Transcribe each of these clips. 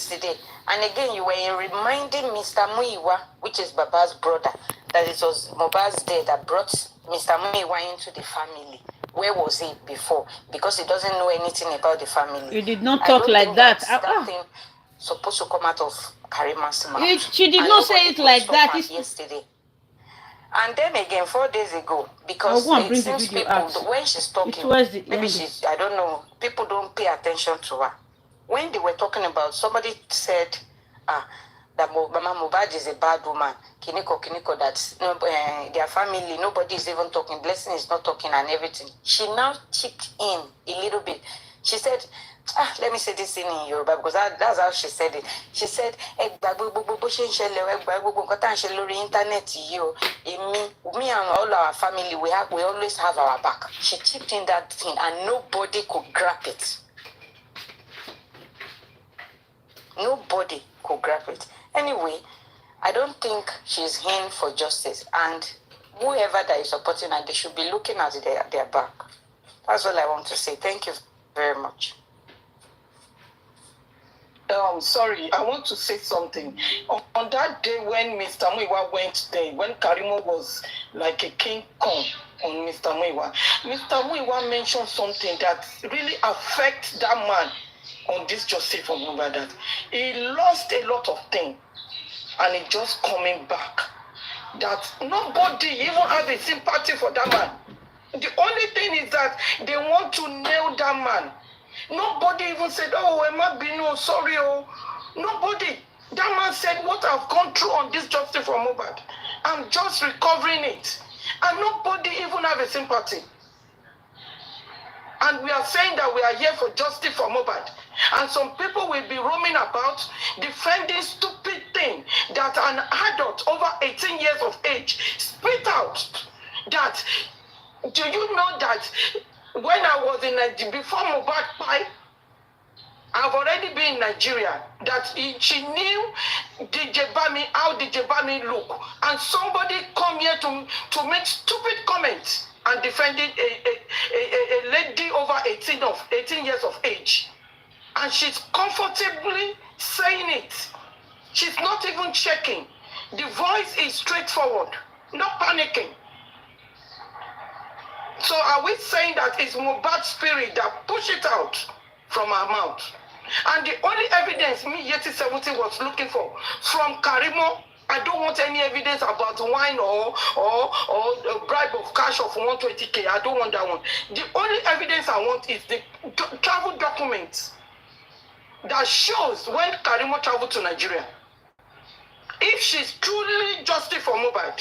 yesterday. And again, you were reminding Mr. Muiwa, which is Baba's brother, that it was Mohbad's day that brought Mr. Muiwa into the family. Where was he before? Because he doesn't know anything about the family. You did not talk like that. That thing supposed to come out of Karima's mouth. She did not say it like that. Yesterday. And then again, 4 days ago, because it seems people, when she's talking, maybe she's, I don't know, people don't pay attention to her. When they were talking about, somebody said, that Mama Mohbad is a bad woman. Kiniko, that their family, nobody is even talking. Blessing is not talking and everything. She now chipped in a little bit. She said, let me say this thing in Yoruba because that's how she said it. She said, me and all our family, we always have our back. She chipped in that thing and nobody could grab it. Nobody could grab it. Anyway, I don't think she's in for justice. And whoever that is supporting her, they should be looking at their back. That's all I want to say. Thank you very much. Sorry, I want to say something. On that day when Mr. Muiwa went there, when Karimo was like a king kong on Mr. Muiwa mentioned something that really affects that man on this justice for Mohbad, that he lost a lot of things and he just coming back. That nobody even has a sympathy for that man. The only thing is that they want to nail that man. Nobody even said, oh, Emma Bino, sorry, oh. Nobody. That man said, what I've gone through on this justice for Mohbad, I'm just recovering it. And nobody even have a sympathy. And we are saying that we are here for justice for Mohbad. And some people will be roaming about defending stupid things that an adult over 18 years of age spit out. That, do you know that when I was in Nigeria, before Mohbad died, I've already been in Nigeria, that she knew DJ Bami, how DJ Bami look. And somebody come here to make stupid comments and defending a lady over 18 years of age. And she's comfortably saying it. She's not even checking. The voice is straightforward, not panicking. So are we saying that it's Mohbad's spirit that push it out from her mouth? And the only evidence me Yeti 70 was looking for from Karimo, I don't want any evidence about wine or a bribe of cash of 120K. I don't want that one. The only evidence I want is the travel documents that shows when Karimo traveled to Nigeria. If she's truly justice for Mohbad,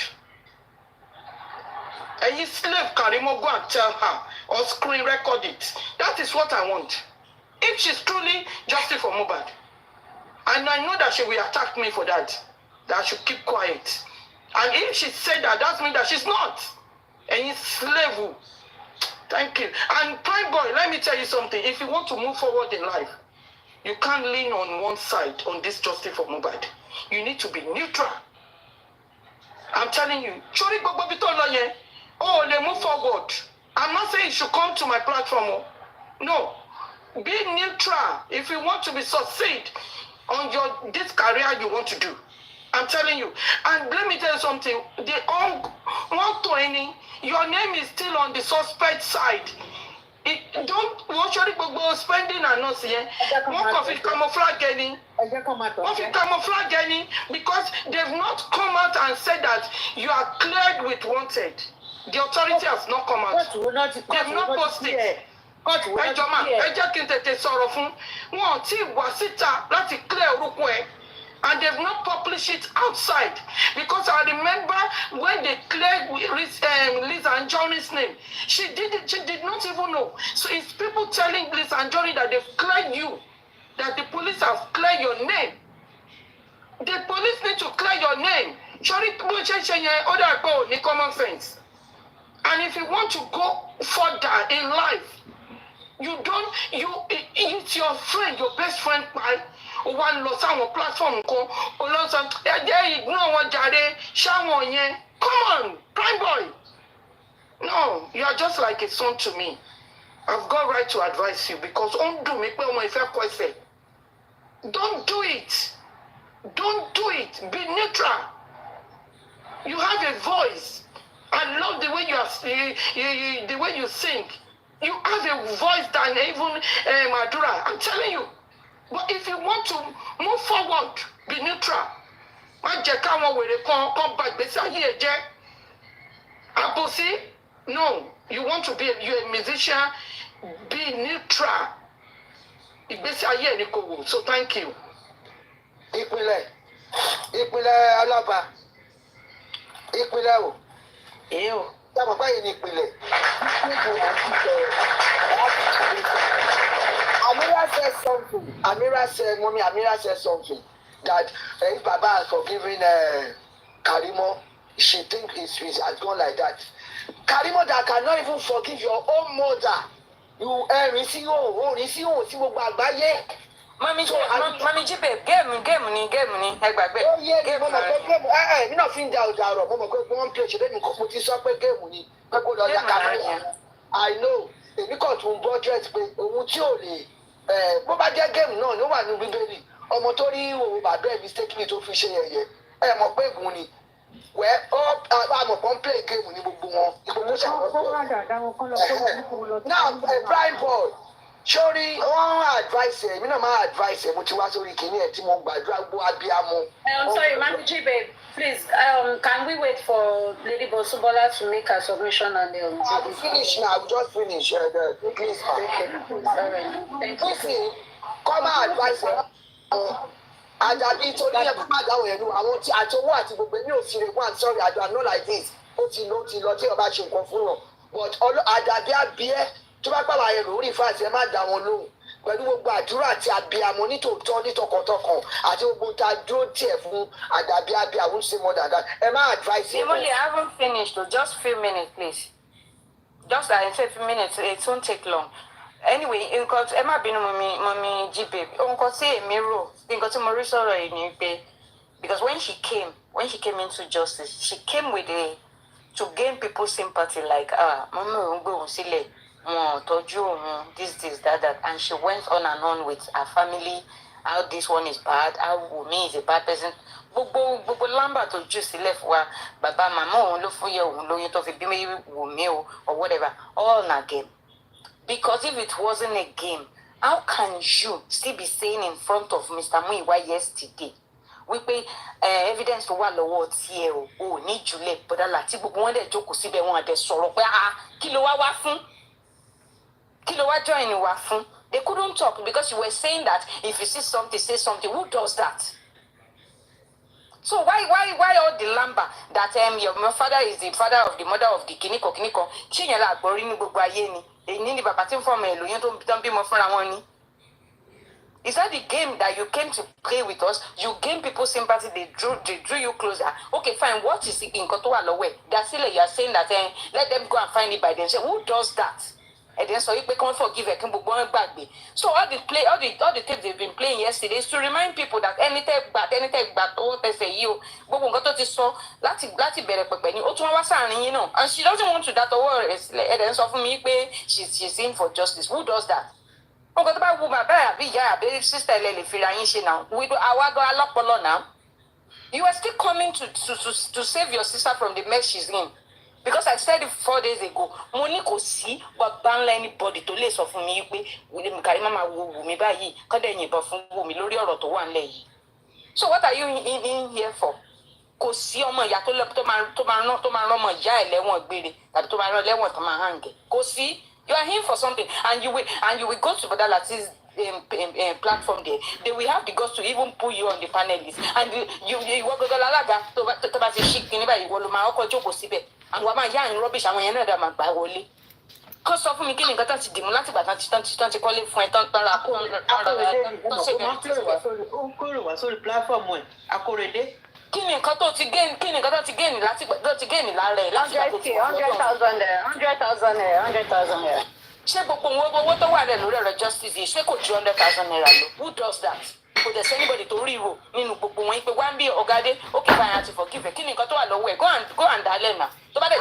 and you slave Karimo, go and tell her or screen record it. That is what I want. If she's truly justice for Mohbad, and I know that she will attack me for that, that I should keep quiet. And if she said that, that means that she's not. And you slave. Thank you. And Prime Boy, let me tell you something. If you want to move forward in life, you can't lean on one side on this justice for Mohbad. You need to be neutral. I'm telling you. Oh, they move forward. I'm not saying you should come to my platform. No. Be neutral if you want to be succeed on this career you want to do. I'm telling you. And let me tell you something. Your name is still on the suspect side. Don't actually go spending and not see. One of it camouflage any. Because they've not come out and said that you are cleared with wanted. The authority has not come out. They've not posted. And they've not published it outside. Because I remember when they cleared Liz Anjorin's name, she did not even know. So it's people telling Liz Anjorin that they've cleared you, that the police have cleared your name. The police need to clear your name. Common sense. And if you want to go further in life, it's your friend, your best friend, one loss on platform, ignore one jare, come on, Prime Boy. No, you are just like a son to me. I've got right to advise you because undo me my fair question. Don't do it. Don't do it. Be neutral. You have a voice. I love the way the way you sing. You have a voice than even Madura. I'm telling you. But if you want to move forward, be neutral. No, you want to be you're a musician, be neutral. So thank you. Ìpìlẹ̀ Alaba. Ìpìlẹ̀ o. Ew. Táwọn báyìí ní ìpìlẹ̀. Amira said something. Mommy Amira said something that if Baba has forgiven Karimo, she think it has gone like that. Karimo that cannot even forgive your own mother. You receive gbogbo àgbáyé. Mami Jibe, game ni ẹ gbàgbé. Ó yé mi mo mọ̀ pé game mi náà fi ń da ọjà ọ̀rọ̀ mo mọ̀ pé wọ́n play ṣe lẹ́nu mo ti sọ pé game ni pé kó lọ ya Karimo. I know èmi kàn tún budget pé ohun tí ò lè bó bá jẹ́ game náà ni ó wà ní Bíbélì ọmọ tó rí òun bàbá ẹ̀ mistakenly tó fi ṣe yẹ̀yẹ́ ẹ mọ̀ pé ègún ni wẹ́ àmọ̀ kan play game ní gbogbo wọn ìgbòho ṣàkóso. Now prime boy sórí wọ́n advice ẹ̀ èmi náà máa advice ẹ̀ mo ti wá sórí kìíní ẹ̀ tí mo gbàdúrà gbọ́ abiyamọ. I'm sorry, Mami Jibe, please, can we wait for Lady Bosubola to make her submission and then I will finish now. I will just finish. Please, thank you. Listen, come and advise her. Àjàbí tó ní ẹ̀kọ́ máa dáwọ̀ ẹ̀nu àwọn tí àtọwọ́ àti gbogbo ẹ̀mí ò sí rẹ̀ wọ́n sorry I am not like this. Ó ti lọ tí ọba ṣe nǹkan fún wọn. But Àjàbí àbíẹ́ tó bá pàwọn ayẹ̀rọ orí ìfàsí ẹ má dá wọn lóhùn. Pẹ̀lú gbogbo àdúrà àti abiyamọ nítòótọ́ nítọkàntọkàn àti gbogbo ta dúró tiẹ̀ fún Àjàbí àbí I won't say more than that. Ẹ má advise him. Imole, I haven't finished though. Just few minutes, please. Just I say few minutes. It won't take long. Anyway, nǹkan ẹ má bínú Mami Jibe. Nǹkan tí èmi rò, nǹkan tí mo rí sọ̀rọ̀ yìí ni pé because when she came into justice, she came with to gain people's sympathy like mama òun gbé òun sílẹ̀. This, that, and she went on and on with her family, how this one is bad, how Wummi is a bad person. Gbogbo lamba to just left wa baba mama òun ló fún yẹ òun lóyún tó fi bí Wummi or whatever, all in a game. Because if it wasn't a game, how can you still be saying in front of Mr. Muiwa yesterday? Wípé evidence tó wà lọ́wọ́ tí ẹ ò ní jùlẹ̀ bọ́dá láti gbogbo wọn dẹ̀ jókòó síbẹ̀ wọn àdẹ̀ sọ̀rọ̀ pé kí ló wá fún? Kí ló wá join wa fún? They couldn't talk because you were saying that if you see something, say something. Who does that? So why all the lamba that your father is the father of the mother of the kiniko? Ṣé yẹn la gbọ́ rí ní gbogbo ayé ni? Èyí ni bàbá tí ń fọmọ èlòyìn tó ń bímọ fúnra wọn ni. Is that the game that you came to play with us? You gain people's sympathy. They drew you closer. Okay, fine. What is it in Kotoa Lowe? That's it. You are saying that let them go and find it by themselves. Who does that? And then so you can't forgive a back. So all the tapes they've been playing yesterday is to remind people that anything but what they say you but when got to so láti bẹ̀rẹ̀ pẹ̀pẹ̀ ni ó tún wá sáàrin yín náà and she doesn't want to that over and then so for me she's in for justice. Who does that? Oh God, about woman be sister lele ṣe now. We do our go alopolo now. You are still coming to save your sister from the mess she's in. Because I said it 4 days ago, money kò sí but ban anybody to lè sọ fún mi pé William Karimo máa wo Wummi báyìí kàn dé yìnbọn fún Wummi lórí ọ̀rọ̀ tó wà nílẹ̀ yìí. So what are you in here for? Kò sí ọmọ ìyá tó máa rán ọmọ ìyá ẹ̀ lẹ́wọ̀n gbére tàbí tó máa rán lẹ́wọ̀n tó máa hang. Kò sí. You are here for something and you will go to Brother Lati's platform there. They will have the guts to even put you on the panelists and you work with Alaga to bá ti shik níbà ìwọ ló máa ọkọ̀ jókòó síbẹ̀. And what my young rubbish and when you're my by Wally. Cause of me getting got to demolish, but not to call it for a sorry platform when I call it. Killing cut out again, last 100,000 there. She book what the one justice is. She could 200,000 naira. Who does that? Could there's anybody to revo? Ninu book one be ogade, okay, fine, to forgive a killing cut out away. Go and Dalena. So bad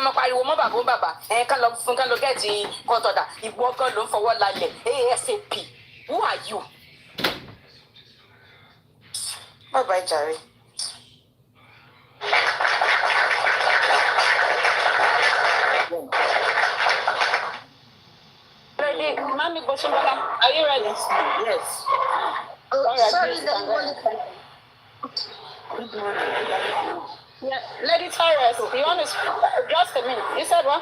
mọ pariwo mọ́ bàbá kán lọ fún kán lọ gẹ́ẹ̀tì kọ́tọ̀dà ìwọ gan ló ń fọwọ́ lálẹ̀ ASAP. Who are you? Bye-bye, Jerry. Ready, Mami Bosumbola, are you ready? Yes. Right, Sorry, good morning. Yeah, Lady Tyrus, you want to just a minute? You said what?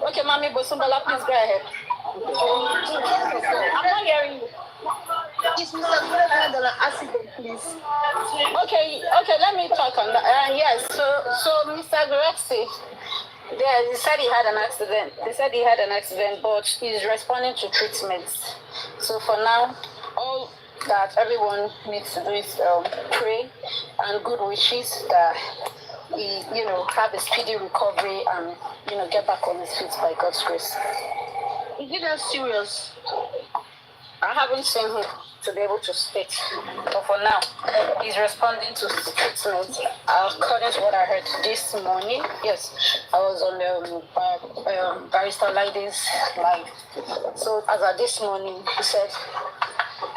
Okay, Mami Bosumbola, please go ahead. I'm not hearing you. Is Mr. President an accident, please? Okay, let me talk on that. Yes, so Mr. Grexy, he said he had an accident. They said he had an accident, but he's responding to treatments. So for now, all that everyone needs to do is pray and good wishes that he, have a speedy recovery and, get back on his feet by God's grace. Is it that serious? I haven't seen him to be able to state, but for now, he's responding to treatment. According to what I heard this morning, yes, I was on Barrister Lady's live. So as of this morning, he said,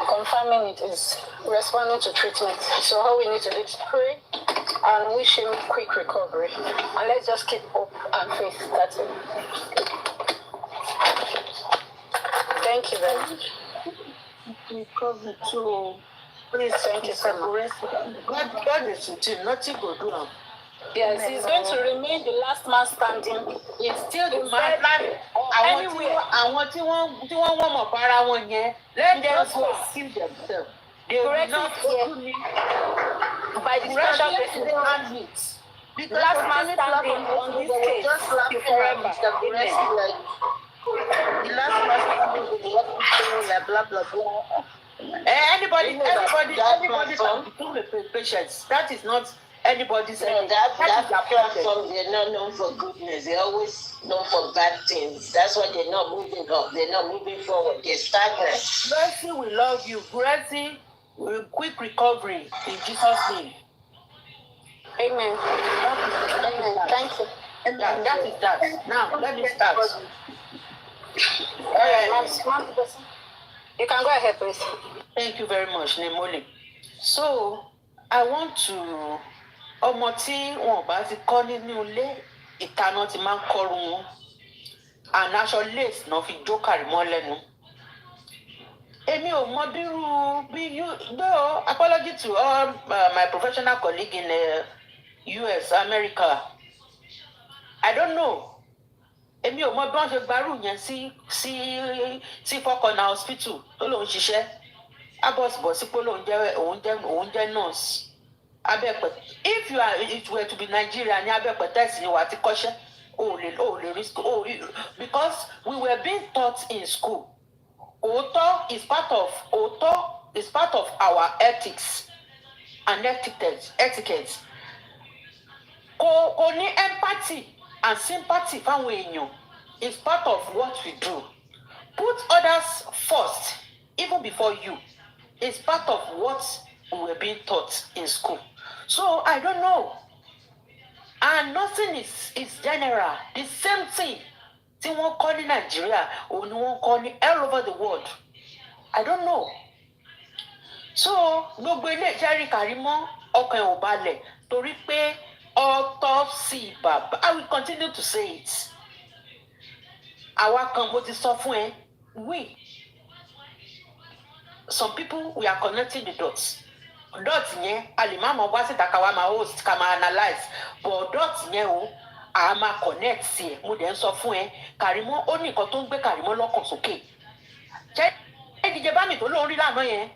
confirming it is responding to treatment. So all we need to do is pray and wish him quick recovery. And let's just keep hope and faith. That's it. Thank you very much. Recovery too. Please, thank you so much. God is with him. Nothing will do him. Yes, he's going to remain the last man standing. He's still the man. Àwọn tí wọ́n mọ̀ para wọn yẹn, let them go kill themselves. They will not go me. By the special grace, the last man standing on this case is forever. The last man standing like blah blah blah. Anybody can become a patient. That is not anybody's. No, that platform, they're not known for goodness. They're always known for bad things. That's why they're not moving up. They're not moving forward. They're stagnant. Gracie, we love you. Gracie, quick recovery in Jesus' name. Amen. Amen. Thank you. That is that. Now, let me start. You can go ahead, please. Thank you very much, Imole. So, I want to... ọmọ tí wọn bá ti kọ́ nínú ilé ìtaná ti máa ń kọrù wọn and aṣọ lace náà fi jó Kàrímọ́ lẹ́nu. Èmi ò mọ though, apology to all my professional colleagues in US, America. I don't know. Èmi ò mọ bí wọ́n ṣe gbarú yẹn sí Fọ́kànà hospital tó lòun ṣiṣẹ́. Abọ́sibọ́sí pé òun jẹ́ nurse. If it were to be Nigeria, ni Abẹ́òkúta ni wà ti kọ́ṣẹ́. Risk. Because we were being taught in school. Òótọ́ is part of our ethics and etiquette. Kò ní empathy and sympathy fáwọn èèyàn is part of what we do. Put others first, even before you, is part of what we were being taught in school. So I don't know. And nothing is general. The same thing. Tí wọ́n kọ́ ní Nigeria, or ni wọ́n kọ́ ní all over the world. I don't know. So gbogbo ilé ìjẹ́rìí Kàrímọ́ ọkàn ò balẹ̀ torí pé autopsy bàbá. I will continue to say it. Àwa kan mo ti sọ fún ẹ. Some people, we are connecting the dots. Dots yẹn a lè má mọ wá síta ká wá máa host ká máa analyse, but dots yẹn o a máa connect sí ẹ. Mo dẹ̀ ń sọ fún ẹ Kàrímọ́ ó ní nǹkan tó ń gbé Kàrímọ́ lọ́kàn sókè. Ṣé DJ Bami tó lóun rí lánàá yẹn?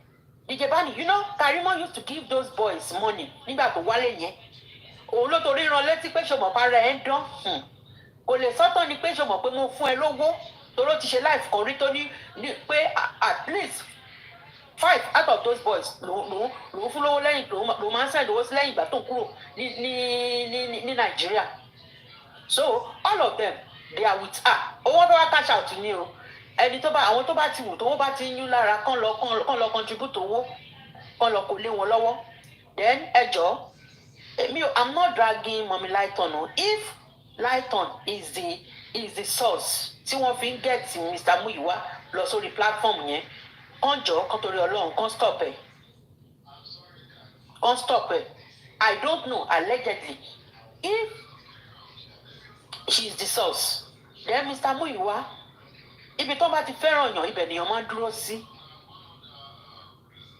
DJ Bami, Kàrímọ́ used to give those boys money nígbà tó wálé yẹn. Òun ló torí ran létí pé ṣòmọ̀ para ẹ̀ ń dán. Kò lè sọ́tọ̀ ni pé ṣòmọ̀ pé mo fún ẹ lówó toró ti ṣe life kan rí tó ní pé at least 5 out of those boys ló fún lówó lẹ́yìn ló máa ń send owó sí lẹ́yìn ìgbà tó ń kúrò ní Nàìjíríà. So all of them, they are with her. Owó tó wá cash out ni o. Ẹni tó bá àwọn tó bá ti wù tó bá ti ń yún lára kán lọ contribute owó kán lọ kó lé wọn lọ́wọ́. Then ẹjọ́ I'm not dragging Mommy Lighton. No. If Lighton is the source, tí wọ́n fi ń get Mr. Muyiwa lọ sórí platform yẹn, kàn jọ kàn torí Ọlọ́run kàn stop ẹ̀. Kàn stop ẹ̀. I don't know, allegedly. If she is the source, then Mr. Muyiwa, ibi tó bá ti fẹ́ràn yàn, ibẹ̀ nìyàn máa dúró sí.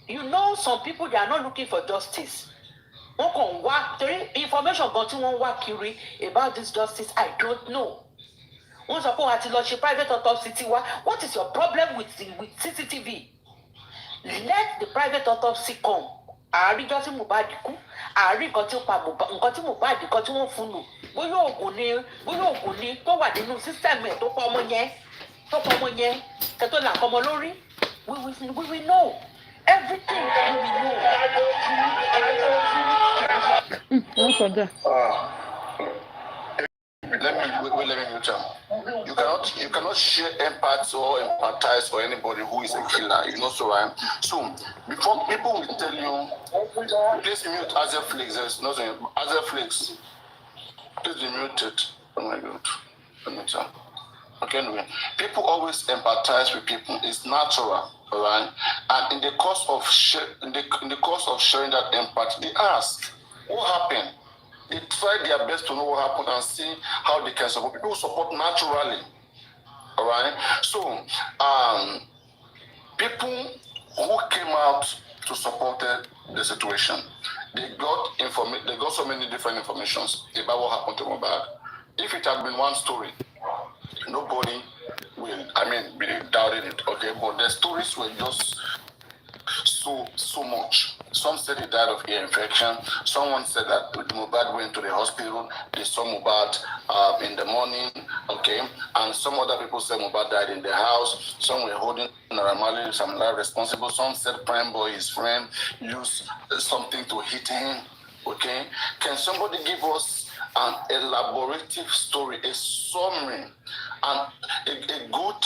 You know, some people, they are not looking for justice. Wọ́n kàn wá torí information gan tí wọ́n wá kiri about this justice, I don't know. Wọ́n sọ pé wọ́n ti lọ ṣe private autopsy tiwa. What is your problem with CCTV? Let the private autopsy come. Àríjọ́ tí Mohbad kú, àrí nǹkan tí ó pa Mohbad, nǹkan tí Mohbad, nǹkan tí wọ́n fún lò. Bóyá oògùn ni tó wà nínú system ẹ̀ tó pa ọmọ yẹn, kẹ́tọ́ là kọ́ ọmọ lórí. We will know. Everything that we know. Let me mute him. You cannot share empathy or empathize for anybody who is a killer. You know, so right. So before people will tell you, please mute Azeflix. There's nothing. Azeflix, please be muted. Oh my God. Okay, anyway, people always empathize with people. It's natural, right? And in the course of sharing that empathy, they ask, "What happened?" They try their best to know what happened and see how they can support. People support naturally, all right? So, people who came out to support the situation, they got so many different informations about what happened to Mohbad. If it had been one story, nobody will, be doubting it, okay? But the stories were just so much. Some said he died of ear infection. Someone said that Mohbad went to the hospital. They saw Mohbad in the morning, okay? And some other people said Mohbad died in the house. Some were holding Naramali, some life responsible. Some said Prime Boy, his friend, used something to hit him, okay? Can somebody give us an elaborative story, a summary, and a good,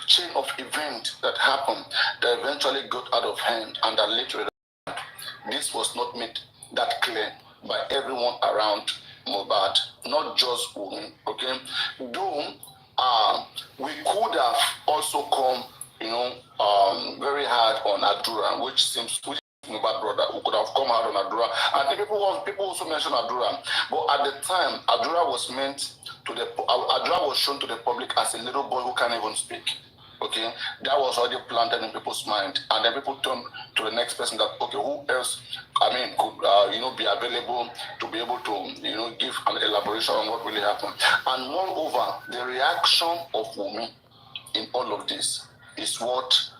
chain of events that happened that eventually got out of hand and that led to that? This was not made that clear by everyone around Mohbad, not just Wummi, okay? Though we could have also come, very hard on Adura, which Mohbad brother, who could have come out on Adura. And people also mentioned Adura. But at the time, Adura was shown to the public as a little boy who can't even speak. Okay, that was already planted in people's mind, and then people turned to the next person that, okay, who else, could be available to be able to, give an elaboration on what really happened. And moreover, the reaction of Wummi in all of this is what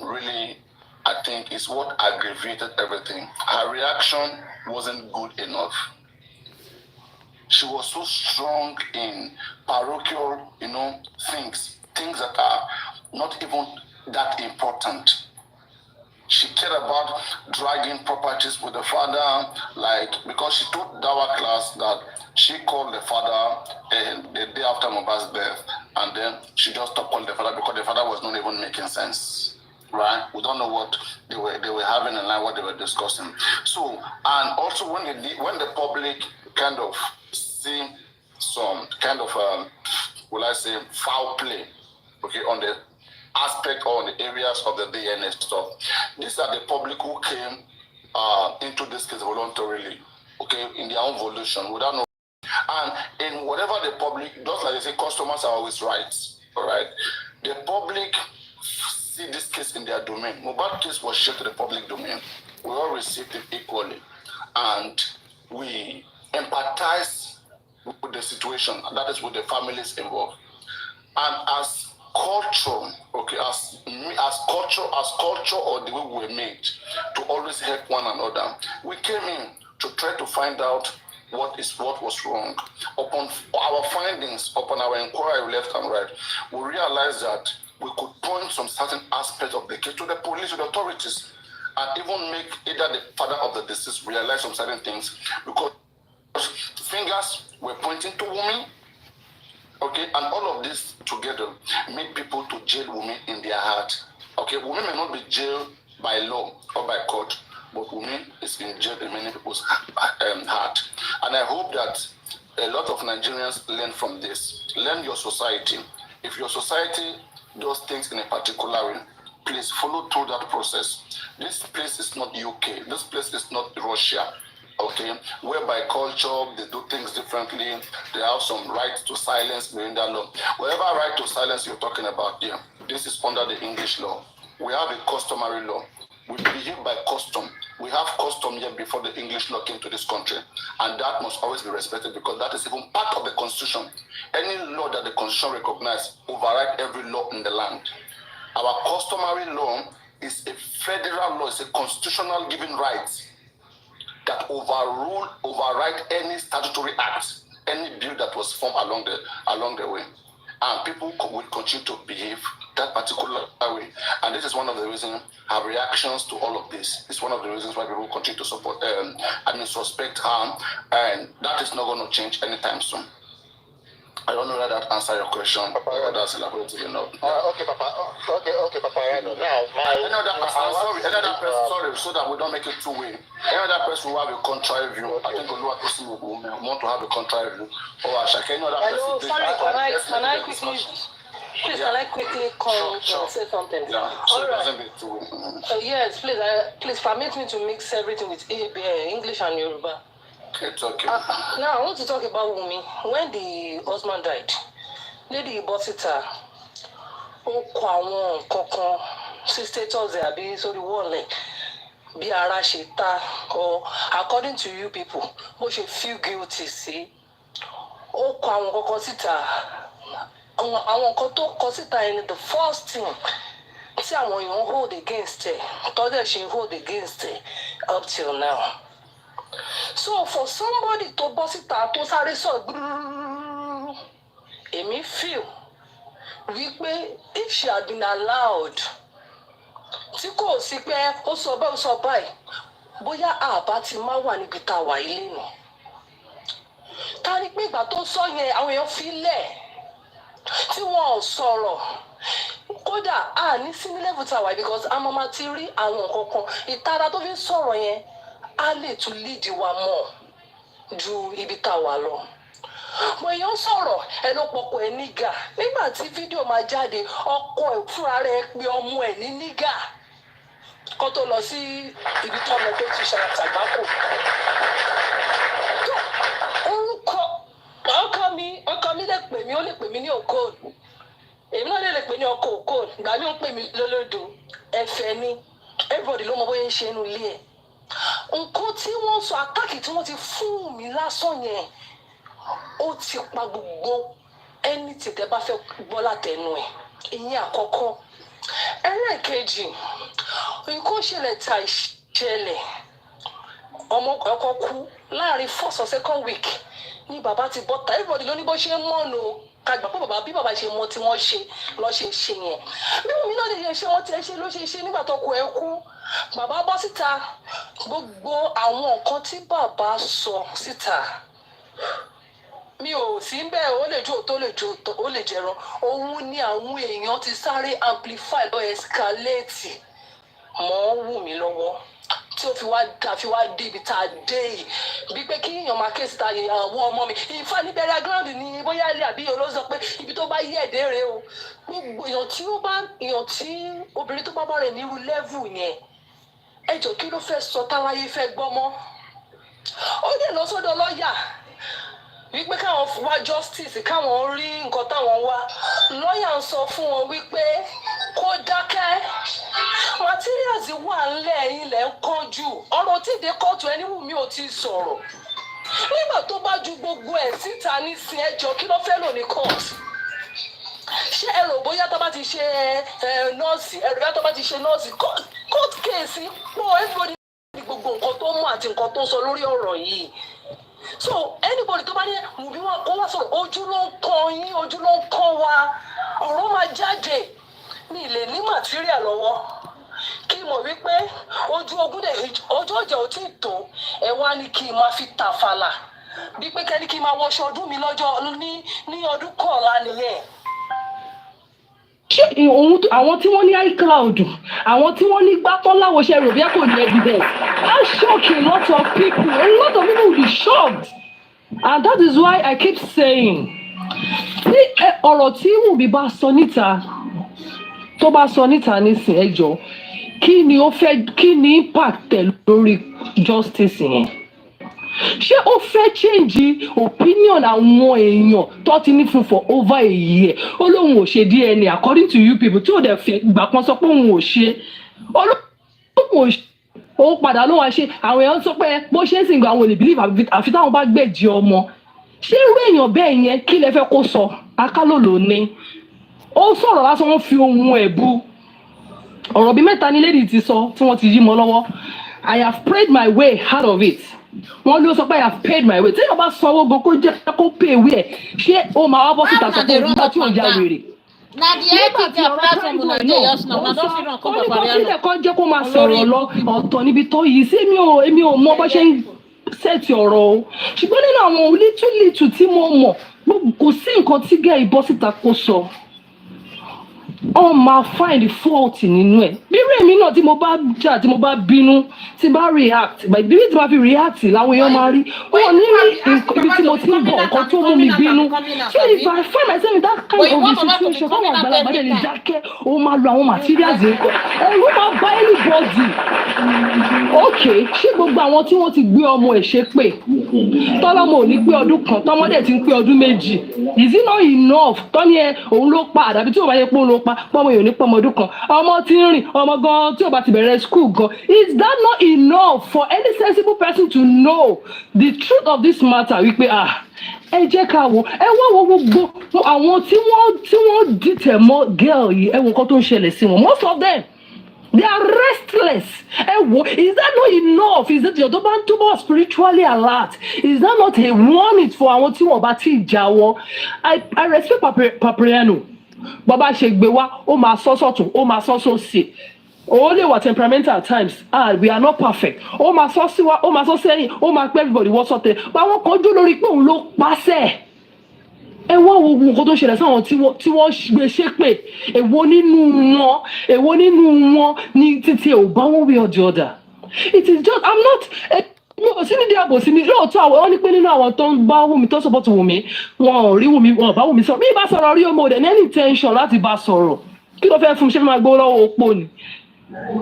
really, I think, is what aggravated everything. Her reaction wasn't good enough. She was so strong in parochial, things that are not even that important. She cared about dragging properties with the father, because she told Dawa class that she called the father the day after Mohbad's death, and then she just stopped calling the father because the father was not even making sense. Right? We don't know what they were having in line, what they were discussing. So, and also when the public kind of see some kind of foul play, okay, on the aspect or on the areas of the DNA stuff, these are the public who came into this case voluntarily, okay, in their own volition, without no. And in whatever the public, just like they say, customers are always right, all right? The public see this case in their domain. Mohbad case was shared to the public domain. We all received it equally, and we empathize with the situation, and that is with the families involved. And as culture, okay, as culture, or the way we were made to always help one another, we came in to try to find out what was wrong. Upon our findings, upon our inquiry left and right, we realized that we could point some certain aspects of the case to the police, to the authorities, and even make either the father of the deceased realize some certain things, because fingers were pointing to Wummi, okay, and all of this together made people to jail Wummi in their heart. Okay, Wummi may not be jailed by law or by court, but Wummi is in jail in many people's heart. And I hope that a lot of Nigerians learn from this. Learn your society. If your society does things in a particular way, please follow through that process. This place is not UK. This place is not Russia. Okay, whereby culture, they do things differently. They have some right to silence within that law. Whatever right to silence you're talking about here, this is under the English law. We have a customary law. We behave by custom. We have custom here before the English law came to this country. And that must always be respected because that is even part of the Constitution. Any law that the Constitution recognizes override every law in the land. Our customary law is a federal law, it's a constitutional given right that override any statutory act, any bill that was formed along the way. And people will continue to behave that particular way. And this is one of the reasons our reactions to all of this. It's one of the reasons why people continue to support suspect harm, and that is not going to change anytime soon. I don't know that answer your question. Papa, that's elaborative enough. Okay, Papa. Okay, Papa. Sorry, so that we don't make it two-way. Any other person who have a contrary view, I think Olua person will want to have a contrary view. Or Ashake, any other person. Can I quickly? Please, can I quickly come and say something? Yeah, so it doesn't be two-way. Yes, please permit me to mix everything with English and Yoruba. It's okay. Now, I want to talk about Wummi. When the husband died, Lady Bosita, Kokon, status there, be so the wall, be arashita, or according to you people, who should feel guilty, see? Kokon sita, I want to consider in the first thing. See, I want you hold against it. Thought that she hold against it up till now. So for somebody to boss it out, to say so, me feel if she had been allowed, Tiko sipe o so by, boya abati ma wa ni bita wa ile no. Tani pe igba to so yen awon eyan fi le tí wọ́n sọ̀rọ̀ kódà a ní sí ní level ta wa because a mama ti rí àwọn nǹkan kan ìtara tó fi ń sọ̀rọ̀ yẹn a lè tún lead wa mọ́ ju ibi tá wà lọ. Mo èèyàn sọ̀rọ̀ ẹ ló pọ̀pọ̀ ẹ nígà nígbà tí fídíò máa jáde ọkọ ẹ̀ fúnra rẹ̀ pé ọmọ ẹ̀ ní nígà kó tó lọ sí ibi tó ọmọ tó ti ṣàtàgbákò. Ọkọ mi lè pè mí, ó lè pè mí ní òkòòdù. Èmi náà lè pè ní ọkọ òkòòdù. Ìgbà mi ó pè mí lólódò. Ẹ̀fẹ̀ ni. Everybody ló mọ bóyá ń ṣe inú ilé ẹ̀. Nǹkan tí wọ́n sọ àtàkì tí wọ́n ti fún mi lásán yẹn, ó ti pa gbogbo ẹni tí tẹ bá fẹ́ gbọ́ látẹnu ẹ̀. Ìyẹn àkọ́kọ́. Ẹlẹ́ẹ̀kejì, nǹkan ṣẹlẹ̀ ta ìṣẹ̀lẹ̀. Ọmọ ọkọ kú láàrin first or second week. Ni bàbá ti bọ́ta everybody ló ní bó ṣe ń mọ̀nà o kàgbà pé bàbá bí bàbá ṣe mọ tí wọ́n ṣe lọ́ ṣe ṣe yẹn bí mi náà lè ṣe wọ́n ti ṣe ló ṣe ṣe nígbà tó kù ẹ kú bàbá bọ́ síta gbogbo àwọn nǹkan tí bàbá sọ síta mi ò sí ń bẹ́ẹ̀ ó lè jó tó lè jó ó lè jẹran òun ni àwọn èèyàn ti sáré amplify lọ escalate mọ́ Wùmí lọ́wọ́ tí ó fi wá dé ibi tá a dé yìí bí pé kí èèyàn máa ké síta àwọn ọmọ mi ìfá níbẹ̀rẹ̀ ground ni bóyá ilé àbí olóòzọ pé ibi tó bá yí ẹ̀dẹ́ rẹ o gbogbo èèyàn tí obìnrin tó bá bá rẹ̀ nírú level yẹn ẹjọ́ kí ló fẹ́ sọ táwáyé fẹ́ gbọ́ mọ́ ó dẹ̀ lọ sọ́dọ̀ lọ́ọ̀yà wípé káwọn wá justice káwọn rí nǹkan táwọn wá lọ́ọ̀yà ń sọ fún wọn wípé kó dákẹ́ materials wà ńlẹ̀ ilẹ̀ ń kánjú ọ̀rọ̀ tí ìdè kóòtù ẹni Wùmí ò ti sọ̀rọ̀ nígbà tó bá ju gbogbo ẹ̀ síta nísìn ẹjọ́ kí ló fẹ́ lò ní court ṣé ẹ rò bóyá tó bá ti ṣe nọ́ọ̀sì ẹ rò bóyá tó bá ti ṣe nọ́ọ̀sì court case pọ̀ everybody ní gbogbo nǹkan tó mú àti nǹkan tó sọ lórí ọ̀rọ̀ yìí so anybody tó bá ní Wùmí wọn kó wá sọ̀rọ̀ ojú ló ń kàn yín ojú ló ń kàn wá ọ̀rọ̀ máa jáde ní ilé ní material lọ́wọ́ kí n mọ̀ wípé ojú ogun dẹ̀ ojú ọjà ò tí ì tó ẹ wá ní kí n máa fi tàfàlà bí pé kẹ́ni kí n máa wọṣọ ọdún mi lọ́jọ́ ní ọdún kọ̀ọ̀la nìyẹn. ṣé àwọn tí wọ́n ní iCloud àwọn tí wọ́n ní gbátọ́ láwọṣẹ́ rò bí ẹ kò ní evidence That shocked a lot of people. A lot of people will be shocked. And that is why I keep saying, ọ̀rọ̀ tí Wùmí bá sọ níta, tó bá sọ níta nísìn ẹjọ́, kí ni impact ẹ̀ lórí justice yẹn? Ṣé ó fẹ́ change opinion àwọn èèyàn tó ti ní fún for over a year? Ó lóun ò ṣe DNA according to you people tí ò dẹ̀ fẹ́ gbà kan sọ pé òun ò ṣe. Ó lóun ò ṣe. Ó padà ló wá ṣe àwọn èèyàn sọ pé bó ṣe ń sìn gba àwọn olè believe àfi táwọn bá gbèjì ọmọ. Ṣé irú èèyàn bẹ́ẹ̀ yẹn kí lẹ fẹ́ kó sọ? Akálòlò ni. Ó sọ̀rọ̀ lásán wọ́n fi ohun ẹ̀ bú. Ọ̀rọ̀ bíi mẹ́ta ni lady ti sọ tí wọ́n ti yí mọ́ lọ́wọ́. I have prayed my way out of it. Wọ́n ló sọ pé I have paid my way. Tí èèyàn bá sanwó gan kó jẹ́ kó pay way ẹ̀, ṣé ó máa wá bọ́ síta sọ pé ìgbà tí ò ya wèrè? Na the ethic of platform una dey just now. Na don fit run come papariano. Ó ní kó jẹ́ kó máa sọ̀rọ̀ lọ ọ̀tọ̀ níbi tó yìí sí èmi ò mọ bó ṣe ń sẹ́ẹ̀tì ọ̀rọ̀ o. Ṣùgbọ́n nínú àwọn little tí mo mọ̀ kò sí nǹkan tí gẹ́ ìbọ́ síta kó sọ. Ó máa find the fault nínú ẹ̀. Bí rèmi náà tí mo bá jà tí mo bá bínú tí bá react bí tí ma fi react làwọn èèyàn máa rí wọn ní ibi tí mo ti ń bọ̀ nǹkan tó mú mi bínú. So if I find myself in that kind of a situation káwọn àgbàlagbà dẹ̀ lè dákẹ́ ó máa lo àwọn materials yẹn kọ́ ẹ̀rù máa bá anybody. Okay, ṣé gbogbo àwọn tí wọ́n ti gbé ọmọ ẹ̀ ṣe pé tọ́lọ́mọ ò ní pé ọdún kan tọ́mọdé ti ń pé ọdún méjì is it not enough tọ́ni ẹ òun ló pa àdàbí tí ò bá yẹ pé òun ló pa pọ́mọ yòó ní pọ́mọ ọdún kan ọmọ tí ń rìn ọmọ gan tí ò bá ti bẹ̀rẹ̀ school gan is that not enough for any sensible person to know the truth of this matter wípé ẹ jẹ́ ká wo ẹ wá wo gbogbo àwọn tí wọ́n dìtẹ̀ mọ́ girl yìí ẹ wo nǹkan tó ń ṣẹlẹ̀ sí wọn most of them they are restless. Is that not enough? Is that your dobantubo spiritually alert? Is that not a warning for àwọn tí wọ́n bá ti jà wọ́n? I respect Papriano. Bàbá ṣe gbé wá, ó máa sọ sọ́tún, ó máa sọ sósì. Ó lè wà temperamental at times. We are not perfect. Ó máa sọ sí wa, ó máa sọ sẹ́yìn, ó máa pẹ́ everybody wọ́n sọ́tẹ̀. Báwọn kan dúró lórí pé òun ló pàṣẹ. Ẹ wá wo nǹkan tó ṣẹlẹ̀ sáwọn tí wọ́n gbé ṣépè èwo nínú wọn ní títí ẹ̀ ò bá wọn wí ọjọ́ ọ̀dà. It is just I'm not mi ò sí nídìí àbòsí ni lóòótọ́ àwọn wọn ní pé nínú àwọn tó ń bá Wùmí tó support Wùmí wọn ò rí Wùmí wọn ò bá Wùmí sọ̀rọ̀ bí bá sọ̀rọ̀ rí ọmọ òde ní any intention láti bá sọ̀rọ̀ kí ló fẹ́ fún mi ṣé máa gbọ́ lọ́wọ́ opó ni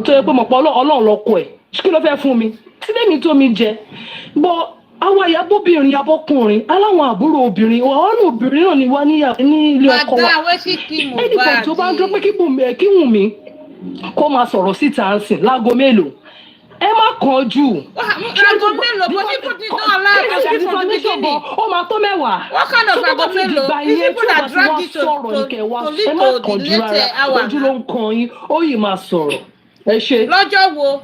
tó yẹ pé mọ̀pọ̀ Ọlọ́run lọ́kọ ẹ̀ kí ló fẹ́ fún mi sílẹ̀ mi tó mi jẹ bọ́ àwọn ìyàbọ̀bìnrin ìyàbọ̀kùnrin aláwọn àbúrò obìnrin àwọn obìnrin náà ni wá ní ilé ọkọ wa ẹnìkan tó bá ń dúró pé kí Wùmí kó máa sọ̀rọ̀ síta ń sìn láago mélòó ẹ má kánjú. Aago mélòó but people did not allow us to speak from the beginning. Ó máa tó mẹ́wàá. What kind of aago mélòó? These people that drag it to lead to the later hour. Ojú ló ń kan yín ó yìí máa sọ̀rọ̀ ẹ ṣe. Lọ́jọ́ wo?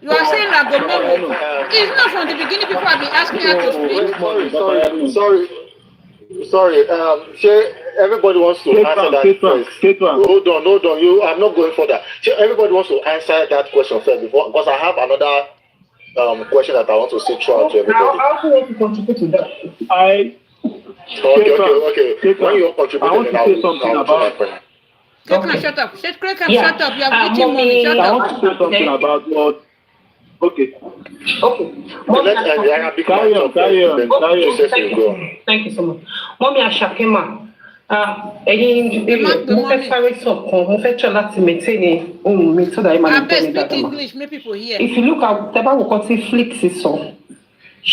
You are saying aago mélòó? It's not from the beginning people have been asking her to speak. Sorry. Everybody wants to answer that first. Hold on. I'm not going further. Everybody wants to answer that question first because I have another question that I want to say throughout to everybody. I also want to contribute to that. Okay. When you're contributing, I want to say something about. Shut up. Shut up. You have eaten money. Shut I up. want to say something about what. Okay. Carry on. Thank you so much. Mommy Ashakema. Mo fẹ́ sáré sọ̀kan, mo fẹ́ try láti maintain ohun mi so that I might speak English, make people hear. If you look at the Bible, what Flix is so.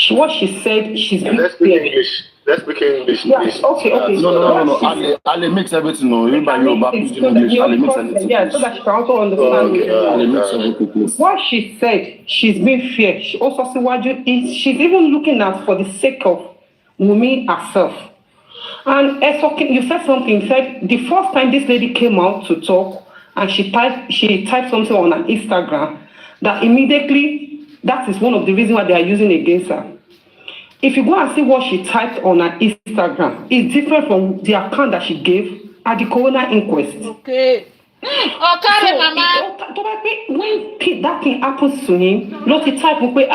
What she said, she's been Let's speak English. Yeah, okay. No. I'll mix everything. No, you buy your back English. I'll mix everything. Yeah, so that she can also understand. I'll mix everything. What she said, she's been fair. She also said, she's even looking at for the sake of Wummi herself. And you said something. You said the first time this lady came out to talk, and she typed something on her Instagram that immediately that is one of the reasons why they are using against her. If you go and see what she typed on her Instagram, it's different from the account that she gave at the coroner inquest. Okay. Okay, Mama. When that thing happens to him, not the type of way,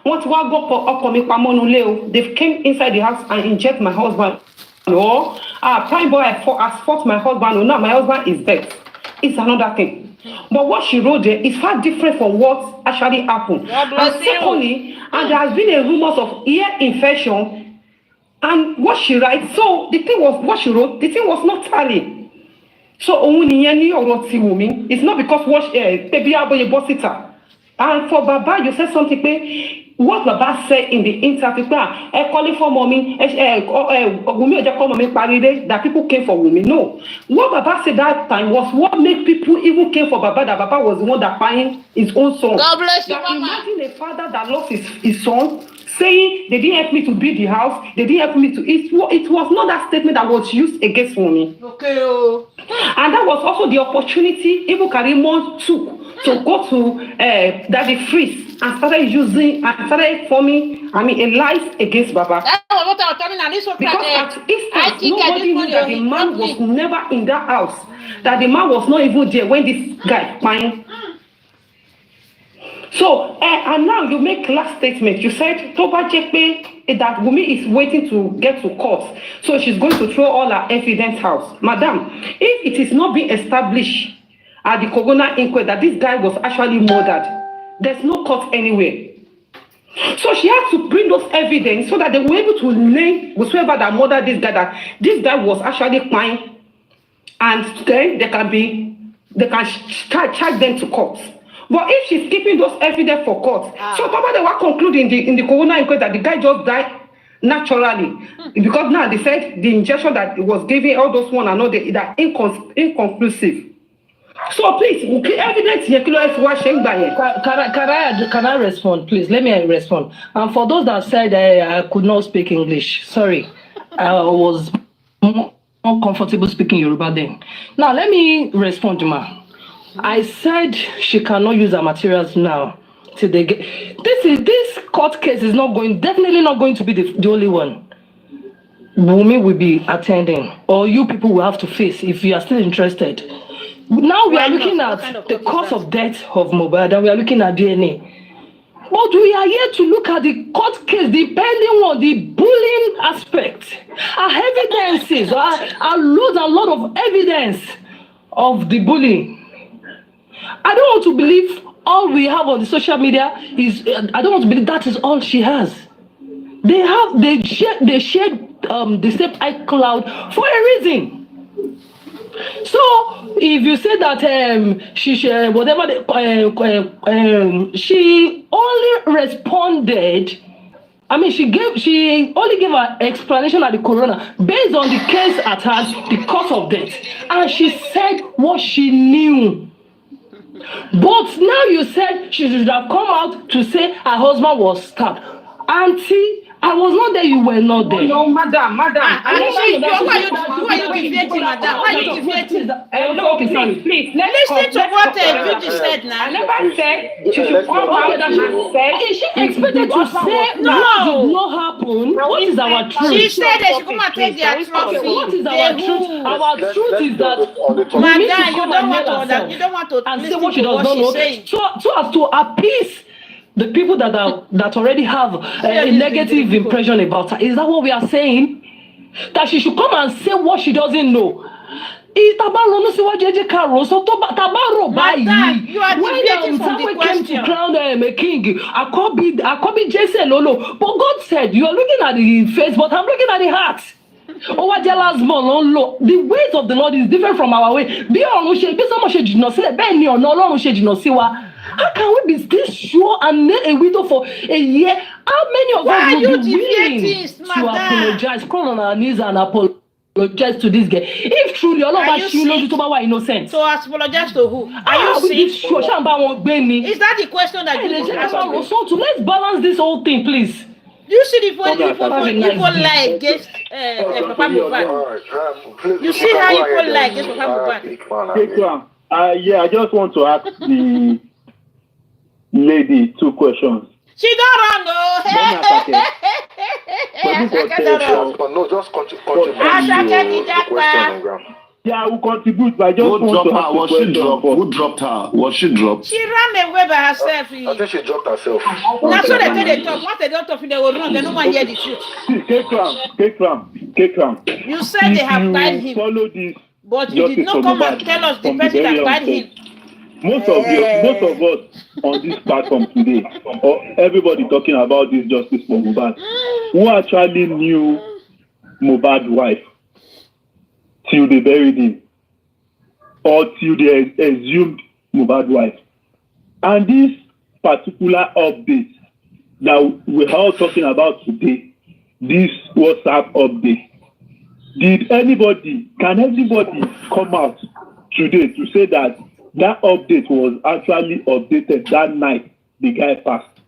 what they came inside the house and inject my husband. No, prime boy has fought my husband. No, now my husband is dead. It's another thing. But what she wrote there is far different from what actually happened. And secondly, and there has been a rumors of ear infection, and what she writes, so the thing was, what she wrote, the thing was not tallying. So it's not because what and for Baba, you said something. What Baba said in the interview, calling for mommy, that people came for Wummi. No. What Baba said that time was what made people even came for Baba, that Baba was the one that buying his own son. God bless you, Mama. Imagine a father that lost his son, saying they didn't help me to build the house, they didn't help me to eat. It was not that statement that was used against Wummi. Okay. Oh. And that was also the opportunity even Karimon took to go to Daddy Freeze and started forming, a lies against Baba. That's what I was telling you. This was because at instance, nobody knew that the man was never in that house, that the man was not even there when this guy buying. So, and now you make last statement. You said Toba Jekpe that Wummi is waiting to get to court. So she's going to throw all her evidence out. Madam, if it is not being established at the coroner inquest that this guy was actually murdered, there's no court anywhere. So she had to bring those evidence so that they were able to name whoever that murdered this guy, that this guy was actually fine, and then they can charge them to court. But if she's keeping those evidence for court, so Papa, they were concluding in the coroner inquest that the guy just died naturally, because now they said the injection that was giving all those one and all that inconclusive. So please, evidence here, can I respond, please? Let me respond. And for those that said I could not speak English, sorry, I was more comfortable speaking Yoruba then. Now let me respond, ma. I said she cannot use her materials now till they get. This court case is definitely not going to be the only one. Wummi will be attending, or you people will have to face if you are still interested. Now we are looking at the cause of death of Mohbad, and we are looking at DNA. But we are here to look at the court case, depending on the bullying aspect. Our evidences, our loads and lot of evidence of the bullying. I don't want to believe all we have on the social media is. I don't want to believe that is all she has. They shared the same iCloud for a reason. So if you say that she only responded. She only gave an explanation at the coroner based on the case at hand, the cause of death, and she said what she knew. But now you said she should have come out to say her husband was stabbed. Auntie, I was not there, you were not there. No, madam. Why are you debating, madam? Why are you debating? Okay, please. Listen to what Beauty said now. I never said she should come out and say. Is she expected to say that did not happen? What is our truth? She said they should come and take their trophy. What is our truth? Our truth is that madam, you don't want to and listen say what she to does what not she's know. saying. So as to appease the people that already have a negative impression about her. Is that what we are saying? That she should come and say what she doesn't know. Madam, you are deviating from the question. Came to crown a king, I could be Jesse Lolo. But God said, you are looking at the face, but I'm looking at the heart. The ways of the Lord is different from our way. How can we be this sure and nail a widow for a year? How many of us will be willing to apologize, crawl on our knees and apologize to this guy? If truly all of us are innocent. So apologize to who? Are you sick? Is that the question that you ask? So let's balance this whole thing, please. Do you see the people lie against Papa Mohbad? You see how people lie against Papa Mohbad? Yeah, I just want to ask the lady 2 questions. She don't run, no. No, just contribute. Yeah, I will contribute, but I just want to ask was she dropped? Who dropped her? Was she dropped? She ran away by herself. I think she dropped herself. That's what they tell they talk. Once they don't talk, they will run. They don't want to hear the truth. K-Cram. You said they have tied him. Follow this. But you did not come and tell us the person that tied him. most of us on this platform today, or everybody talking about this justice for Mohbad, who actually knew Mohbad's wife till they buried him, or till they exhumed Mohbad's wife. And this particular update that we're all talking about today, this WhatsApp update, can anybody come out today to say that update was actually updated that night the guy passed?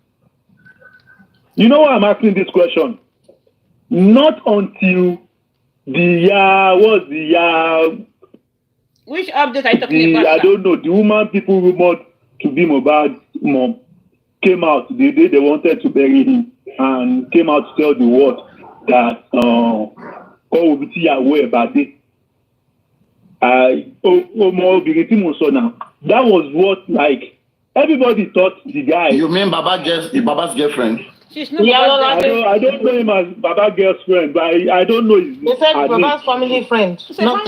You know why I'm asking this question? Not until which update are you talking about? I don't know. The woman people rumored to be Mohbad's mom came out the day they wanted to bury him and came out to tell the world that that was what, like, everybody thought the guy. You mean Baba's girlfriend? She's not I don't know him as Baba's girlfriend, but I don't know his name. He said Baba's family friend. Not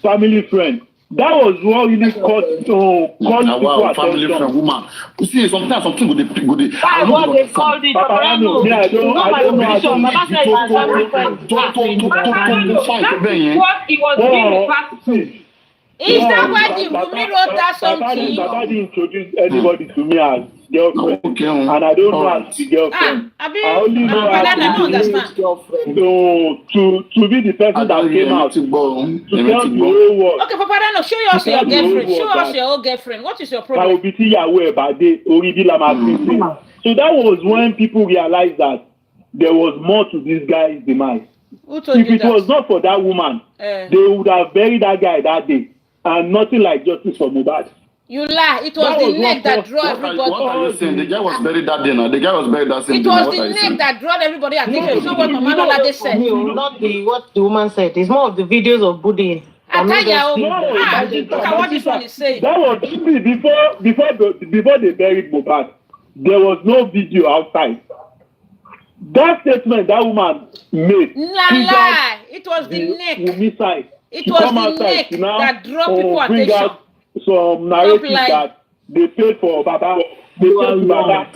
family friend. That was what really caught people attention. Family friend, woman. You see, sometimes something go. That's what they called it. I don't know. Baba said it's family friend. That's what he was doing the past. Is that why the Wummi wrote that something? Baba didn't introduce anybody to me as girlfriend, and I don't know as the girlfriend. I only know as the girlfriend. To be the person that came out to tell the whole world. Okay, Papa Dano, show us your girlfriend. Show us your old girlfriend. What is your problem? So that was when people realized that there was more to this guy's demise. If it was not for that woman, they would have buried that guy that day. And nothing like justice for Mohbad. You lie. It was the neck that drew everybody. What are you saying? The guy was buried that day. The guy was buried that same day. It was the neck that drew everybody. I think you show what Mama Lolade said. Not what the woman said. It's more of the videos of Buddha. Look at what this one is saying. That was before they buried Mohbad. There was no video outside. That statement that woman made. Lie. It was the neck. It was the neck that drew people attention. Bring out some narrative that they paid for Baba. They paid for Baba.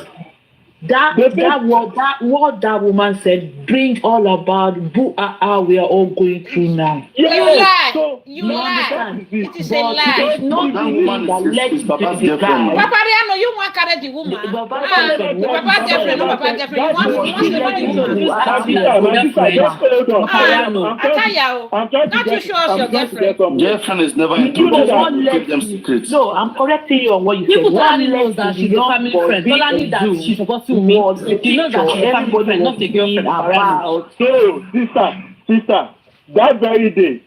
What that woman said brings all about we are all going through now. Yes. You lie. You lie. It is a lie. It's not the woman that led to the guy. Papa Riano, you want to carry the woman. Papa girlfriend. You want not to show us your girlfriend. Girlfriend is never included. Keep them secrets. No, I'm correcting you on what you said. People knows that she's a family friend. Only that she's supposed to meet. You know that everybody not the girlfriend about. So, sister, that very day.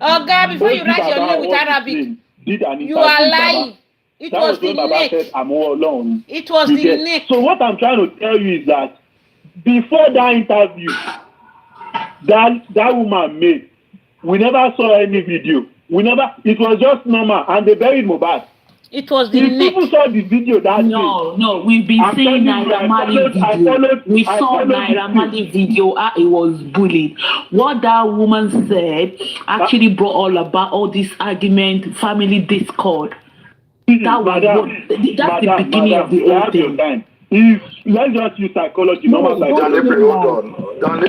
Oh God, before you write your name with Arabic, you are lying. It was the neck. It was the neck. So what I'm trying to tell you is that before that interview that woman made, we never saw any video. It was just normal, and they buried Mohbad. It was the neck. People saw the video that day. No, we've been seeing Naira Marley video. We saw Naira Marley video. It was bullied. What that woman said actually brought all about all this argument, family discord. That's the beginning of the whole thing. Let's just use psychology. Normal psychology. Hold on.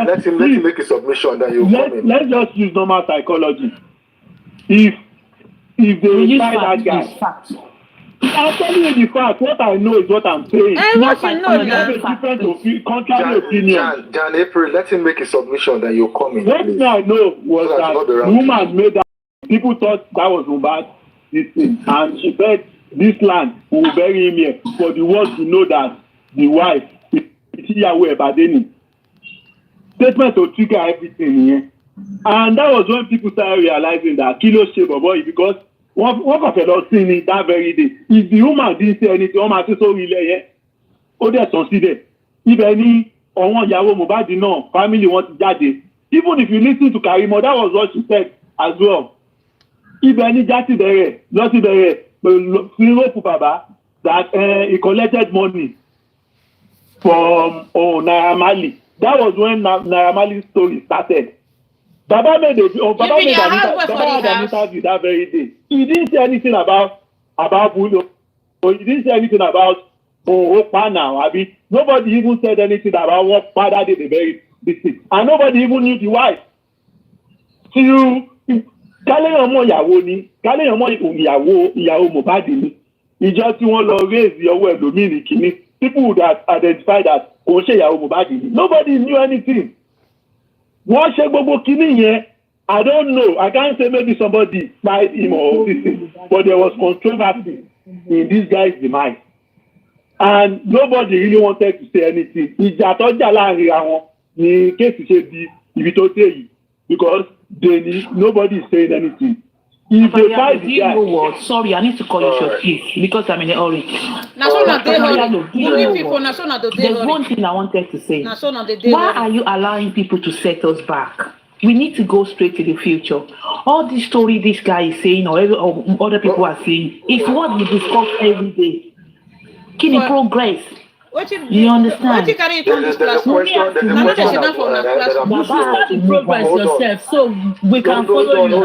Let him make a submission. Then you come in. Let's just use normal psychology. If they find that guy, I'm telling you the fact. What I know is what I'm saying. What you know have a different contrary opinion. Jan April, let him make a submission. Then you come in. What I know was that the woman made that. People thought that was Mohbad, this thing, and she said this land will bury him here for the world to know that the wife is Yahweh Badeni. Statement to trigger everything here. And that was when people started realizing that Kilo shape of boy, because one of them seen it that very day. If the woman didn't say anything, woman say so really, they consider. If any or one Yahweh Mohbad no family wants Jade. Even if you listen to Karimo, that was what she said as well. If any Jati there, not there, but Baba that he collected money from Naira Marley. That was when Naira Marley's story started. Baba made an interview that very day. He didn't say anything about Bulo, or he didn't say anything about Opa now. I mean, nobody even said anything about what father did the very thing, and nobody even knew the wife. So you, Kálẹ̀ ọmọ ìyàwó ni, Kálẹ̀ ọmọ ìyàwó Mohbad ni. Ìjọ tí wọ́n lọ raise ọwọ́ ẹlòmíì kìíní. People would have identified that kò ṣe ìyàwó Mohbad ni. Nobody knew anything. Wọ́n ṣe gbogbo kìíní yẹn. I don't know. I can't say maybe somebody spied him or this thing, but there was controversy in this guy's demise. And nobody really wanted to say anything. Ìjà tó jà láàrin àwọn ni kéèsì ṣe di ibi tó dé yìí because nobody is saying anything. If they fight the guy, know what? Sorry, I need to call you short, please, because I'm in a hurry. There's one thing I wanted to say. Why are you allowing people to set us back? We need to go straight to the future. All this story this guy is saying or other people are saying is what we discuss every day. Can you progress? You understand? What you carry on this platform? You should start to progress yourself so we can follow you.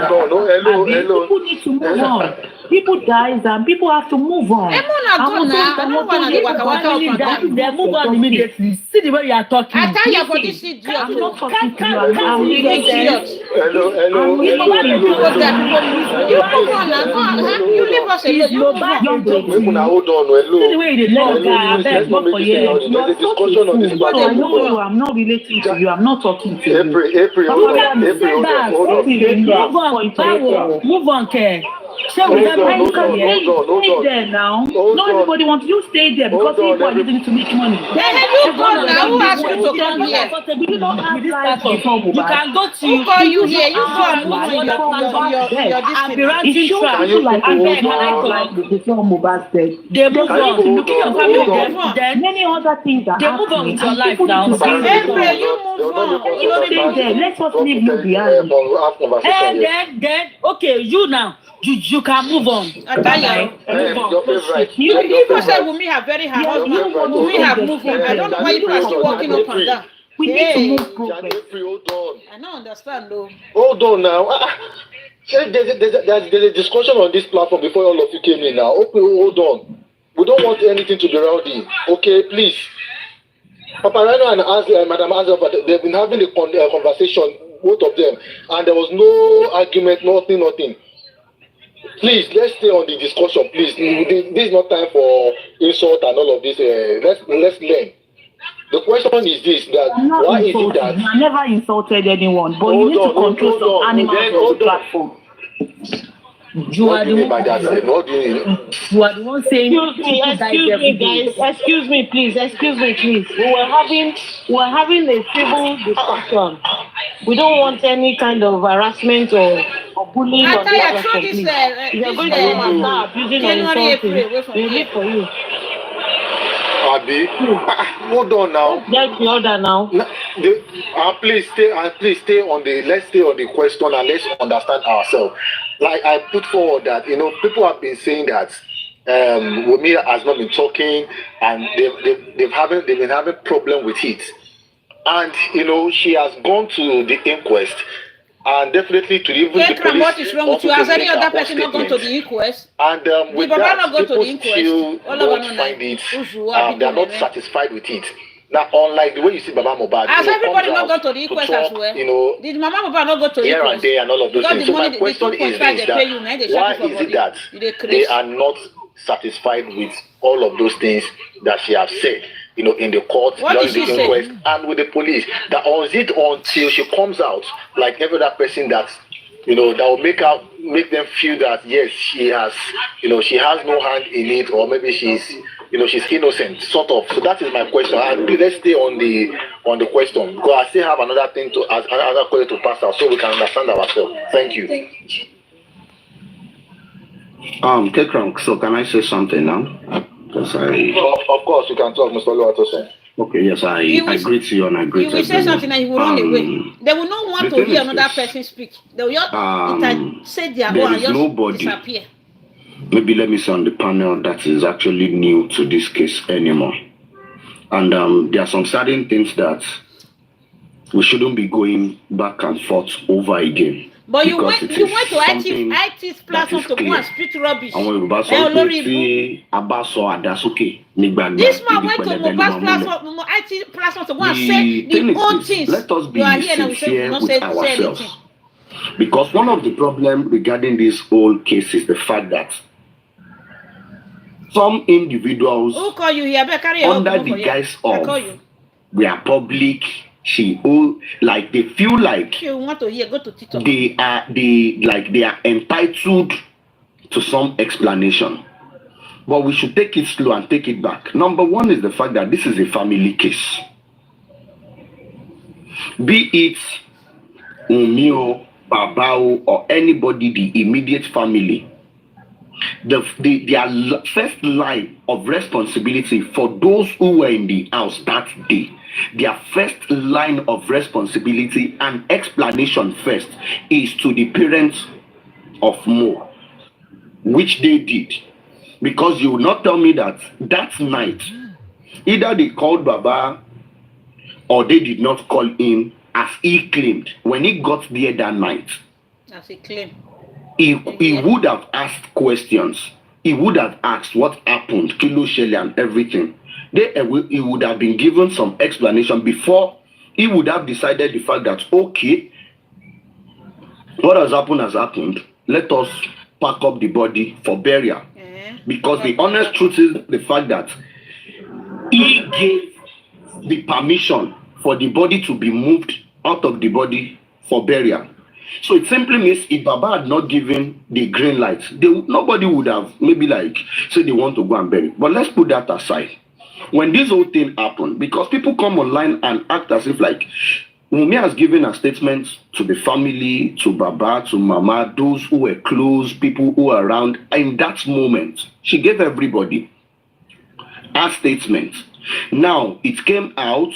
People need to move on. People die and people have to move on. They move on immediately. See the way you are talking. I tell you for this idiot. I'm not talking to you. I'm Hello. You leave us alone. Hold on. See the way you let go. I know you. I'm not relating to you. I'm not talking to you. April, hold on. Move on, Ken. Stay there now. Not everybody wants you to stay there because people are using it to make money. You go now. Who asked you to come here? You can go to. Who call you here? You go and move on your It shows you like they move on. Look at your family. Then many other things are they move on with your life now. You move on. Let's just leave you behind. And then okay, you now. You can move on. You said Wummi have very hard husband. Wummi have moved on. I don't know why you are still walking up and down. We need to move progress. Hold on. I don't understand though. Hold on now. There's a discussion on this platform before all of you came in now. Okay, hold on. We don't want anything to be rowdy. Okay, please. Papa Rano and Madam Azza, they've been having a conversation, both of them, and there was no argument, nothing. Please, let's stay on the discussion, please. This is not time for insult and all of this. Let's learn. The question is this: that why is it that I never insulted anyone, but you need to control some animals on the platform. You are the one saying. Excuse me, please. We were having a civil discussion. We don't want any kind of harassment or bullying on the other side. If you're going to come and start abusing or insulting, we'll leave for you. Abi, hold on now. That's the order now. Please stay on the. Let's stay on the question and let's understand ourselves. Like I put forward that people have been saying that Wummi has not been talking and they've been having problem with it, and she has gone to the inquest. And definitely to even the police. What is wrong with you? Has any other person not gone to the inquest? And with that, people still don't find it. They are not satisfied with it. Now, unlike the way you see Mama Mohbad, has everybody not gone to the inquest as well? Did Mama Mohbad not go to the inquest? Here and there and all of those things. So my question is this: why is it that they are not satisfied with all of those things that she has said? In the court, during the inquest, and with the police. That is it until she comes out, like every other person that that will make them feel that yes, she has no hand in it, or maybe she's innocent, sort of. So that is my question. And let's stay on the question because I still have another thing another question to pass out, so we can understand ourselves. Thank you. Tekram, so can I say something now? Of course, you can talk, Mr. Oluwatosin. Okay, yes, I agree to you and I agree to you. You will say something and you will run away. They will not want to hear another person speak. They will just say their own and just disappear. Maybe let me say on the panel that is actually new to this case anymore. And there are some certain things that we shouldn't be going back and forth over again. But you went to IT platform to go and speak rubbish. This man went to Mohbad's platform, IT platform to go and say the old things. Let us be sincere with ourselves. Because one of the problems regarding this whole case is the fact that some individuals under the guise of we are public, like they feel like they are entitled to some explanation. But we should take it slow and take it back. Number one is the fact that this is a family case. Be it Wummi, Babao, or anybody, the immediate family, their first line of responsibility for those who were in the house that day, their first line of responsibility and explanation first is to the parents of Mo, which they did. Because you will not tell me that night, either they called Baba or they did not call him, as he claimed when he got there that night. As he claimed. He would have asked questions. He would have asked what happened, Kilo Shelley and everything. He would have been given some explanation before he would have decided the fact that, okay, what has happened. Let us pack up the body for burial. Because the honest truth is the fact that he gave the permission for the body to be moved out of the body for burial. So it simply means if Baba had not given the green light, nobody would have maybe say they want to go and bury. But let's put that aside. When this whole thing happened, because people come online and act as if Wummi has given a statement to the family, to Baba, to Mama, those who were close, people who were around. In that moment, she gave everybody a statement. Now, it came out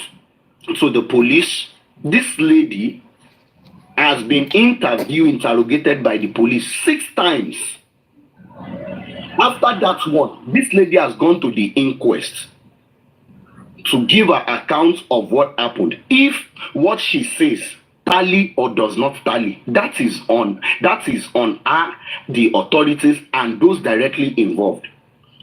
to the police. This lady has been interrogated by the police 6 times. After that one, this lady has gone to the inquest to give her account of what happened. If what she says tally or does not tally, that is on her, the authorities and those directly involved.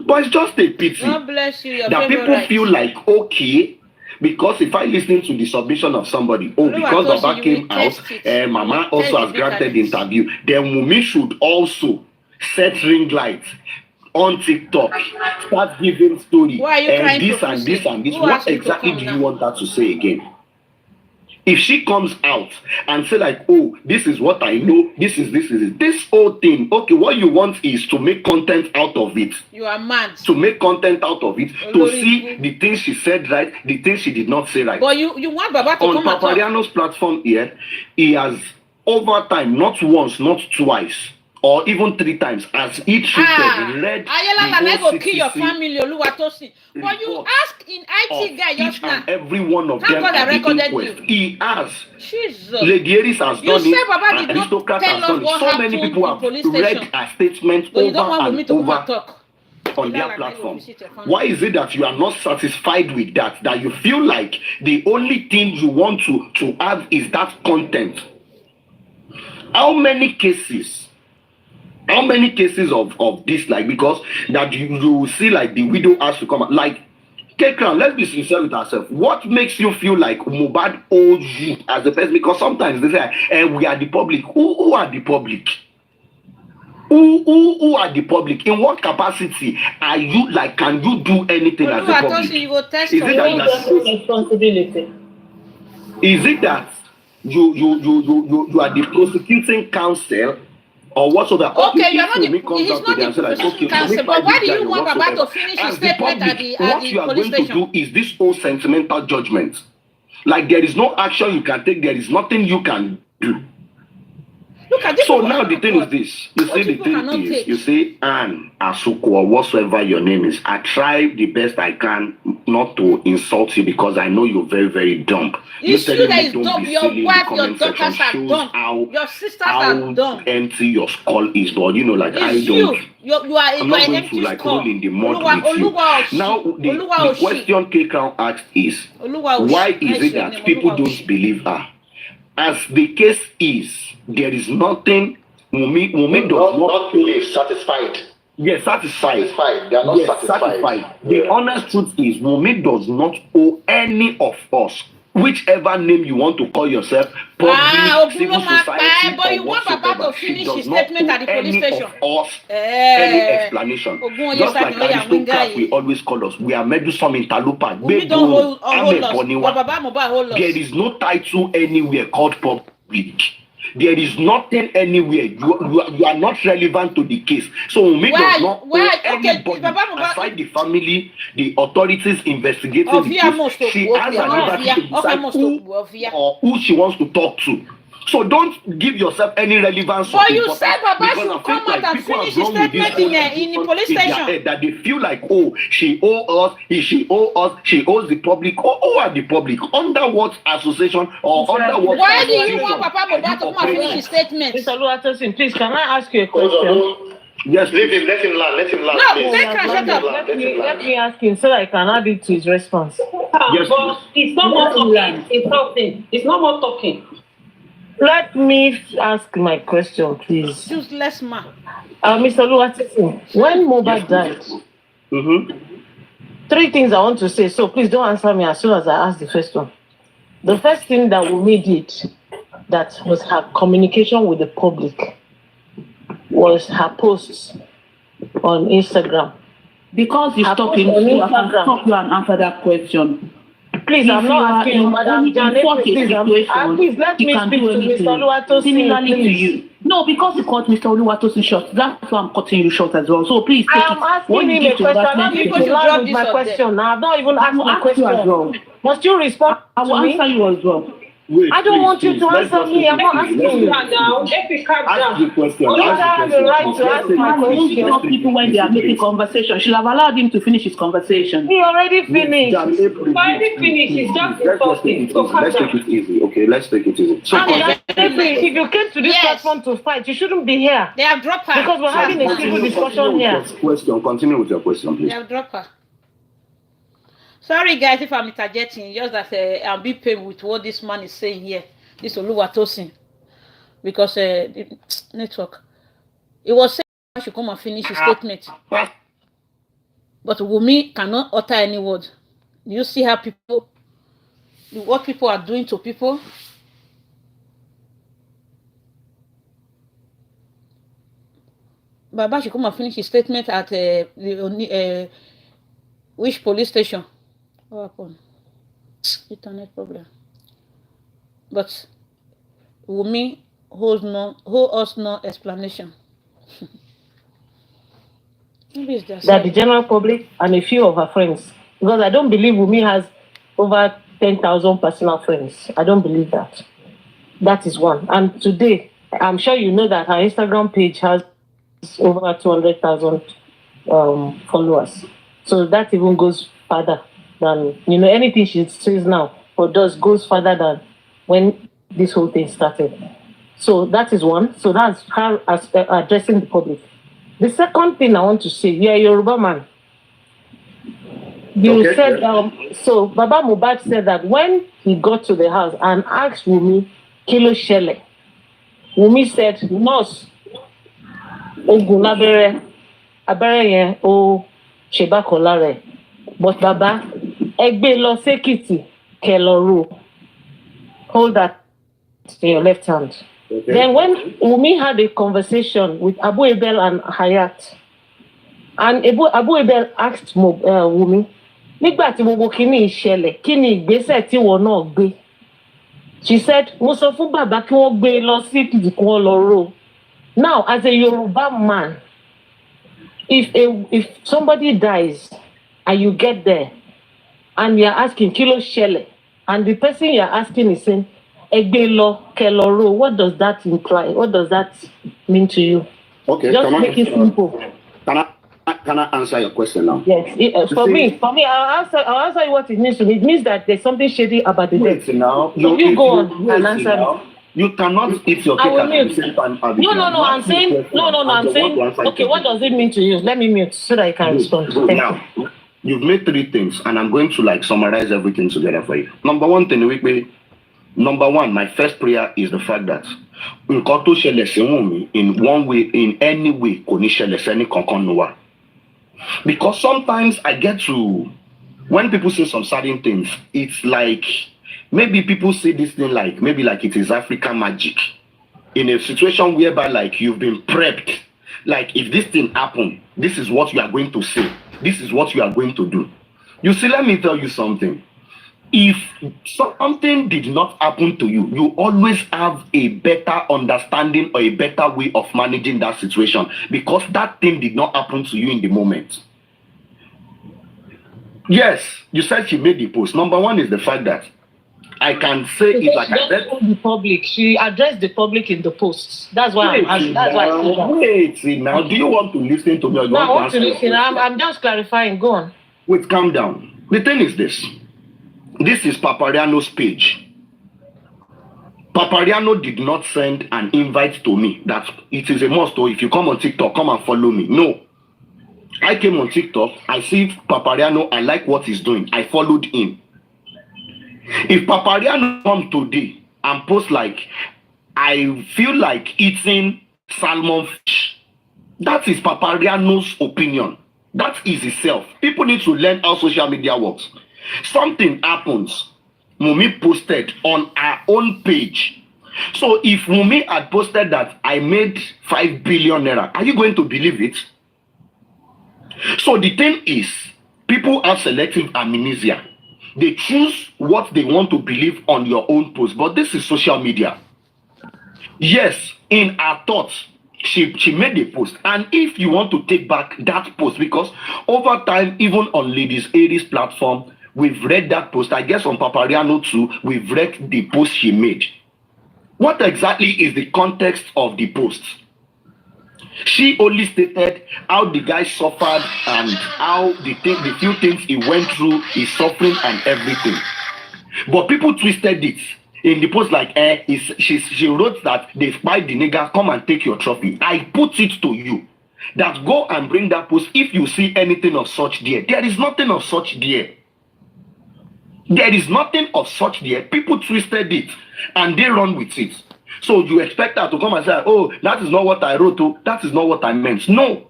But it's just a pity that people feel like, okay, because if I listen to the submission of somebody, because Baba came out, Mama also has granted the interview, then Wummi should also set ring lights on TikTok, start giving story, and this and this and this. What exactly do you want her to say again? If she comes out and say oh, this is what I know, this is this whole thing, okay, what you want is to make content out of it. You are mad. To make content out of it, to see the things she said right, the things she did not say right. But you want Baba to come on Papariano's platform here, he has over time, not once, not twice, or even 3 times, as he treated, read the whole kill your family, Oluwatosin. But you ask in IT guy just now. Every one of them at the inquest. He has. Jesus. Lady Aries has done it. Baba did not tell us what so many people have read a statement over and over on their platform. Why is it that you are not satisfied with that? That you feel like the only thing you want to have is that content? How many cases of this, because that you see the widow has to come out, K-Crown, let's be sincere with ourselves. What makes you feel like Mohbad owes you as a person? Because sometimes they say, we are the public. Who are the public? Who are the public? In what capacity are you, can you do anything as a public? Is it that you are the prosecuting counsel? Or whatsoever. Okay, you're not the counsel, but why do you want Baba to finish his statement at the police station? What you are going to do is this whole sentimental judgment. There is no action you can take, there is nothing you can do. Look at this. So now the thing is this. You say the thing is, you say Anne, Asuku, or whatsoever your name is. I try the best I can not to insult you because I know you're very, very dumb. It's true that it's dumb. Your wife, your daughters are dumb. Your sisters are dumb. Empty your skull is, but you know, like it's I you. don't. You are I'm not going to like roll in the mud with you. Now the question Kekau asked is, why is it that people don't believe her? As the case is, there is nothing. Wummi does not feel satisfied. Yes, satisfied. They are not satisfied. The honest truth is, Wummi does not owe any of us, whichever name you want to call yourself, public, civil society, but you or want Baba to finish his statement at the police station. Any explanation. Just like aristocrats we always call us, we are Medusum Interloper. There is no title anywhere called public. There is nothing anywhere. You are not relevant to the case. So Wummi does not owe anybody aside the family, the authorities investigating the case. She has an liberty to decide who she wants to talk to. So don't give yourself any relevance. But you said Baba should come out and finish his statement in the police station. That they feel like, oh, she owes us, she owes the public. Who are the public? Under what association or under what? Why do you want Papa Mohbad to come and finish his statement? Mr. Oluwatosin, please, can I ask you a question? Yes, leave him. Let him land. No, let me ask him so that I can add it to his response. Yes, but it's not more talking. It's not more talking. Let me ask my question, please. Useless man. Mr. Oluwatosin, when Mohbad died, 3 things I want to say. So please don't answer me as soon as I ask the first one. The first thing that Wummi did, that was her communication with the public, was her posts on Instagram. Because you're talking, I can stop you and answer that question. Please, I'm not asking you, Madam Janet. Please let me speak to Mr. Oluwatosin. Similarly to you. No, because you cut Mr. Oluwatosin short. That's why I'm cutting you short as well. So please take I am asking him a question. I'm not people to land with my question. I have not even asked my question. Must you respond to me? I will answer you as well. Wait, I don't want you to answer me. I'm not asking you. Ask the question. Have the right to ask my question. People when they are making conversation, should have allowed him to finish his conversation. He already finished. It's just talking. Let's take it easy, okay? Let's take it easy. So, if you came to this platform to fight, you shouldn't be here. They have dropped her. Because we're having a civil discussion here. Continue with your question, please. They have dropped her. Sorry, guys, if I'm interjecting, just that I'm being paid with what this man is saying here, this Oluwatosin, because the network. It was saying I should come and finish his statement, but Wummi cannot utter any word. You see how what people are doing to people. Baba should come and finish his statement at which police station? What happened? Internet problem. But Wummi hold us no explanation. That the general public and a few of her friends, because I don't believe Wummi has over 10,000 personal friends. I don't believe that. That is one. And today, I'm sure you know that her Instagram page has over 200,000 followers. So that even goes further than, anything she says now or does goes further than when this whole thing started. So that is one. So that's her addressing the public. The second thing I want to say, you're a Yoruba man. You said, so Baba Mohbad said that when he got to the house and asked Wummi, Kilo Shele, Wummi said, Nurse, Ogun labere, abere yen o Sheba Kolare. But Baba, Egbe lo sekiti, Keloro. Hold that in your left hand. Okay. Then when Wummi had a conversation with Abu Ebel and Hayat, and Abu Ebel asked Wummi, nígbà tí gbogbo kíní ìṣẹ̀lẹ̀, kí ni ìgbésẹ̀ tí wọ́n náà gbé? She said, mo sọ fún bàbá kí wọ́n gbé lọ sí kìdì kí wọ́n lọ ró. Now, as a Yoruba man, if somebody dies and you get there and you're asking kí ló ṣẹlẹ̀, and the person you're asking is saying, Egbelo Keloro, what does that imply? What does that mean to you? Okay, just make it simple. Can I answer your question now? Yes. For me, I'll answer you what it means to me. It means that there's something shady about the death. Now, you go on and answer me. You cannot eat your cake at the same time. No. I'm saying okay, what does it mean to you? Let me mute so that I can respond. Now, you've made 3 things, and I'm going to summarize everything together for you. Number one, my first prayer is the fact that in one way, in any way, because sometimes I get to, when people say some certain things, it's like maybe people say this thing maybe it is African magic in a situation whereby you've been prepped, if this thing happen, this is what you are going to say, this is what you are going to do. You see, let me tell you something. If something did not happen to you, you always have a better understanding or a better way of managing that situation, because that thing did not happen to you in the moment. Yes, you said she made the post. Number one is the fact that I can say it like I said. The public. She addressed the public in the posts. That's why Wait, now, do you want to listen to me? Or you no, I want to listen. I'm just clarifying. Go on. Wait, calm down. The thing is this. This is Papariano's page. Papariano did not send an invite to me that it is a must, or if you come on TikTok, come and follow me. No. I came on TikTok, I see Papariano, I like what he's doing. I followed him. If Papariano comes today and posts I feel like eating salmon fish, that is Papariano's opinion. That is himself. People need to learn how social media works. Something happens, Wummi posted on her own page. So if Wummi had posted that I made 5 billion naira, are you going to believe it? So the thing is, people have selective amnesia. They choose what they want to believe on your own post. But this is social media. Yes, in her thoughts, she made a post. And if you want to take back that post, because over time, even on Ladies Aries platform, we've read that post. I guess on Papariano too, we've read the post she made. What exactly is the context of the post? She only stated how the guy suffered and how the few things he went through, his suffering and everything. But people twisted it in the post she wrote that they spied the nigger, come and take your trophy. I put it to you that go and bring that post if you see anything of such there. There is nothing of such there. There is nothing of such there. People twisted it and they run with it. So you expect her to come and say, oh, that is not what I wrote, that is not what I meant. No.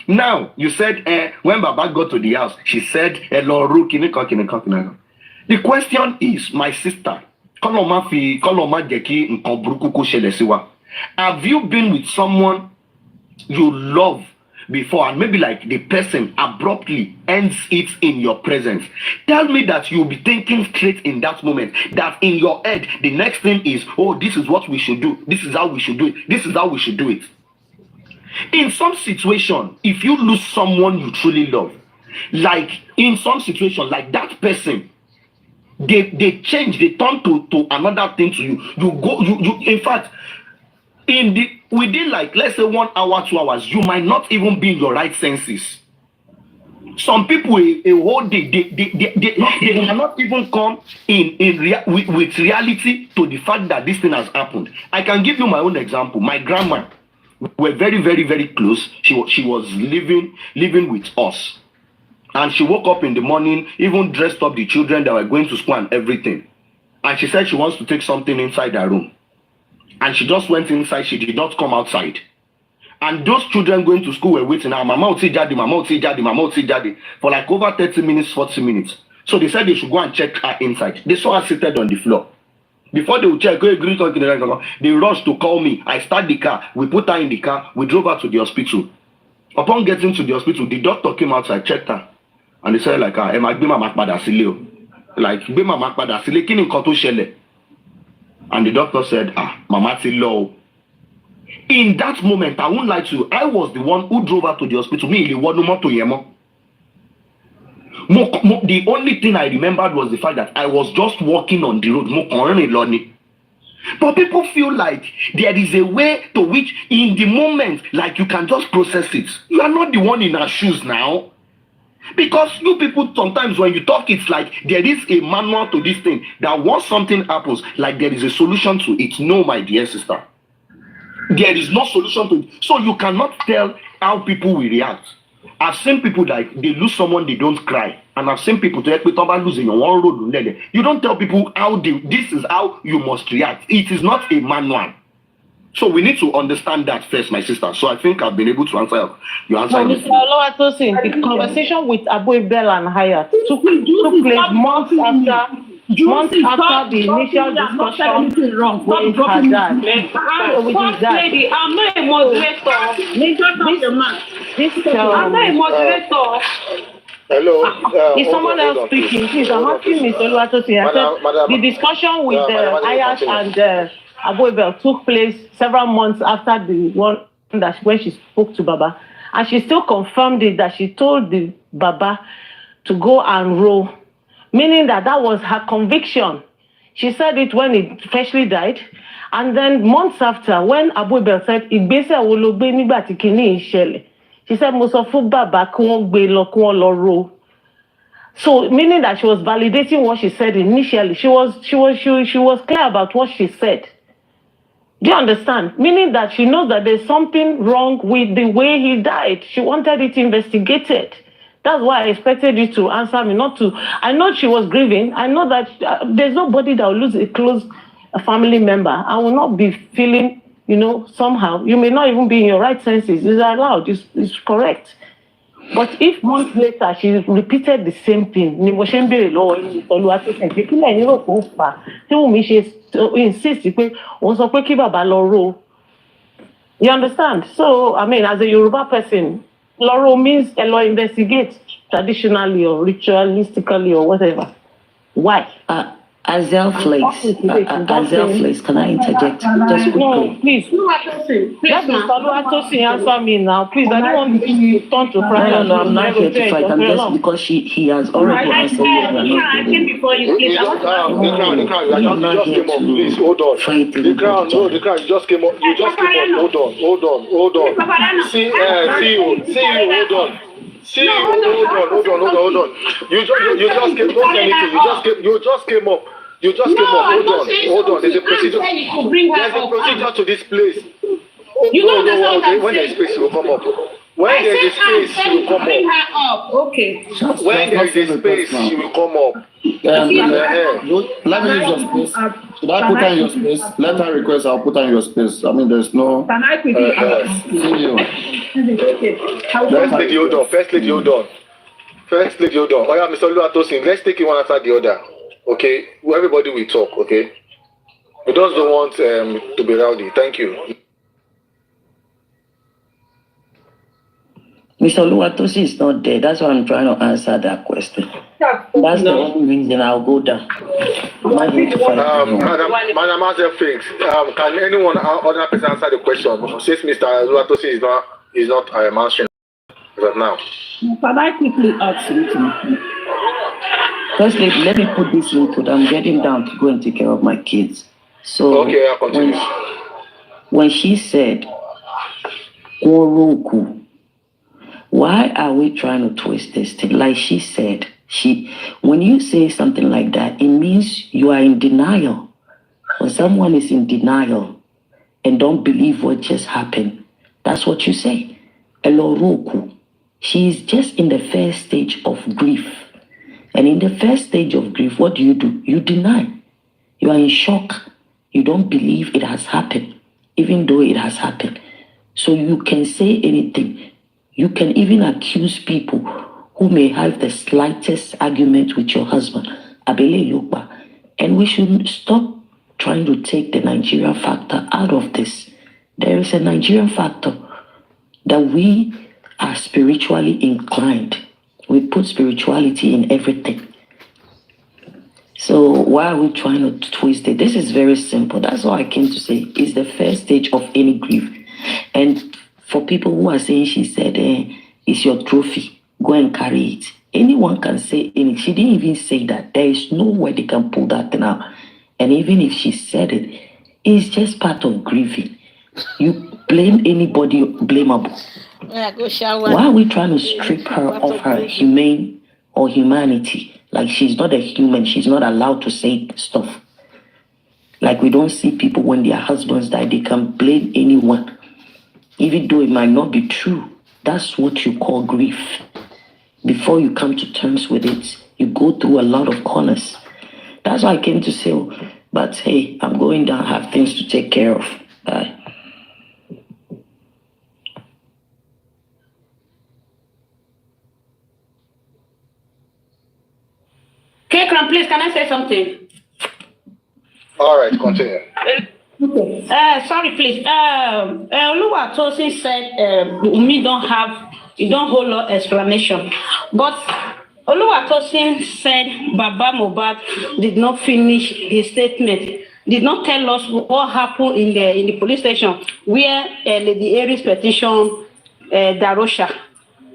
Now, you said, when Baba got to the house, she said, the question is, my sister, have you been with someone you love before, and maybe the person abruptly ends it in your presence? Tell me that you'll be thinking straight in that moment, that in your head the next thing is, oh, this is what we should do, this is how we should do it, this is how we should do it. In some situation, if you lose someone you truly love, in some situation, that person, they change, they turn to another thing to you. You in fact, within let's say 1 hour, 2 hours, you might not even be in your right senses. Some people a whole day they cannot even come with reality to the fact that this thing has happened. I can give you my own example. My grandma, we're very, very, very close. She was living with us, and she woke up in the morning, even dressed up the children that were going to school and everything, and she said she wants to take something inside her room. And she just went inside. She did not come outside. And those children going to school were waiting. Now, Mama would say daddy, Mama would say daddy, Mama would say daddy for over 30 minutes, 40 minutes. So they said they should go and check her inside. They saw her seated on the floor. Before they would check, they rushed to call me. I started the car. We put her in the car. We drove her to the hospital. Upon getting to the hospital, the doctor came outside, checked her. And they said, and the doctor said, Mama low. In that moment, I won't lie to you, I was the one who drove her to the hospital. The only thing I remembered was the fact that I was just walking on the road. But people feel like there is a way to which, in the moment, like you can just process it. You are not the one in our shoes now. Because you people, sometimes when you talk, it's like there is a manual to this thing. That once something happens, like there is a solution to it. No, my dear sister. There is no solution to it. So you cannot tell how people will react. I've seen people like they lose someone, they don't cry. And I've seen people losing on one road. You don't tell people how this is how you must react. It is not a manual. So we need to understand that first, my sister. So I think I've been able to answer your answer. No, Mr. Oluwatosin, the conversation with Abu Bell and Hayat took place months after the initial discussion with her dad. First lady, I'm not a moderator. I'm not a moderator. Hello. Is someone else speaking? Please, I'm asking Mr. Oluwatosin. The discussion with Hayat and Abu Bell took place several months after the one that when she spoke to Baba, and she still confirmed it that she told the Baba to go and row, meaning that was her conviction. She said it when he freshly died, and then months after, when Abu Bell said, she said, Musafu Baba lo row. So, meaning that she was validating what she said initially. She was clear about what she said. Do you understand? Meaning that she knows that there's something wrong with the way he died. She wanted it investigated. That's why I expected you to answer me, not to. I know she was grieving. I know that there's nobody that will lose a close family member. I will not be feeling, somehow. You may not even be in your right senses. It's allowed. It's correct. But if months later she repeated the same thing, you understand? So, I mean, as a Yoruba person, Loro means Elo investigate traditionally or ritualistically or whatever. Why? Azel Flakes, can I interject? Just quickly. No, please. Let Mr. Oluwatosin answer me now. Please, I don't want to turn to cry. No, I'm not here to fight. I'm just because he has already answered you. You just came up. Hold on. See you, hold on. See, hold on. You just came up. Hold on. There's a procedure. There's a procedure to this place. When there's space, you will come up. When there's a space, you will come up. Okay. When there's a space, you will come up. Let me use your space. Should I put her in your space? Let her request, I'll put her in your space. I mean, there's no... Can I quickly First lady, hold on. Oh, yeah, Mr. Oluwatosin, let's take it one after the other. Okay? Everybody will talk, okay? We just don't want to be rowdy. Thank you. Mr. Oluwatosin is not there. That's why I'm trying to answer that question. That's the only reason I'll go down. Madam Azel Felix, can anyone other person answer the question? Since Mr. Oluwatosin is not answering right now. Can I quickly ask something? Firstly, let me put this input. I'm getting down to go and take care of my kids. So okay, I'll continue. When she said, Oroku, why are we trying to twist this thing? Like she said, when you say something like that, it means you are in denial. When someone is in denial and don't believe what just happened, that's what you say. Eloroku. She is just in the first stage of grief. And in the first stage of grief, what do? You deny. You are in shock. You don't believe it has happened, even though it has happened. So you can say anything. You can even accuse people who may have the slightest argument with your husband. Abele Yoba. And we should stop trying to take the Nigerian factor out of this. There is a Nigerian factor that we are spiritually inclined. We put spirituality in everything. So why are we trying to twist it? This is very simple. That's all I came to say. It's the first stage of any grief. And for people who are saying she said, it's your trophy, go and carry it. Anyone can say anything. She didn't even say that. There is no way they can pull that thing out. And even if she said it, It's just part of grieving. You blame anybody blamable. Yeah, go shower. Why are we trying to strip her of her humane or humanity? Like she's not a human, she's not allowed to say stuff. Like we don't see people when their husbands die, they can blame anyone. Even though it might not be true, that's what you call grief. Before you come to terms with it, you go through a lot of corners. That's why I came to say, but hey, I'm going down, I have things to take care of. Bye. Kekram, please, can I say something? All right, continue. Okay. Sorry, please. Oluwatosin said we don't hold no explanation. But Oluwatosin said Baba Mohbad did not finish his statement, did not tell us what happened in the police station where Lady Aries petitioned Darosha.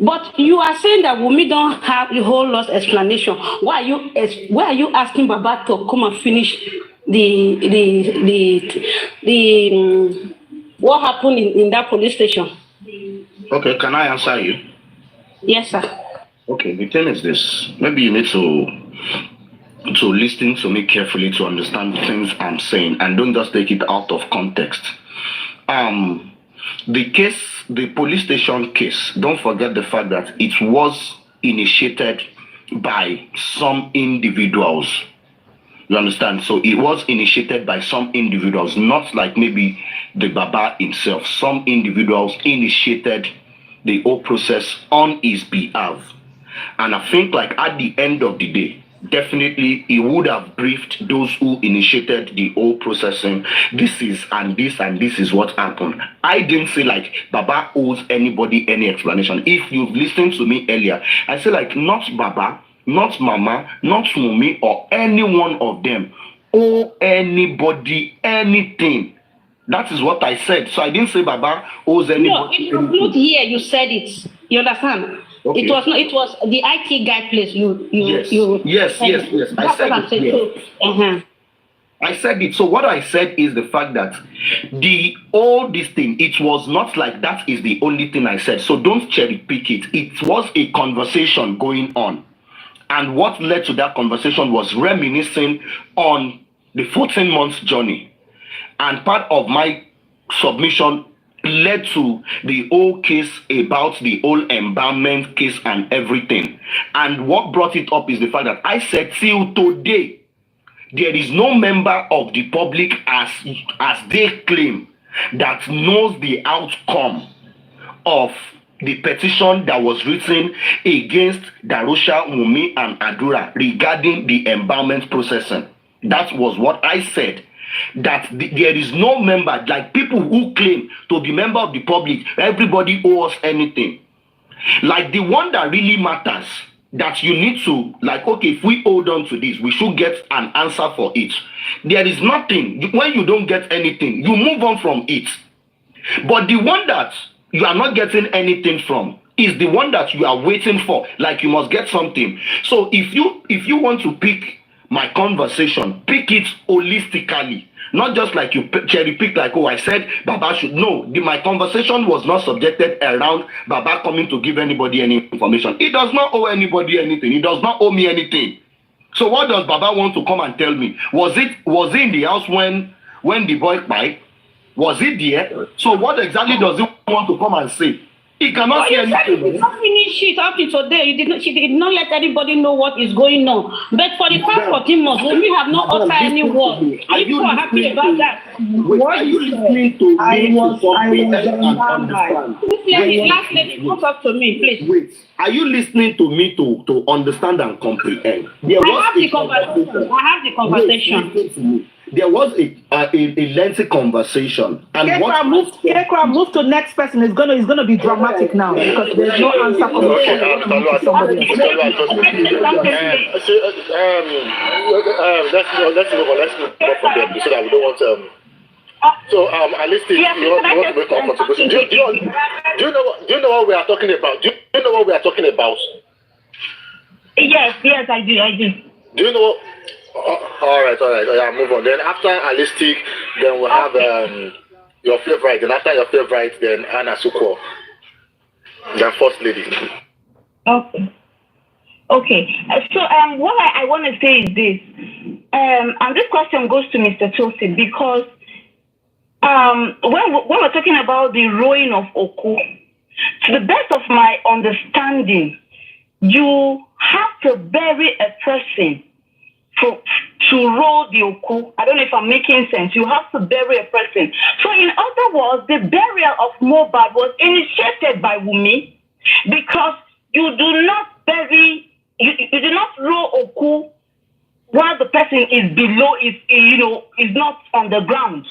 But you are saying that Wummi don't have the whole lot explanation. Why are you asking Baba to come and finish what happened in that police station? Okay, can I answer you? Yes, sir. Okay, the thing is this. Maybe you need to listen to me carefully to understand the things I'm saying and don't just take it out of context. The police station case, don't forget the fact that it was initiated by some individuals. You understand? So it was initiated by some individuals, not like maybe the Baba himself. Some individuals initiated the whole process on his behalf. And I think like at the end of the day, definitely he would have briefed those who initiated the whole processing. This is what happened. I didn't say like Baba owes anybody any explanation. If you've listened to me earlier, I say like not Baba, not Mama, not Wummi, or any one of them owe anybody anything. That is what I said. So I didn't say Baba owes anybody. No, if you include here, you said it. You understand? Okay. It was not. It was the IT guy place. Yes. I said it. I said it. So what I said is the fact that this thing, it was not like that is the only thing I said. So don't cherry pick it. It was a conversation going on. And what led to that conversation was reminiscing on the 14 months journey. And part of my submission led to the whole case about the whole embalmment case and everything. And what brought it up is the fact that I said till today, there is no member of the public as they claim that knows the outcome of the petition that was written against Darosha, Wummi, and Adura regarding the embalmment processing. That was what I said. That there is no member, like people who claim to be member of the public, everybody owes anything. Like the one that really matters, that you need to, like, okay, if we hold on to this, we should get an answer for it. There is nothing. When you don't get anything, you move on from it. But the one that you are not getting anything from is the one that you are waiting for. Like you must get something. So if you want to pick my conversation, pick it holistically. Not just like you cherry pick like, oh, I said Baba should. No, my conversation was not subjected around Baba coming to give anybody any information. He does not owe anybody anything. He does not owe me anything. So what does Baba want to come and tell me? Was he in the house when the boy died? Was he there? So what exactly does he want to come and say? He cannot say anything. You did not finish it up to today. She did not let anybody know what is going on. But for the past 14 months, we have not uttered any word. People are happy about that. Are you listening to me to comprehend? Last lady, come talk to me, please. Wait. Are you listening to me to understand and comprehend? I have the conversation. Wait, there was a lengthy conversation. And Kekra, move to next person. It's gonna be dramatic now because there's no answer for Let's move on from there so that we don't want to. So, Alistair, you want to make a contribution? Do you know what we are talking about? Do you know what we are talking about? Yes, I do. Do you know what? All right. Yeah, move on. Then after Alistic, then we'll have your favorite. Then after your favorite, then Anna Sukwo, the first lady. Okay. So what I want to say is this, and this question goes to Mr. Tosin, because when we're talking about the ruin of Oku, to the best of my understanding, you have to bury a person to roll the Oku. I don't know if I'm making sense. You have to bury a person. So in other words, the burial of Mohbad was initiated by Wummi, because you do not bury, you do not roll Oku while the person is below, is not on the ground.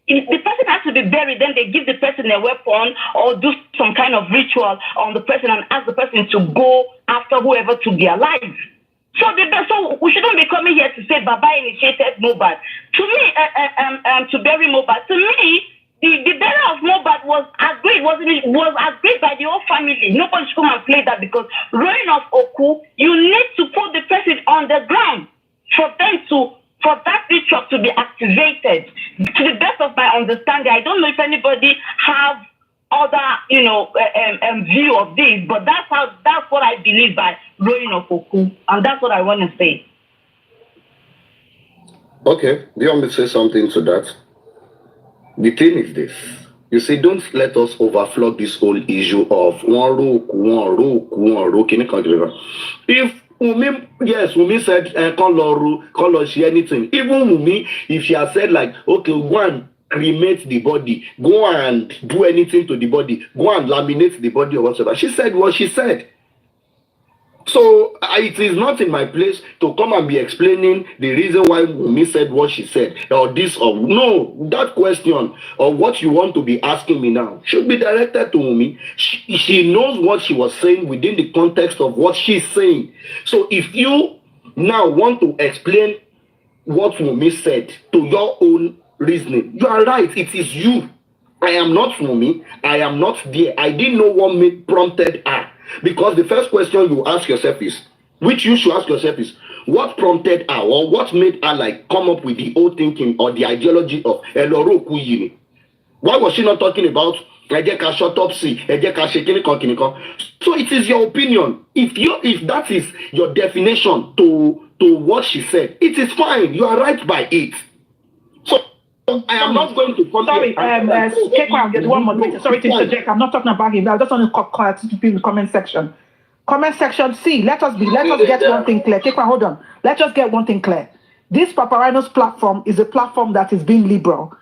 If the person has to be buried, then they give the person a weapon or do some kind of ritual on the person and ask the person to go after whoever to be alive. So we shouldn't be coming here to say Baba initiated Mohbad. To me, to bury Mohbad, to me, the burial of Mohbad was agreed, was agreed by the whole family. Nobody should come and play that, because ruin of Oku, you need to put the person on the ground for that ritual to be activated. To the best of my understanding, I don't know if anybody have other, view of this, but that's what I believe by ruin of Oku, and that's what I want to say. Okay, do you want me to say something to that? The thing is this. You see, don't let us overflow this whole issue of one rook. If Wummi said, call she anything. Even Wummi, if she has said like, okay, go and cremate the body, go and do anything to the body, go and laminate the body or whatever. She said what she said. So it is not in my place to come and be explaining the reason why Wummi said what she said, or this or no. That question or what you want to be asking me now should be directed to Wummi. She knows what she was saying within the context of what she's saying. So if you now want to explain what Wummi said to your own reasoning, you are right. It is you. I am not Wummi. I am not there. I didn't know what prompted her. Because the first question you ask yourself is, which you should ask yourself is, what prompted her or what made her like come up with the old thinking or the ideology of Eloro Kuyini? Why was she not talking about Ejeka Shotopsi, Ejeka Shekini? So it is your opinion. If that is your definition to what she said, it is fine. You are right by it. So I am not going to. Sorry, one more minute. Sorry to interject. I'm not talking about him. I just want to call people in the comment section. Comment section C. Let us get one thing clear. Hold on. Let's just get one thing clear. This Paparino's platform is a platform that is being liberal.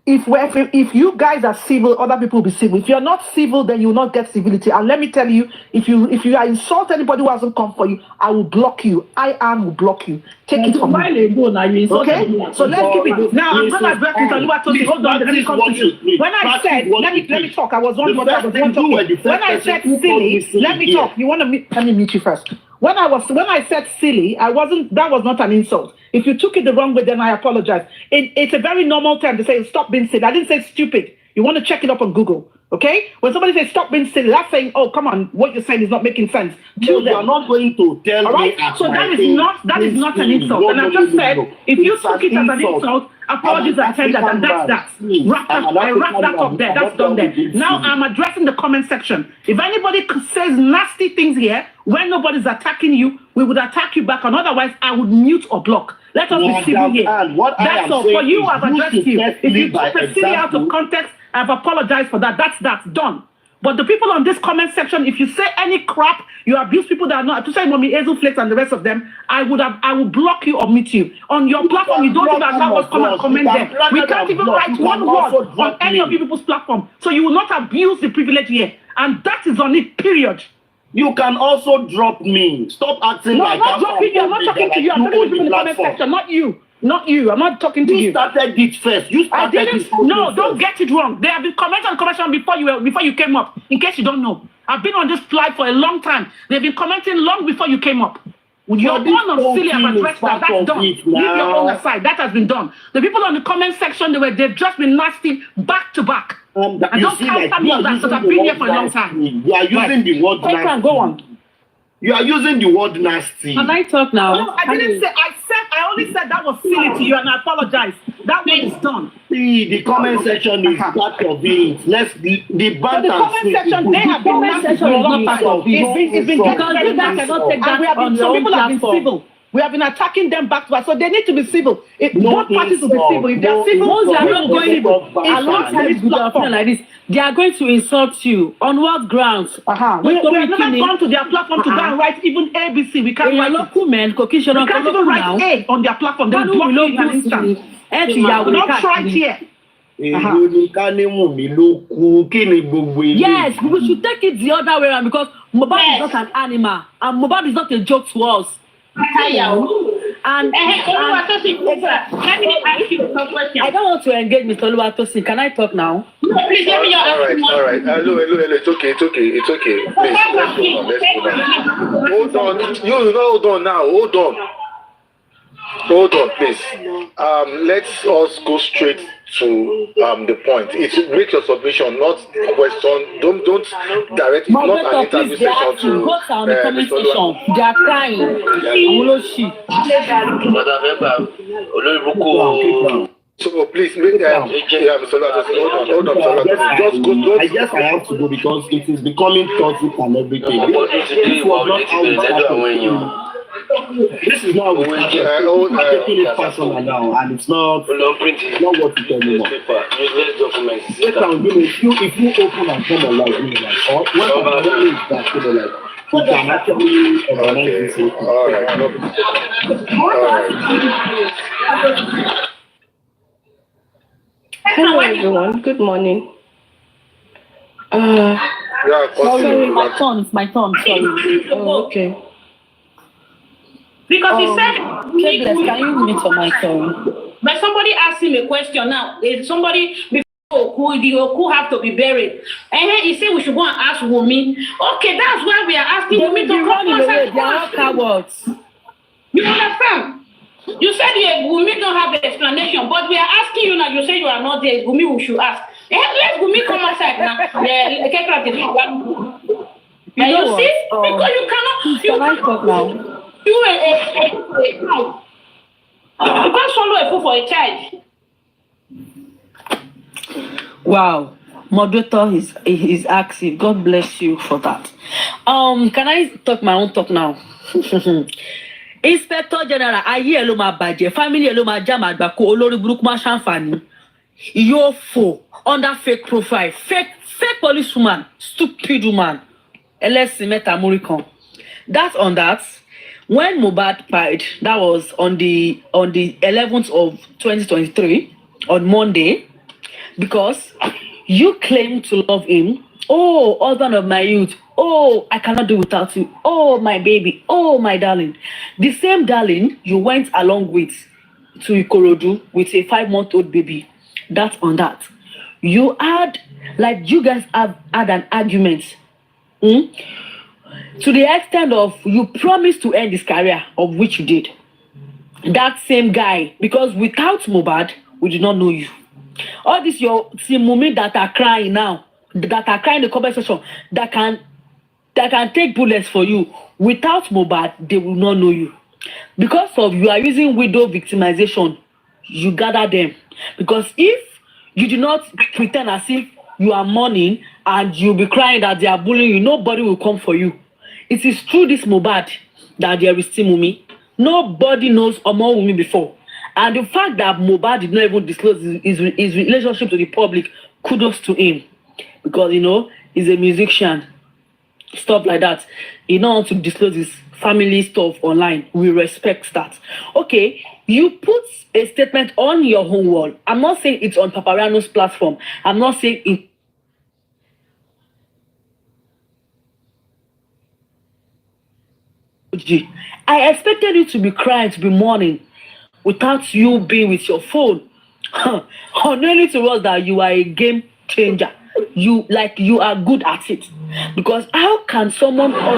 If you guys are civil, other people will be civil. If you're not civil, then you will not get civility. And let me tell you, if you insult anybody who hasn't come for you, I will block you. I will block you. Take it from me. Okay? So let's keep it. Now I'm gonna address this. Hold on, let me come to you. When I said, let me talk. I was one more time. When I said silly, let me talk. You want to let me meet you first. When I said silly, that was not an insult. If you took it the wrong way, then I apologize. It's a very normal term to say stop being silly. I didn't say stupid. You want to check it up on Google, okay? When somebody says stop being silly, that's saying, oh, come on, what you're saying is not making sense. You are not going to tell me. All right? So that is not an insult. And I just said, if you took it as an insult, apologies are tendered, and that's that. I wrap that up there. That's done there. Now I'm addressing the comment section. If anybody says nasty things here, when nobody's attacking you, we would attack you back, and otherwise I would mute or block. Let us be civil here. That's all. For you, I've addressed you. If you took the silly out of context, I've apologized for that. That's done. But the people on this comment section, if you say any crap, you abuse people that are not, to say Mommy Hazelflakes and the rest of them, I will block you or mute you. On your platform, you don't even allow us come and comment there. We can't even write one word on any of you people's platform. So you will not abuse the privilege here. And that is on it, period. You can also drop me. Stop acting like I'm not dropping you. I'm not talking to you. I'm talking to people in the comment section, not you. Not you. I'm not talking to you. You started it first. I didn't. No, don't get it wrong. They have been commenting before you came up. In case you don't know, I've been on this flight for a long time. They've been commenting long before you came up. Your one of silly have addressed that. That's done. Leave your own aside. That has been done. The people on the comment section, they've just been nasty back to back. And don't counter me on that because I've been here for a long time. You are using the word nasty. Go on. You are using the word nasty. Can I talk now? No, I didn't say. I only said that was silly to you and I apologize. That one is done. See, the comment section is part of it. Let's the banter. The comment section, they have been comment section is not part of it. It's been because you guys cannot take that on your own platform. We have been attacking them back to back, so they need to be civil. Both parties will be civil. If they are civil, those are not going alongside this platform like this. They are going to insult you. On what grounds? We have never gone to their platform to go and write even ABC. We can't write local men, we can't even write A on their platform. They block you in an instant. We not try it here. Yes, we should take it the other way around because Mohbad is not an animal and Mohbad is not a joke to us. And let me ask you a question. I don't want to engage Mr. Oluwatosin. Can I talk now? No, please let me all right. Hello. It's okay. Please, let's go on. Hold on. Hold on now. Hold on, please. Let's us go straight to the point. It's make your submission, not question. Don't direct it, not an interview session to the comment section. They are crying. So please make Mr. Hold on. Just go. I guess I have to go because it is becoming toxic and everything. This is not what taking it personal now, and it's not what to tell me more. If you open and come alive, or what I'm telling is that you can actually organize this. All right. Hello everyone, good morning. Sorry, my turn, sorry. Oh, okay. Because he said, can you mute your mic? But somebody asked him a question now. Is somebody before the Oku have to be buried? And he said we should go and ask Wummi. Okay, that's why we are asking Wummi to come away. They are cowards. You understand? You said Wummi don't have the explanation, but we are asking you now. You say you are not there. Wummi, we should ask. Let Wummi come outside now. You see? Because you cannot. Can I talk now? You can't swallow a food for a child. Wow, moderator is active. God bless you for that. Can I talk my own talk now? Inspector General, ayé ló máa bàjẹ́, family ló máa jam àgbàkó, olórí burúkú máa ṣàǹfààní. You're for under fake profile, fake policewoman, stupid woman. Ẹlẹ́sìn mẹ́ta múrí kan. That's on that. When Mohbad died, that was on the 11th of 2023, on Monday, because you claim to love him. Oh, husband of my youth. Oh, I cannot do without you. Oh, my baby. Oh, my darling. The same darling you went along with to Ikorodu with a 5-month-old baby. That's on that. You guys have had an argument. To the extent of you promised to end his career, of which you did. That same guy, because without Mohbad, we did not know you. All these your Wummi that are crying now, that are crying in the comment section, that can take bullets for you. Without Mohbad, they will not know you. Because of you are using widow victimization, you gather them. Because if you do not pretend as if you are mourning and you'll be crying that they are bullying you, nobody will come for you. It is through this Mohbad that there is still Wummi. Nobody knows Omo Wummi before. And the fact that Mohbad did not even disclose his relationship to the public, kudos to him. Because, he's a musician. Stuff like that. He don't want to disclose his family stuff online. We respect that. Okay, you put a statement on your own wall. I'm not saying it's on Papariano's platform. I'm not saying it. I expected you to be crying, to be mourning, without you being with your phone. Only to us that you are a game changer. You are good at it. Because how can someone and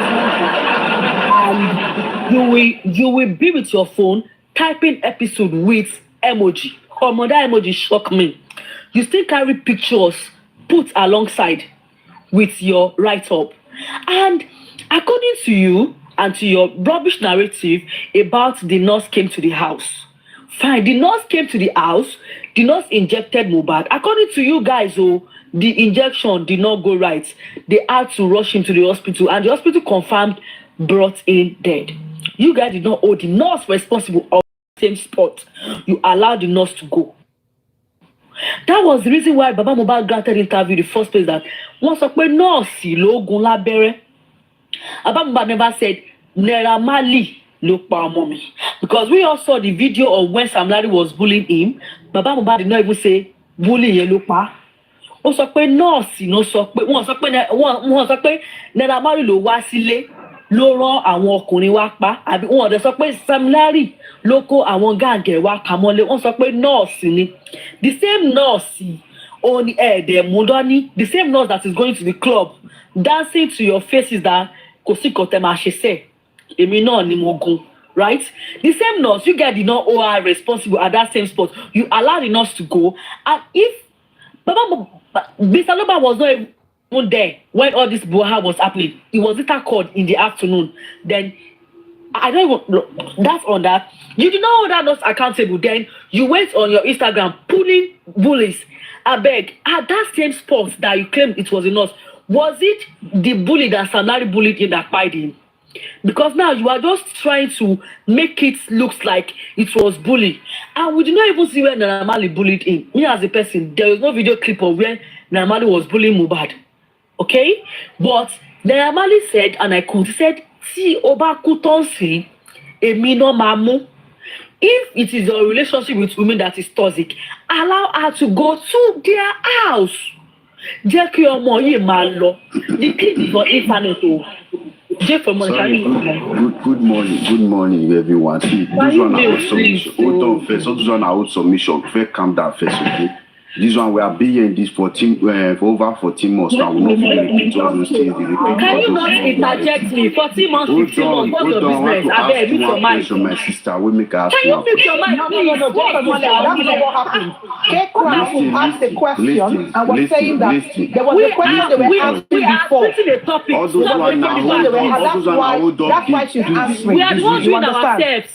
you will be with your phone typing episode with emoji? Or that emoji shock me. You still carry pictures put alongside with your write-up. And according to you, and to your rubbish narrative about the nurse came to the house. Fine. The nurse came to the house. The nurse injected Mohbad. According to you guys, the injection did not go right. They had to rush him to the hospital, and the hospital confirmed brought in dead. You guys did not hold the nurse responsible of the same spot. You allowed the nurse to go. That was the reason why Baba Mohbad granted interview in the first place that once a nurse logun labere. Baba Mohbad never said Naira Marley look pa mommy. Because we all saw the video of when Sam Larry was bullying him. Baba Mohbad did not even say bullying yellow pa. Ó sọ pé nurse no sọ pé wọ́n sọ pé Naira Marley ló wá sílé ló rán àwọn ọkùnrin wá pa àbí wọ́n dẹ̀ sọ pé Sam Larry ló kó àwọn gàǹgẹ̀ wá kà mọ́lé. Wọ́n sọ pé nurse ni. The same nurse on the Mudoni, the same nurse that is going to the club dancing to your faces that kò sí nǹkan tẹ́ máa ṣe sẹ́ èmi náà ni mo gun. Right? The same nurse, you guys did not owe her responsible at that same spot. You allowed the nurse to go. And if Mr. Loba was not even there when all this boha was happening, he was later called in the afternoon. Then, I don't even know. That's on that. You did not hold that nurse accountable. Then, you went on your Instagram pulling bullies. I beg, at that same spot that you claimed it was a nurse, was it the bully that Sam Larry bullied him that fired him? Because now you are just trying to make it look like it was bully. And we did not even see where Naira Marley bullied him. Me as a person, there was no video clip of where Naira Marley was bullying Mohbad. Okay? But Naira Marley said, and I quote, he said, "Tí ó bá kú tán sí, èmi náà máa mú." If it is your relationship with women that is toxic, allow her to go to their house. Jẹ́ kí ọmọ yìí máa lọ. The clip is on internet. Sorry, good morning, everyone. See, this one I hold submission. Hold on first. So this one I hold submission. First, calm down first, okay? This one we are being in this for over 14 months now. We not repeat all those things. Can you not interject me? 14 months, 15 months. What's your business? I beg, mute your mic. My sister, we make her. Can you mute your mic? No. That's not what happened. K-Crown asked the question and was saying that there was a question they were asking before. All those one now. That's why she's answering. We are the ones doing ourselves.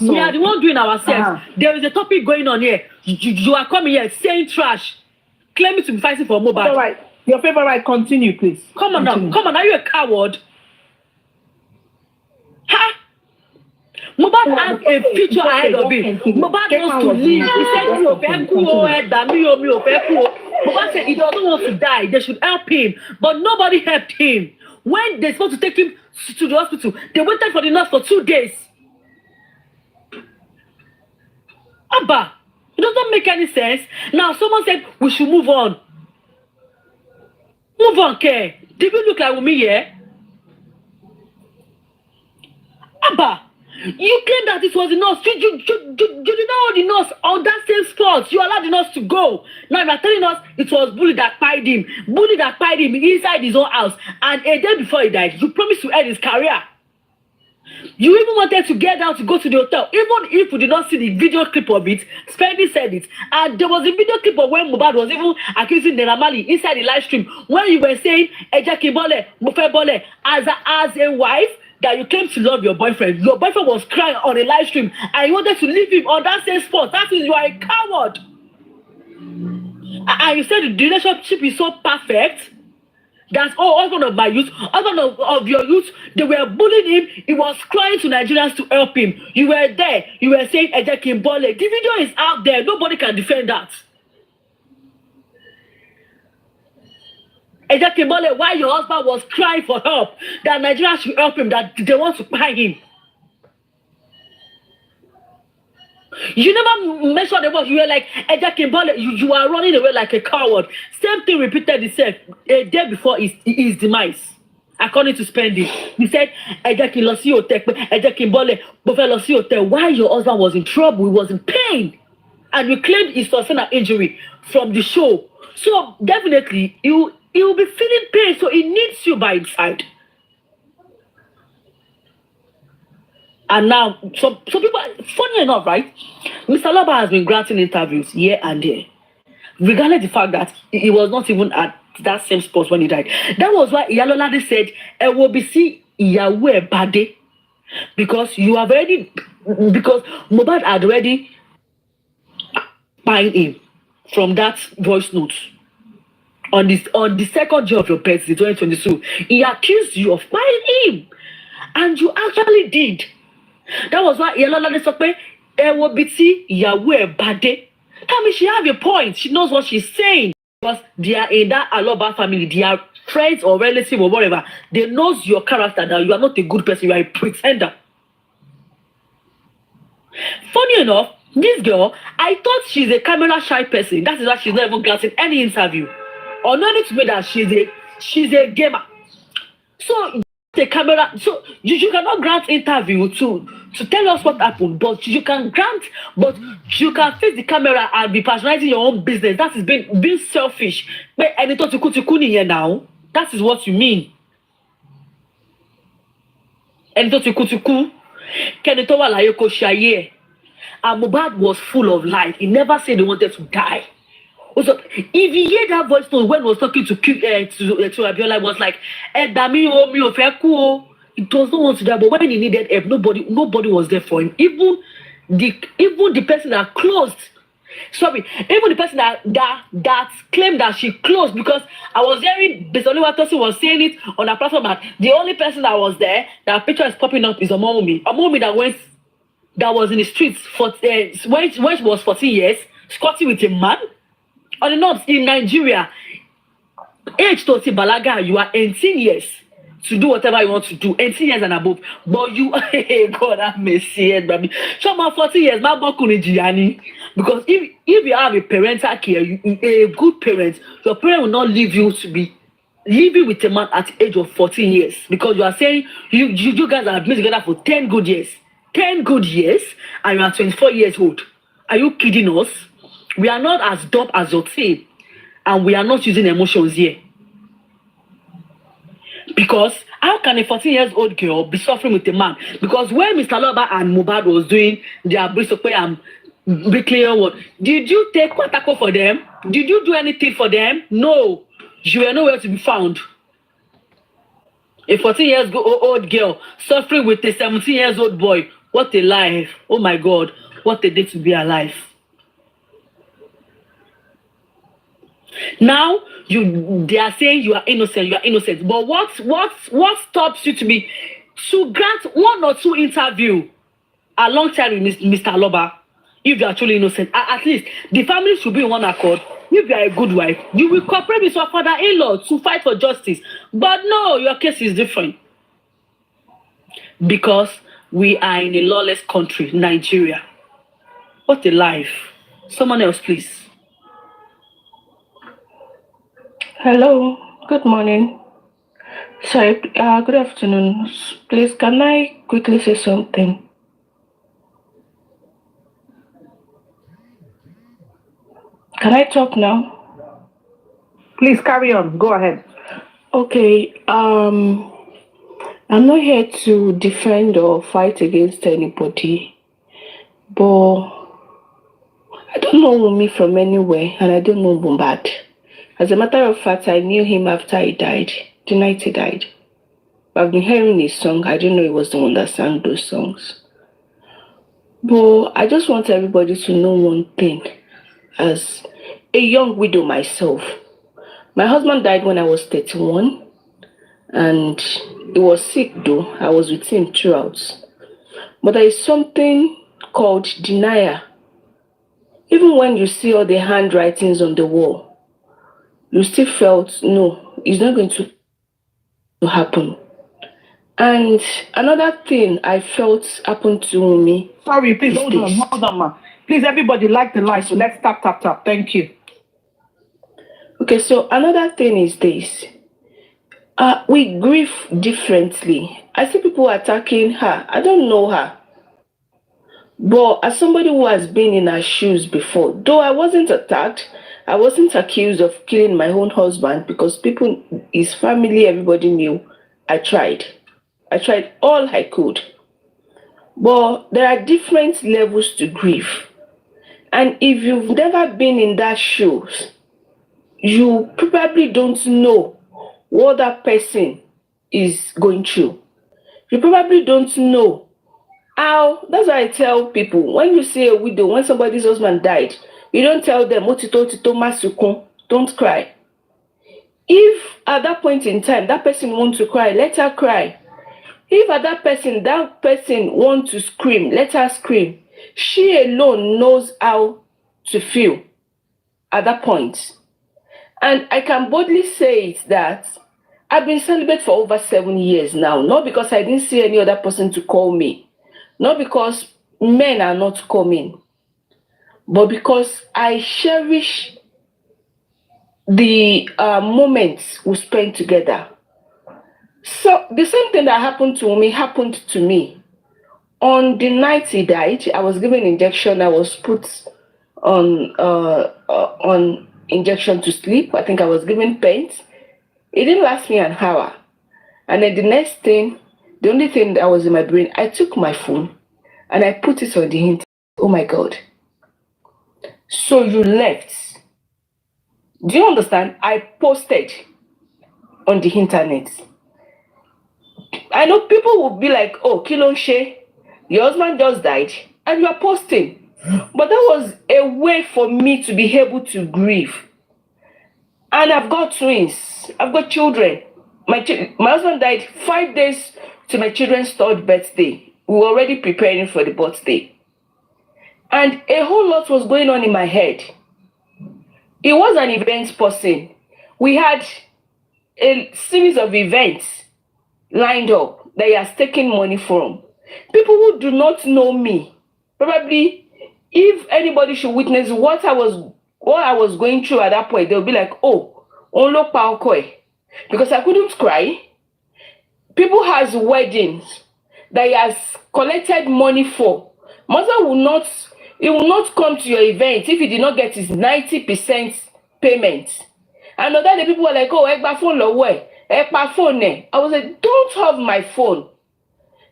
We are the ones doing ourselves. There is a topic going on here. You are coming here saying trash, claiming to be fighting for Mohbad. All right. Your favorite right, continue, please. Come on now. Come on, are you a coward? Ha! Mohbad has a future ahead of him. Mohbad wants to live. He said, Mohbad said he doesn't want to die. They should help him. But nobody helped him. When they're supposed to take him to the hospital, they waited for the nurse for 2 days. Abba, it doesn't make any sense. Now someone said we should move on. Move on, K. Did we look like Wummi here? Abba, you claimed that it was the nurse. You did not hold the nurse on that same spot. You allowed the nurse to go. Now you are telling us it was bully that fired him. Bully that fired him inside his own house. And a day before he died, you promised to end his career. You even wanted to get down to go to the hotel. Even if we did not see the video clip of it, Spendy said it. And there was a video clip of when Mohbad was even accusing Naira Marley inside the live stream. When you were saying, Imole, Mofebole, as a wife, that you claim to love your boyfriend. Your boyfriend was crying on a live stream and you wanted to leave him on that same spot. That means you are a coward. And you said the relationship is so perfect. That's husband of my youth, husband of your youth, they were bullying him. He was crying to Nigerians to help him. You were there. You were saying Imole. The video is out there. Nobody can defend that. Imole, why your husband was crying for help, that Nigerians should help him, that they want to buy him. You never mentioned the word. You were like, Imole, you are running away like a coward. Same thing repeated itself a day before his demise. According to Spendy, he said, Imole, why your husband was in trouble, he was in pain. And you claimed he sustained an injury from the show. So definitely, he will be feeling pain, so he needs you by his side. And now, some people, funny enough, right? Mr. Loba has been granting interviews here and there, regardless the fact that he was not even at that same spot when he died. That was why Iyalolade said, "Ewobisi Iyawo Ebade," because you have already, because Mohbad had already buying him from that voice note on the second day of your birthday, 2022. He accused you of buying him, and you actually did. That was why Iyalolade sọ pé ẹ wo bí tí ìyàwó ẹ̀ bá dé. That means she have a point. She knows what she's saying. Because they are in that Aloba family, they are friends or relatives or whatever. They knows your character, that you are not a good person, you are a pretender. Funny enough, this girl, I thought she's a camera shy person. That is why she's not even granting any interview. Or not to me that she's a gamer. So the camera, so you cannot grant interview to tell us what happened, but you can face the camera and be patronizing your own business. That is being selfish. But now, that is what you mean. And Mohbad was full of life. He never said he wanted to die. Also, if you hear that voice note when he was talking to Abiola, was like, Bami, he does not want to die, but when he needed help, nobody was there for him. Even the person that closed, even the person that claimed that she closed, because I was hearing based on what Tosin was saying it on a platform, that the only person that was there, that picture is popping up, is Wummi that was in the streets for when she was 14 years, squatting with a man. On the north in Nigeria, age to balaga, you are 18 years to do whatever you want to do, 18 years and above. But you, God have mercy, baby. So my 40 years, my bakuni. Because if you have a parental care, a good parent, your parent will not leave you to be living with a man at the age of 14 years. Because you are saying you guys have been together for 10 good years. 10 good years, and you are 24 years old. Are you kidding us? We are not as dope as your team, and we are not using emotions here. Because how can a 14-year-old girl be suffering with a man? Because when Mr. Loba and Mohbad was doing their Bristol and be clear what, did you take Kwatako for them? Did you do anything for them? No, you were nowhere to be found. A 14-year-old girl suffering with a 17-year-old boy. What a life! Oh my God, what a day to be alive. Now they are saying you are innocent. But what stops you to grant one or two interview alongside with Mr. Loba if you are truly innocent? At least the family should be in one accord. If you are a good wife, you will cooperate with your father-in-law to fight for justice. But no, your case is different. Because we are in a lawless country, Nigeria. What a life. Someone else, please. Hello, good morning. Sorry, good afternoon. Please, can I quickly say something? Can I talk now? Please carry on. Go ahead. Okay. I'm not here to defend or fight against anybody, but I don't know Wummi from anywhere, and I don't know Mohbad. As a matter of fact, I knew him after he died, the night he died. I've been hearing his song. I didn't know he was the one that sang those songs. But I just want everybody to know one thing. As a young widow myself, my husband died when I was 31. And he was sick though. I was with him throughout. But there is something called denial. Even when you see all the handwritings on the wall, you still felt, no, it's not going to happen. And another thing I felt happened to me. Sorry, please, hold on, ma. Please, everybody like the light, so let's tap. Thank you. Okay, so another thing is this. We grieve differently. I see people attacking her. I don't know her. But as somebody who has been in her shoes before, though I wasn't attacked, I wasn't accused of killing my own husband because people, his family, everybody knew. I tried all I could. But there are different levels to grief. And if you've never been in that shoes, you probably don't know what that person is going through. You probably don't know how. That's why I tell people, when you see a widow, when somebody's husband died, You don't tell them, don't cry. If at that point in time, that person wants to cry, let her cry. If at that person wants to scream, let her scream. She alone knows how to feel at that point. And I can boldly say it that I've been celibate for over 7 years now, not because I didn't see any other person to call me, not because men are not coming, but because I cherish the moments we spent together. So the same thing that happened to me happened to me. On the night he died, I was given injection. I was put on injection to sleep. I think I was given pains. It didn't last me an hour. And then the only thing that was in my brain, I took my phone and I put it on the internet. Oh my God. So you left. Do you understand? I posted on the internet. I know people will be like, oh, Kilonshe, your husband just died and you are posting. But that was a way for me to be able to grieve. And I've got twins. I've got children. My husband died 5 days to my children's 3rd birthday. We were already preparing for the birthday. And a whole lot was going on in my head. It was an events person. We had a series of events lined up that he has taken money from. People who do not know me, probably if anybody should witness what I was going through at that point, they'll be like, oh, onlo paokoi. Because I couldn't cry. People has weddings that he has collected money for. Mother will not come to your event if he did not get his 90% payment. And other the people were like, oh, ekba phone lo way. Ekba phone. I was like, don't have my phone.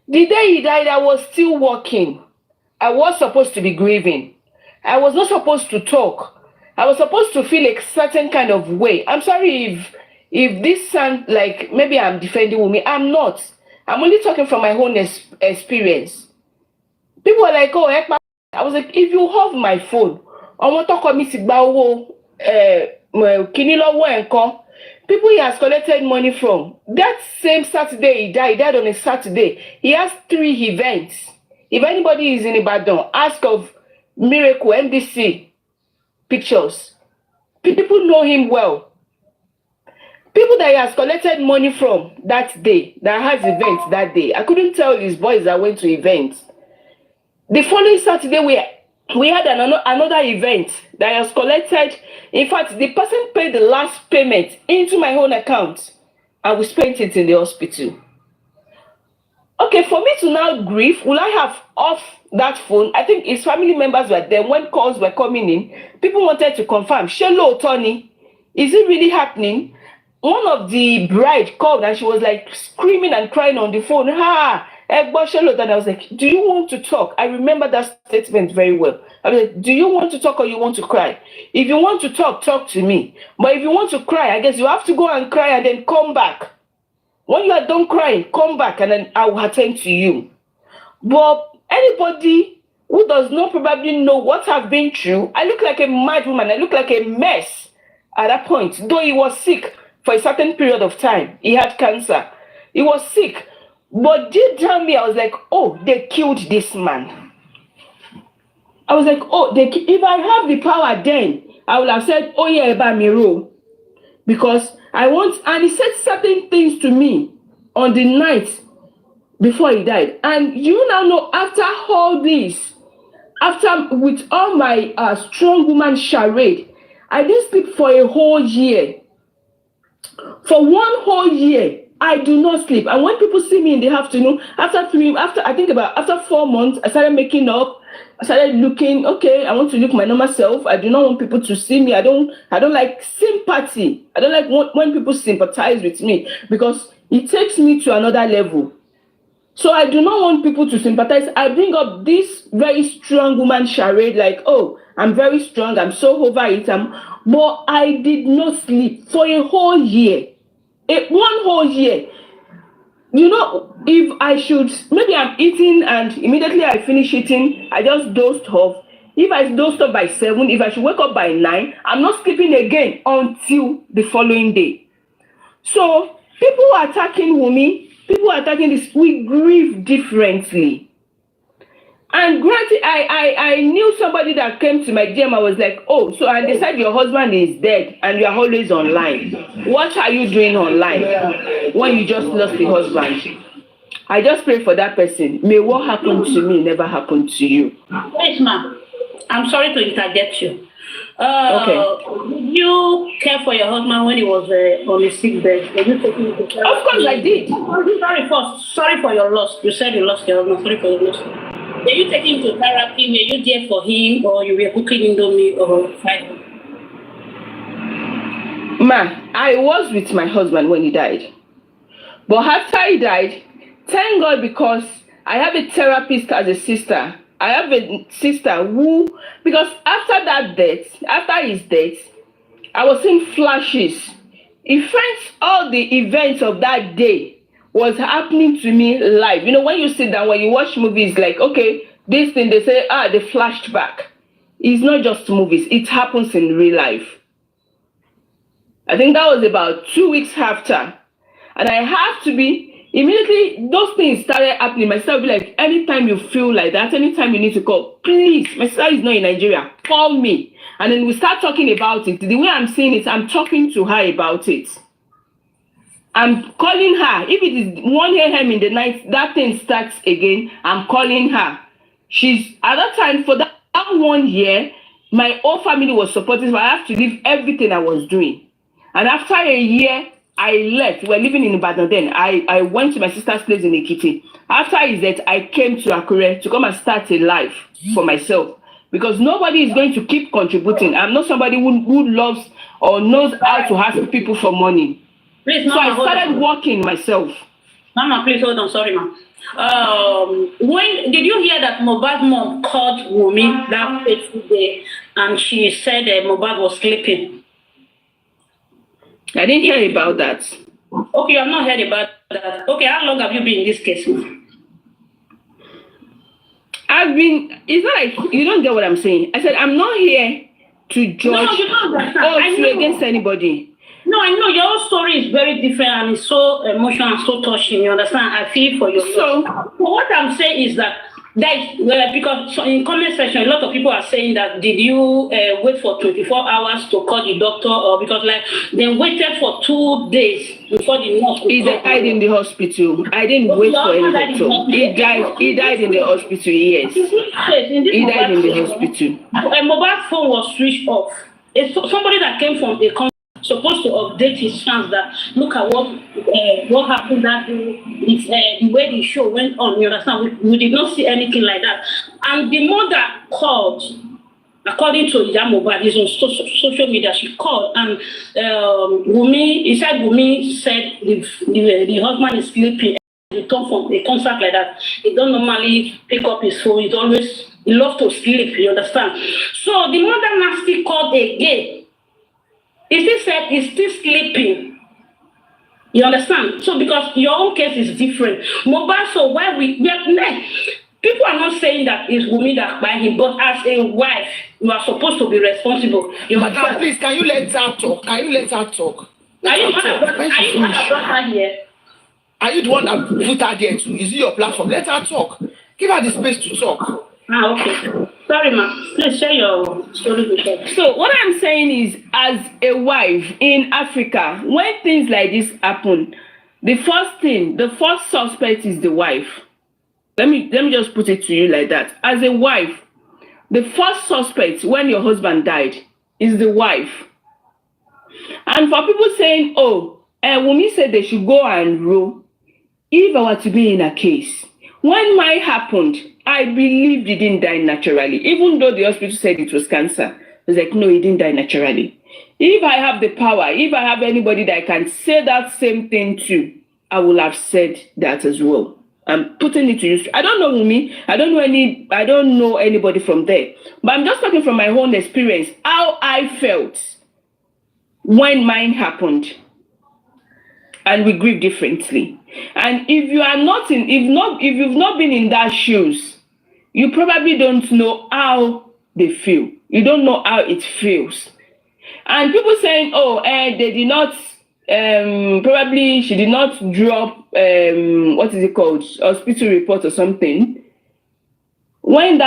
The day he died, I was still working. I was supposed to be grieving. I was not supposed to talk. I was supposed to feel a certain kind of way. I'm sorry if this sounds like maybe I'm defending Wummi. I'm not. I'm only talking from my own experience. People were like, oh, ekba. I was like, if you have my phone, I want to call me people he has collected money from. That same Saturday he died on a Saturday. He has 3 events. If anybody is in Ibadan, ask of Miracle NBC Pictures. People know him well. People that he has collected money from that day, that has events that day. I couldn't tell his boys that went to events. The following Saturday, we had another event that has collected. In fact, the person paid the last payment into my own account, and we spent it in the hospital. Okay, for me to now grieve, will I have off that phone? I think his family members were there when calls were coming in. People wanted to confirm, Shelo Tony, is it really happening? One of the bride called and she was like screaming and crying on the phone. And I was like, do you want to talk? I remember that statement very well. I was like, do you want to talk or you want to cry? If you want to talk, talk to me. But if you want to cry, I guess you have to go and cry and then come back. When you are done crying, come back and then I will attend to you. But anybody who does not probably know what I've been through, I look like a mad woman. I look like a mess at that point. Though he was sick for a certain period of time. He had cancer. He was sick. But deep down me, I was like, oh, they killed this man. I was like, oh, if I have the power then, I would have said, oh yeah, Bami. Because I want, and he said certain things to me on the night before he died. And you now know, after all this, with all my strong woman charade, I didn't sleep for a whole year. For 1 whole year, I do not sleep. And when people see me in the afternoon, after 4 months, I started making up. I started looking, okay, I want to look my normal self. I do not want people to see me. I don't like sympathy. I don't like when people sympathize with me because it takes me to another level. So I do not want people to sympathize. I bring up this very strong woman charade like, oh, I'm very strong. I'm so over it. But I did not sleep for a whole year. 1 whole year. You know, if I should, maybe I'm eating and immediately I finish eating, I just dozed off. If I don't stop by 7, if I should wake up by 9, I'm not sleeping again until the following day. So people are attacking Wummi, people are attacking this. We grieve differently. And granted, I knew somebody that came to my DM. I was like, oh, so and they said your husband is dead and you are always online. What are you doing online when you just lost the husband? I just pray for that person. May what happened to me never happen to you. Yes, ma'am. I'm sorry to interject you. Okay. Did you care for your husband when he was on a sick bed? Did you take him to therapy? Of course I did. Sorry for your loss. You said you lost your husband. Sorry for your loss. Did you take him to therapy? Were you there for him, or you were cooking indomie or fire? Ma, I was with my husband when he died. But after he died, thank God, because I have a therapist as a sister. I have a sister who, because after that death, after his death, I was seeing flashes. Events, all the events of that day was happening to me live. You know, when you sit down, when you watch movies, like, okay, this thing, they say, they flashed back. It's not just movies. It happens in real life. I think that was about 2 weeks after. And I have to be, immediately, those things started happening. My sister would be like, anytime you feel like that, anytime you need to call, please, my sister is not in Nigeria, call me. And then we start talking about it. The way I'm saying it, I'm talking to her about it. I'm calling her. If it is 1 a.m. in the night, that thing starts again, I'm calling her. She's, at that time, for that 1 year, my whole family was supportive. I have to leave everything I was doing. And after a year, I left. We're living in Ibadan then. I went to my sister's place in Ekiti. After his death, I came to Akure to come and start a life for myself. Because nobody is going to keep contributing. I'm not somebody who loves or knows how to ask people for money. Please, so I started working myself. Mama, please hold on. Sorry, ma'am. When did you hear that Mohbad's mom called Wummi that fateful day and she said Mohbad was sleeping? I didn't hear about that. Okay, you have not heard about that. Okay, how long have you been in this case? I've been, it's not like, you don't get what I'm saying. I said, I'm not here to judge or to against anybody. No, I know your story is very different and it's so emotional and so touching. You understand? I feel for you. So what I'm saying is that because in comment section, a lot of people are saying that did you wait for 24 hours to call the doctor, or because like they waited for 2 days before the nurse could He died in the hospital. I didn't wait for any doctor. He died in the hospital, yes. He died in the hospital. A mobile phone was switched off. It's somebody that came from a supposed to update his fans that look at what happened that day. It's the way the show went on. You understand? We did not see anything like that. And the mother called, according to Mohbad, is on social media. She called and Wummi said the husband is sleeping. He come from a concert like that. He don't normally pick up his phone. He loves to sleep. You understand? So the mother now still called again. He still said he's still sleeping. You understand? So because your own case is different. Mohbad, so why people are not saying that it's Wummi that by him, but as a wife, you are supposed to be responsible. Madam, please, can you let her talk? Are you the one that put her there too? Is it your platform? Let her talk. Give her the space to talk. Okay. Sorry, ma'am. Please share your story with us. So what I'm saying is, as a wife in Africa, when things like this happen, the first suspect is the wife. Let me just put it to you like that. As a wife, the first suspect when your husband died is the wife. And for people saying, Wummi said they should go and row. If I were to be in a case, when mine happened, I believed he didn't die naturally. Even though the hospital said it was cancer. I was like, no, he didn't die naturally. If I have the power, if I have anybody that I can say that same thing to, I will have said that as well. I'm putting it to use. I don't know Wummi. I don't know anybody from there. But I'm just talking from my own experience, how I felt when mine happened. And we grieve differently. And if you've not been in that shoes, you probably don't know how they feel. You don't know how it feels. And people saying, oh, they did not, probably she did not drop, what is it called, hospital report or something. When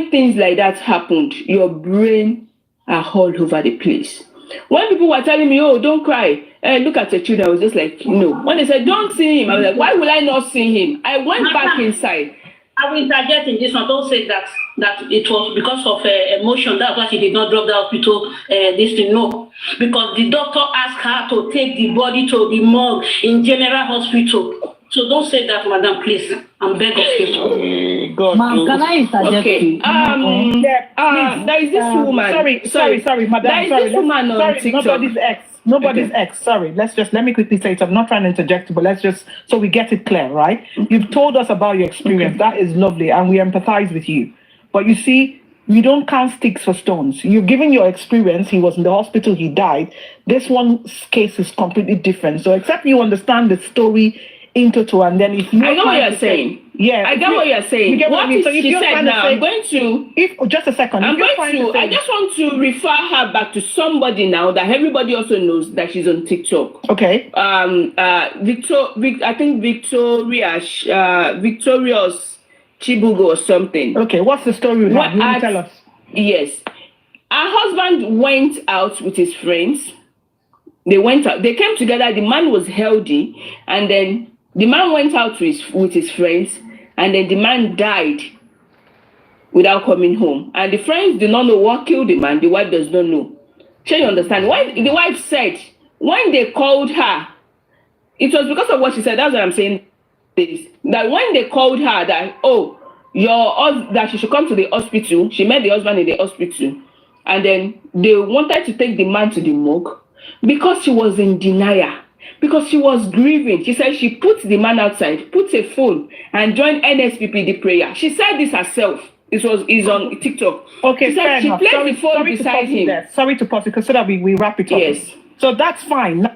things like that happened, your brain are all over the place. When people were telling me, oh, don't cry, look at your children, I was just like, no. When they said, don't see him, I was like, why will I not see him? I went back inside. I will interject in this one. Don't say that it was because of emotion. That's why she did not drop the hospital. This thing, no, because the doctor asked her to take the body to the morgue in General Hospital. So don't say that, madam, please. I'm begging you. God, can I interject? Okay. There is this woman. Sorry, madam. There is this woman on TikTok. Nobody's ex. Sorry. Let me quickly say it. I'm not trying to interject, but let's just so we get it clear, right? You've told us about your experience. That is lovely, and we empathize with you. But you see, you don't count sticks for stones. You've given your experience. He was in the hospital. He died. This one's case is completely different. So except you understand the story in total, and then if you I know what you're saying. Yeah, I get what you're saying. You get what is she said now? I'm going to. Just a second. I just want to refer her back to somebody now that everybody also knows that she's on TikTok. Okay. I think Victorious Chibugo or something. Okay. What's the story? You tell us. Yes, her husband went out with his friends. They went out. They came together. The man was healthy, and then the man went out with his friends, and then the man died without coming home. And the friends do not know what killed the man. The wife does not know. Shall you understand? When the wife said, when they called her, it was because of what she said. That's what I'm saying. That when they called her that, oh, that she should come to the hospital, she met the husband in the hospital, and then they wanted to take the man to the morgue because she was in denial. Because she was grieving. She said she put the man outside, put a phone, and joined NSPPD prayer. She said this herself. It's on TikTok. Okay, she placed the phone beside him. Sorry to pause because so that we wrap it up. Yes. So that's fine.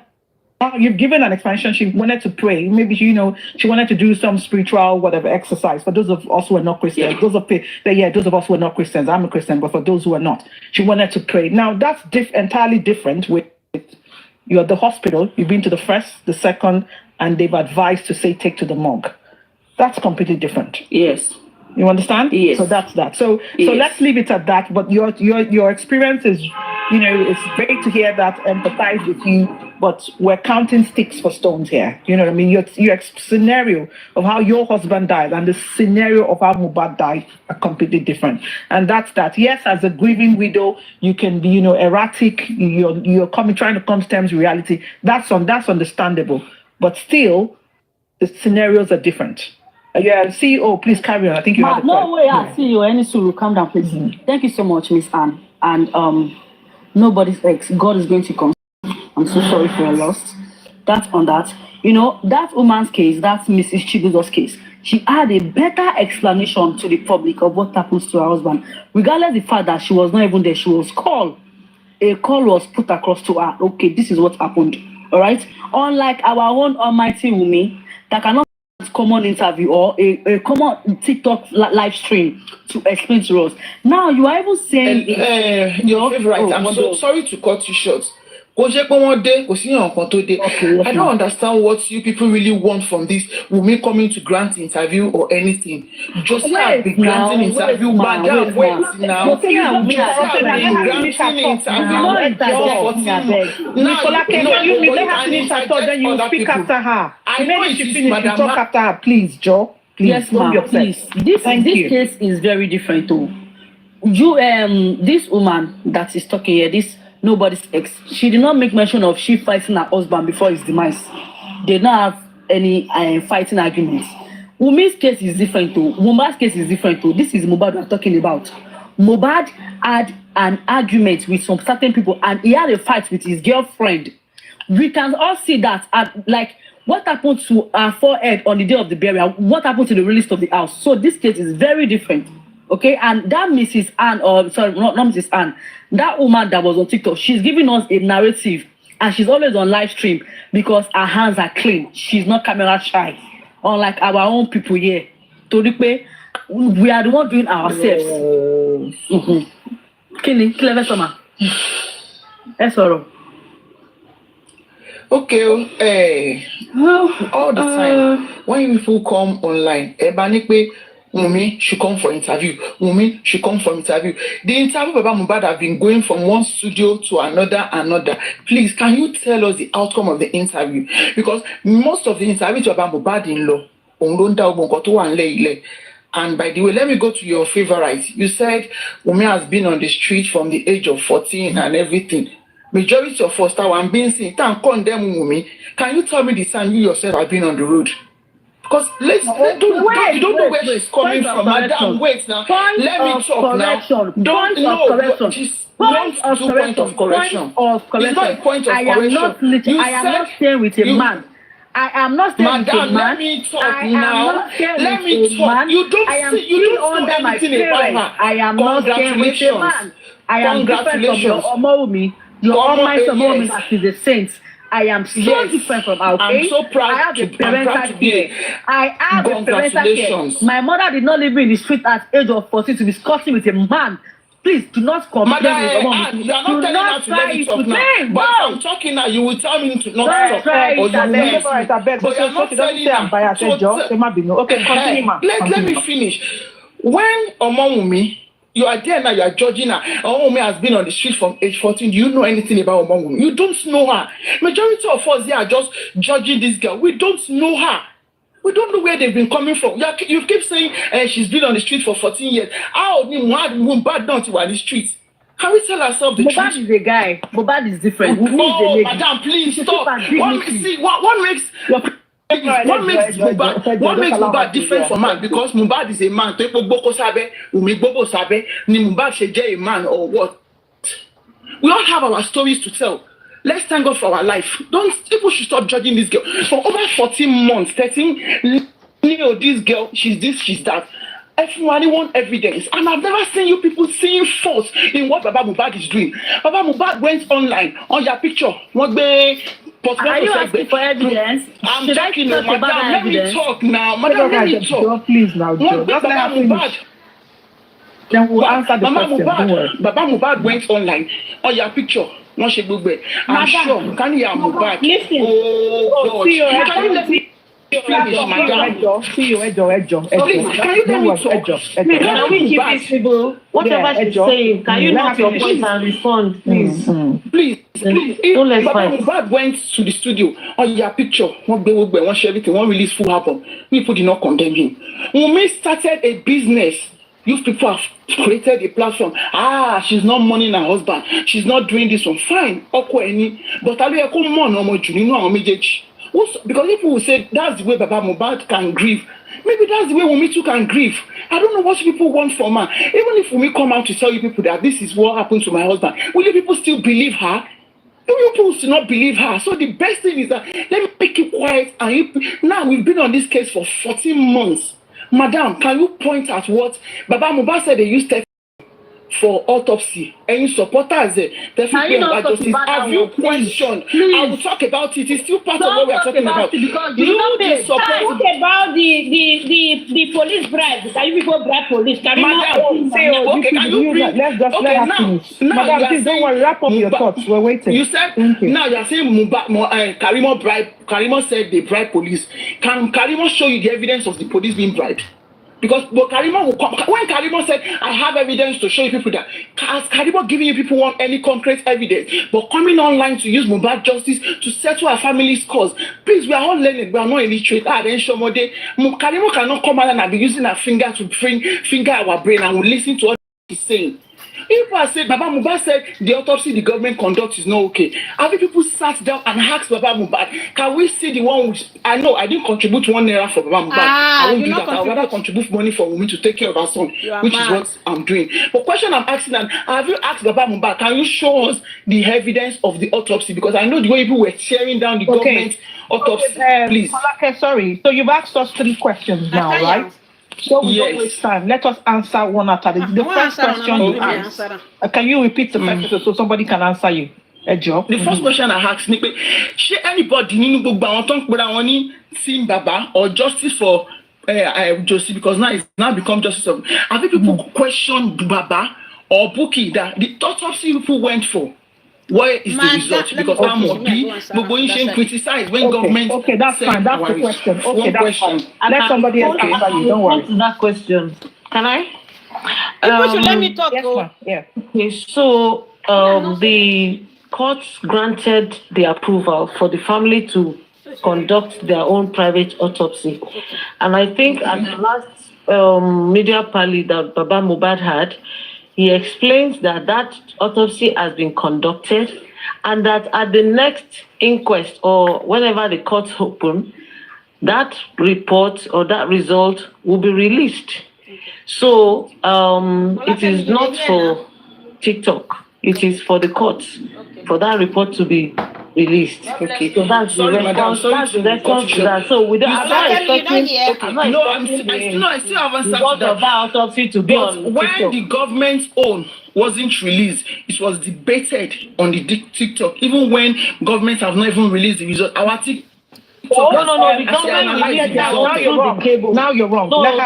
Now you've given an explanation. She wanted to pray. Maybe she wanted to do some spiritual whatever exercise. For those of us who are not Christians, those of us who are not Christians. I'm a Christian, but for those who are not, she wanted to pray. Now that's entirely different with. You're at the hospital, you've been to the first, the second, and they've advised to say take to the morgue. That's completely different. Yes. You understand? Yes. So that's that. So let's leave it at that. But your experience is, it's great to hear that, empathize with you, but we're counting sticks for stones here. You know what I mean? Your scenario of how your husband died and the scenario of how Mohbad died are completely different. And that's that. Yes, as a grieving widow, you can be, erratic. You're trying to come to terms with reality. That's understandable. But still, the scenarios are different. Yeah, CEO, please carry on. I think you have no way, CEO, any Suru, calm down, please. Thank you so much, Miss Anne. And nobody's ex. God is going to come. I'm so sorry for your loss. That's on that. That woman's case, that's Mrs. Chibuzo's case. She had a better explanation to the public of what happens to her husband, regardless of the fact that she was not even there. She was called. A call was put across to her. Okay, this is what happened. All right. Unlike our own almighty Wummi, that cannot common interview or a common TikTok live stream to explain to us. Now you are even saying right. I'm so sorry to cut you short. I don't understand what you people really want from this Wummi coming to grant interview or anything. Just have the granting interview, madam. Wait now. Please, Joe. Yes, ma'am. Please. This case is very different too. This woman that is talking here, this nobody's ex, she did not make mention of she fighting her husband before his demise. They did not have any fighting arguments. Wummi's case is different too. Mohbad's case is different too. This is Mohbad we're talking about. Mohbad had an argument with some certain people and he had a fight with his girlfriend. We can all see that what happened to her forehead on the day of the burial, what happened to the release of the house. So this case is very different. Okay, and that Mrs. Anne, or sorry, not Mrs. Anne, that woman that was on TikTok, she's giving us a narrative and she's always on live stream because her hands are clean. She's not camera shy, unlike our own people here. Toripe, we are the one doing ourselves. Killing, clever summer. That's all. Okay, all the time when people come online, Wummi should come for interview. Wummi should come for interview. The interview Baba Mohbad have been going from one studio to another. Please, can you tell us the outcome of the interview? Because most of the interviews Baba Mohbad in law, and by the way, let me go to your favorite. You said Wummi has been on the street from the age of 14 and everything. Majority of us that I'm being seen, can't condemn Wummi. Can you tell me the time you yourself have been on the road? Because you don't know where she's coming from. Madam, wait now. Let me talk now. Don't know. Point of correction. It's not a point of correction. I am not staying with a man. I am not staying with a man. Let me talk now. Let me talk. You don't know anything about her. I am not staying with a man. I am different from your Wummi. Your Almighty Wummi that is a saint. I am so different from our I'm so proud. I have a parental care. I have a parental care. My mother did not leave me in the street at age of 14 to be discussing with a man. Please do not complain with your mom. You are not telling her to let me talk now. But if I'm talking now, you will tell me to not talk. Let me finish. When Wummi, you are there now, you are judging her. Wummi has been on the street from age 14. Do you know anything about Wummi? You don't know her. Majority of us here are just judging this girl. We don't know her. We don't know where they've been coming from. You keep saying she's been on the street for 14 years. How Mohbad not on the street? Can we tell ourselves the truth? Mohbad is a guy. Mohbad is different. No, madam, please stop. What makes Mohbad different from man? Because Mohbad is a man. Mohbad should a man or what? We all have our stories to tell. Let's thank God for our life. People should stop judging this girl. For over 14 months, 13, this girl, she's this, she's that. Everybody want evidence. And I've never seen you people seeing fault in what Baba Mohbad is doing. Baba Mohbad went online on your picture. Are you asking for evidence? I'm talking to madam. Let me talk now. Madam, let me talk. Please now, Joe. Just let her finish. Then we'll answer the question. Baba Mohbad went online on your picture. I'm sure. Can you hear Mohbad? Listen. Oh, God. Can you let me finish, madam? Please, can you let me talk? Can we keep it civil? Whatever she's saying, can you note your voice and respond, please? Please. Don't let fight. Mohbad went to the studio on your picture. One share everything. One release full album. People did not condemn him. Wummi started a business. You people have created a platform. She's not mourning her husband. She's not doing this one. Fine. But because people will say that's the way Baba Mohbad can grieve. Maybe that's the way Wummi too can grieve. I don't know what people want from her. Even if Wummi come out to tell you people that this is what happened to my husband, will you people still believe her? You people still not believe her. So the best thing is that let me keep quiet. Now we've been on this case for 14 months. Madam, can you point at what Baba Mohbad said they used for autopsy? And you supporters justice. Have you questioned? I will talk about it. It's still part of what we are talking about. You talk about the police bribe. Can you people bribe police? Can you let's let her finish. Madam, please don't worry. Wrap up your thoughts. We're waiting. You said now you are saying Karimo said they bribe police. Can Karimo show you the evidence of the police being bribed? Because Karimo will come. When Karimo said, I have evidence to show you people that, has Karimo giving you people any concrete evidence? But coming online to use Mohbad justice to settle our family's cause. Please, we are all learning. We are not illiterate. Karimo cannot come out and be using her finger to finger our brain and we listen to what he's saying. If I said Baba Mohbad said the autopsy the government conducts is not okay, have people sat down and asked Baba Mohbad, can we see the one which I know I didn't contribute 1 naira for Baba Mohbad. I won't do that. I'll rather contribute money for Wummi to take care of her son, which is what I'm doing. But question I'm asking, have you asked Baba Mohbad, can you show us the evidence of the autopsy? Because I know the way people were tearing down the government autopsy. Please. Okay, sorry. So you've asked us 3 questions now, right? So we don't waste time. Let us answer one after the first question you asked. Can you repeat the first question so somebody can answer you? A job. The first question I asked is, should anybody Team Baba or Justice for Josie, because now it's now become justice of. I think people question Baba or Buki that the autopsy people went for. Where is the result? Because I'm going criticize when government. Okay, that's fine. That's the question. Okay, that's fine. Let somebody else answer you. Don't worry. To that question. Can I? People should let me talk. Yes, ma'am. Yeah. Okay, so the courts granted the approval for the family to conduct their own private autopsy. And I think at the last media party that Baba Mohbad had, he explains that that autopsy has been conducted and that at the next inquest or whenever the courts open, that report or that result will be released. So it is not for TikTok. It is for the courts, for that report to be released. Okay. So that's the response. That's the response to that. So we I'm not expecting. I still haven't started that autopsy to be on when TikTok. the government's own wasn't released, it was debated on the TikTok. Even when governments have not even released the result, our TikTok. No. The government released their own through the cable. Now you're wrong. No, the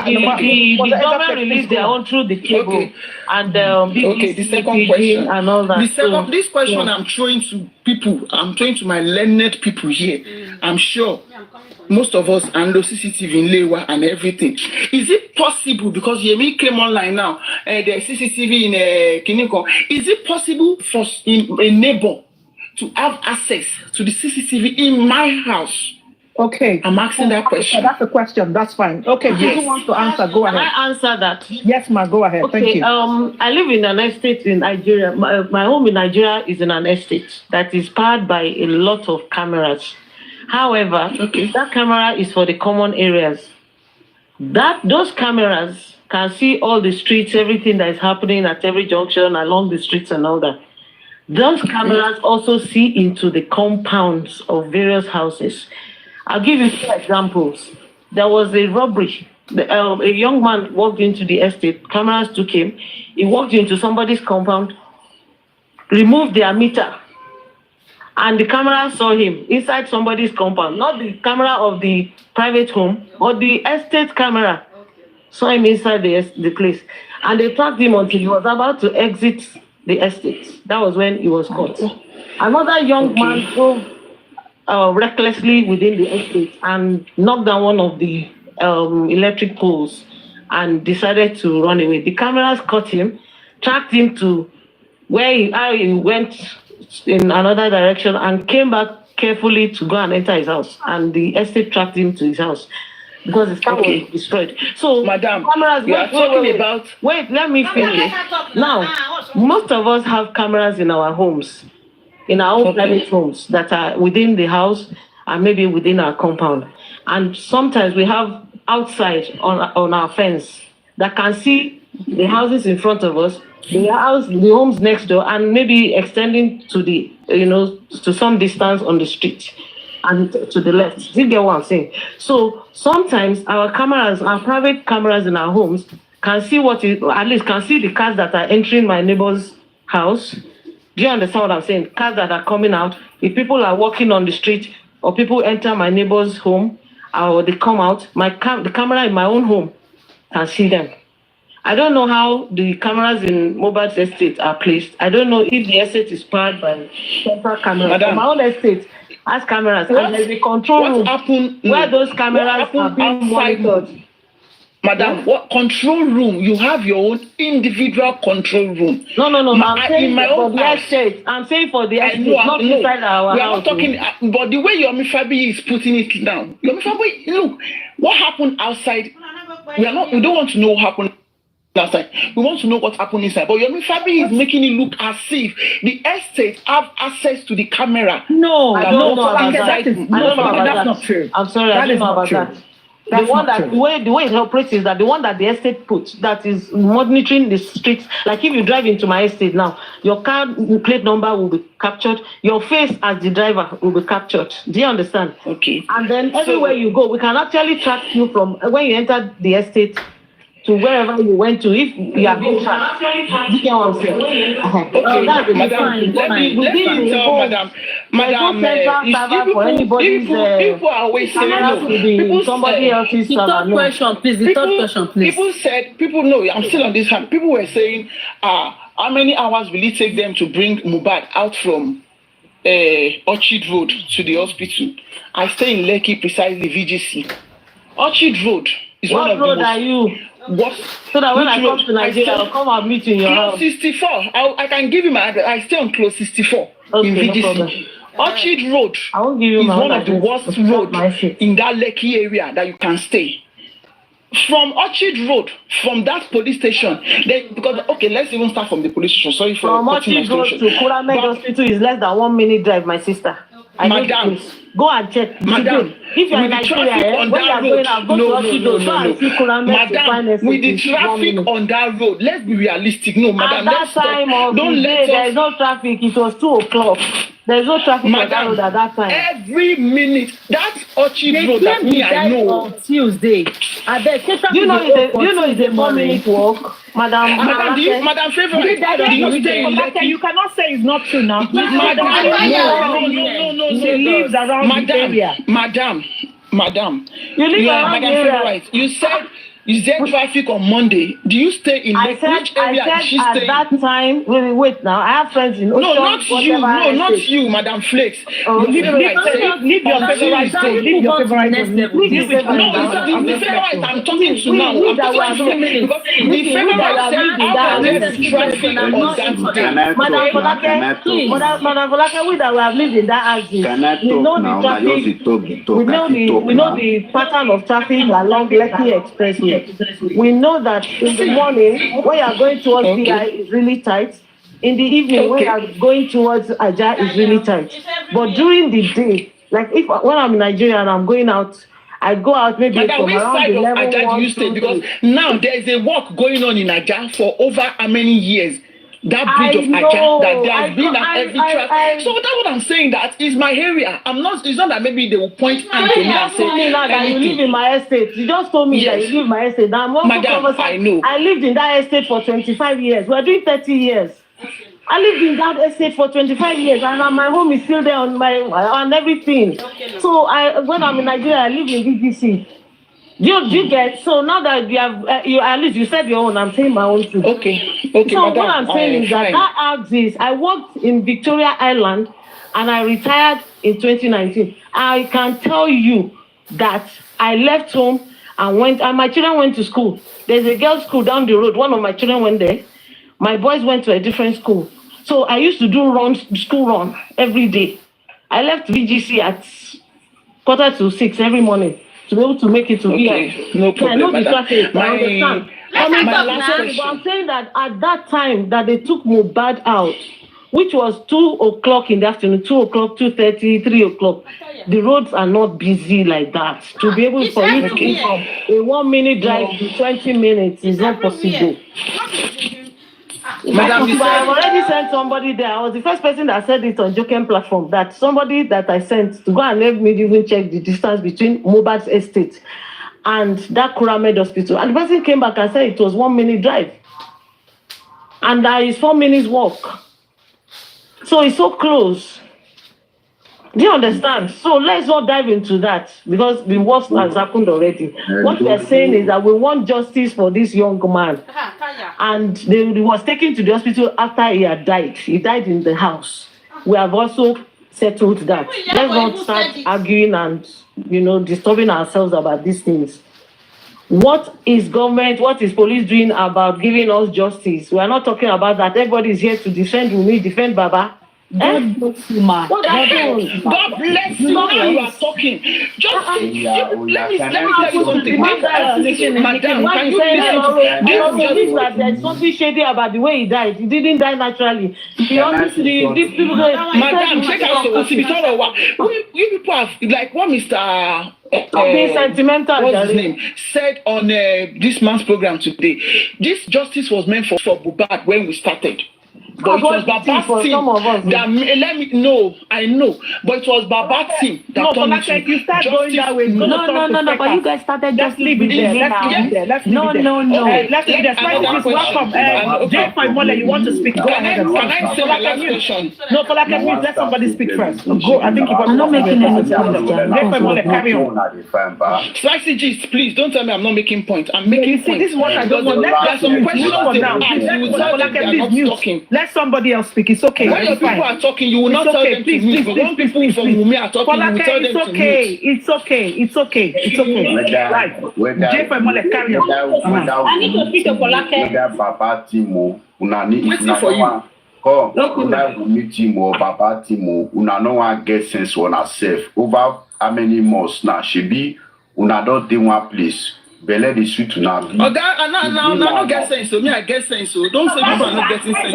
government released their own through the cable. Okay. And the second question and all that. This question I'm throwing to people. I'm throwing to my learned people here. I'm sure most of us and the CCTV in Lewa and everything. Is it possible, because Yemi came online now, the CCTV in Kiniko, is it possible for a neighbor to have access to the CCTV in my house? Okay. I'm asking that question. That's a question. That's fine. Okay. Yes. Who wants to answer? Go ahead. Can I answer that? Yes, ma'am. Go ahead. Okay. Thank you. I live in an estate in Nigeria. My home in Nigeria is in an estate that is powered by a lot of cameras. However, that camera is for the common areas. Those cameras can see all the streets, everything that is happening at every junction along the streets and all that. Those cameras also see into the compounds of various houses. I'll give you 2 examples. There was a robbery. A young man walked into the estate. Cameras took him. He walked into somebody's compound, removed their meter, and the camera saw him inside somebody's compound. Not the camera of the private home, but the estate camera saw him inside the place. And they tracked him until he was about to exit the estate. That was when he was caught. Another young man drove recklessly within the estate and knocked down one of the electric poles and decided to run away. The cameras caught him, tracked him to where he went in another direction and came back carefully to go and enter his house. And the estate tracked him to his house because his car was destroyed. So, Madam, cameras. Wait, let me finish. Now, most of us have cameras in our homes, in our own private homes that are within the house and maybe within our compound. And sometimes we have outside on our fence that can see the houses in front of us, the homes next door, and maybe extending to to some distance on the street and to the left. Do you get what I'm saying? So sometimes our private cameras in our homes can see at least can see the cars that are entering my neighbor's house. Do you understand what I'm saying? Cars that are coming out. If people are walking on the street or people enter my neighbor's home or they come out, the camera in my own home can see them. I don't know how the cameras in mobile estate are placed. I don't know if the estate is powered by central cameras. My own estate has cameras and there's a control room where those cameras are being monitored. Madam, what control room? You have your own individual control room. No. I'm saying for the estate. I'm saying for the estate, not inside our house. We are not talking, but the way Yomi Fabi is putting it down. Yomi Fabi, look, what happened outside? We don't want to know what happened outside. We want to know what happened inside. But Yomi Fabi is making it look as if the estate have access to the camera. No, I don't know about that. That's not true. I'm sorry, I don't know about that. The way it operates is that the one that the estate puts that is monitoring the streets. Like if you drive into my estate now, your car plate number will be captured. Your face as the driver will be captured. Do you understand? Okay. And then everywhere you go, we can actually track you from when you enter the estate to wherever you went to if you have been tracked. You get what I'm saying? Okay, madam, let me tell madam, people are always saying no. People somebody else's the third question, please. The third question, please. People know, I'm still on this hand. People were saying, how many hours will it take them to bring Mohbad out from Orchard Road to the hospital? I stay in Lekki, precisely VGC. Orchard Road is one of the most... What road are you? What? So that when I come to Nigeria, I'll come and meet you in your house. Close 64. I can give you my address. I stay on close 64 in VGC. Orchard Road is one of the worst roads in that Lekki area that you can stay. From Orchard Road, from that police station, let's even start from the police station. Sorry for from Orchard Road to Kuramed Hospital is less than 1 minute drive, my sister. Madam, go and check. Madam, if you're in Nigeria, when you are going out, go to Orchard Road, go and see Kuramed to find a with the traffic on that road, let's be realistic. No, madam, at that time of the day, there is no traffic. It was 2 o'clock. There's no traffic on that road at that time. Every minute, that Orchard Road that me I know. On Tuesday. I bet. Do you know it's a 4-minute walk, madam? Madam, favorite. You cannot say it's not true now. Madam, no. She lives around the area. Madam. You live around the area. You said. Is there traffic on Monday? Do you stay in which area? I said at that time. Wait now. I have friends in Ocean. No, not you. No, not you, Madam Flakes. Leave your favorite state. Leave your favorite. No, the favorite I'm talking to now. I'm talking to the favorite said traffic on that day. Madam Folake, we that we have lived in that axis. We know the traffic. We know the pattern of traffic along Lekki Expressway. We know that in the morning, when you are going towards BI is really tight. In the evening, when you are going towards Aja is really tight. But during the day, like when I'm in Nigeria and I'm going out, I go out maybe from around 11. Aja do you stay? Because now there is a work going on in Aja for over how many years? That bridge of Aja that there has been at every track. So that's what I'm saying. That is my area. It's not that maybe they will point out to me and say that you live in my estate. You just told me that you live in my estate. Now, Madam, I know. I lived in that estate for 25 years. We're doing 30 years. I lived in that estate for 25 years, and my home is still there on everything. So when I'm in Nigeria, I live in VGC. Do you get? So now that you have, at least you said your own. I'm saying my own too. Okay. So madam, what I'm saying is that I worked in Victoria Island, and I retired in 2019. I can tell you that I left home and my children went to school. There's a girls' school down the road. One of my children went there. My boys went to a different school. So I used to do school run every day. I left VGC at 5:45 every morning to be able to make it to here. No problem. I know the traffic. I understand. I'm saying that at that time that they took Mohbad out, which was 2 o'clock in the afternoon, 2 o'clock, 2:30, 3 o'clock. The roads are not busy like that. To be able for you to go from a 1-minute drive to 20 minutes is not possible. Madam, I've already sent somebody there. I was the first person that said it on Joken platform. That somebody that I sent to go and let me even check the distance between Mohbad's estate and that Kuramed hospital. And the person came back and said it was 1-minute drive. And that is 4 minutes walk. So it's so close. Do you understand? So let's not dive into that because the worst has happened already. What we are saying is that we want justice for this young man. And he was taken to the hospital after he had died. He died in the house. We have also settled that. Let's not start arguing and, disturbing ourselves about these things. What is government, what is police doing about giving us justice? We are not talking about that. Everybody is here to defend Wummi, defend Baba. God bless you. Now you are talking. Just let me tell you something. Madam, can you listen? There's something shady about the way he died. He didn't die naturally. Madam, check out you people have like what Mr. Being sentimental. What's his name? Said on this man's program today. This justice was meant for Mohbad when we started. but it was Baba's team that let me know. I know, but it was Baba's team that told me to. You start going that way. No, but you guys started just leave it there. Let's leave it there. No. Let's leave it there. Welcome. Jay for Imole, you want to speak? Go ahead. Can I say my last question? No, for like let somebody speak first. Go. I think I'm not making any point. Jay for Imole, carry on. Spicy G's, please don't tell me I'm not making points. I'm making points. This is what I don't want. There's some questions for now. Let somebody else speak. It's okay. When your people are talking, you will not tell them to move. When people from Wummi are talking, you will tell them to move. It's okay. Right. Jay for Imole, carry on. I need to speak to Folake. Baba Timo, waiting for you. Oh, Wummi Timo, Baba Timo, una no one get sense on herself. Over how many months now? She be una don't do one place. Belle the sweet now. Oh, that I not get sense. So me, I get sense. So don't say people are not getting sense.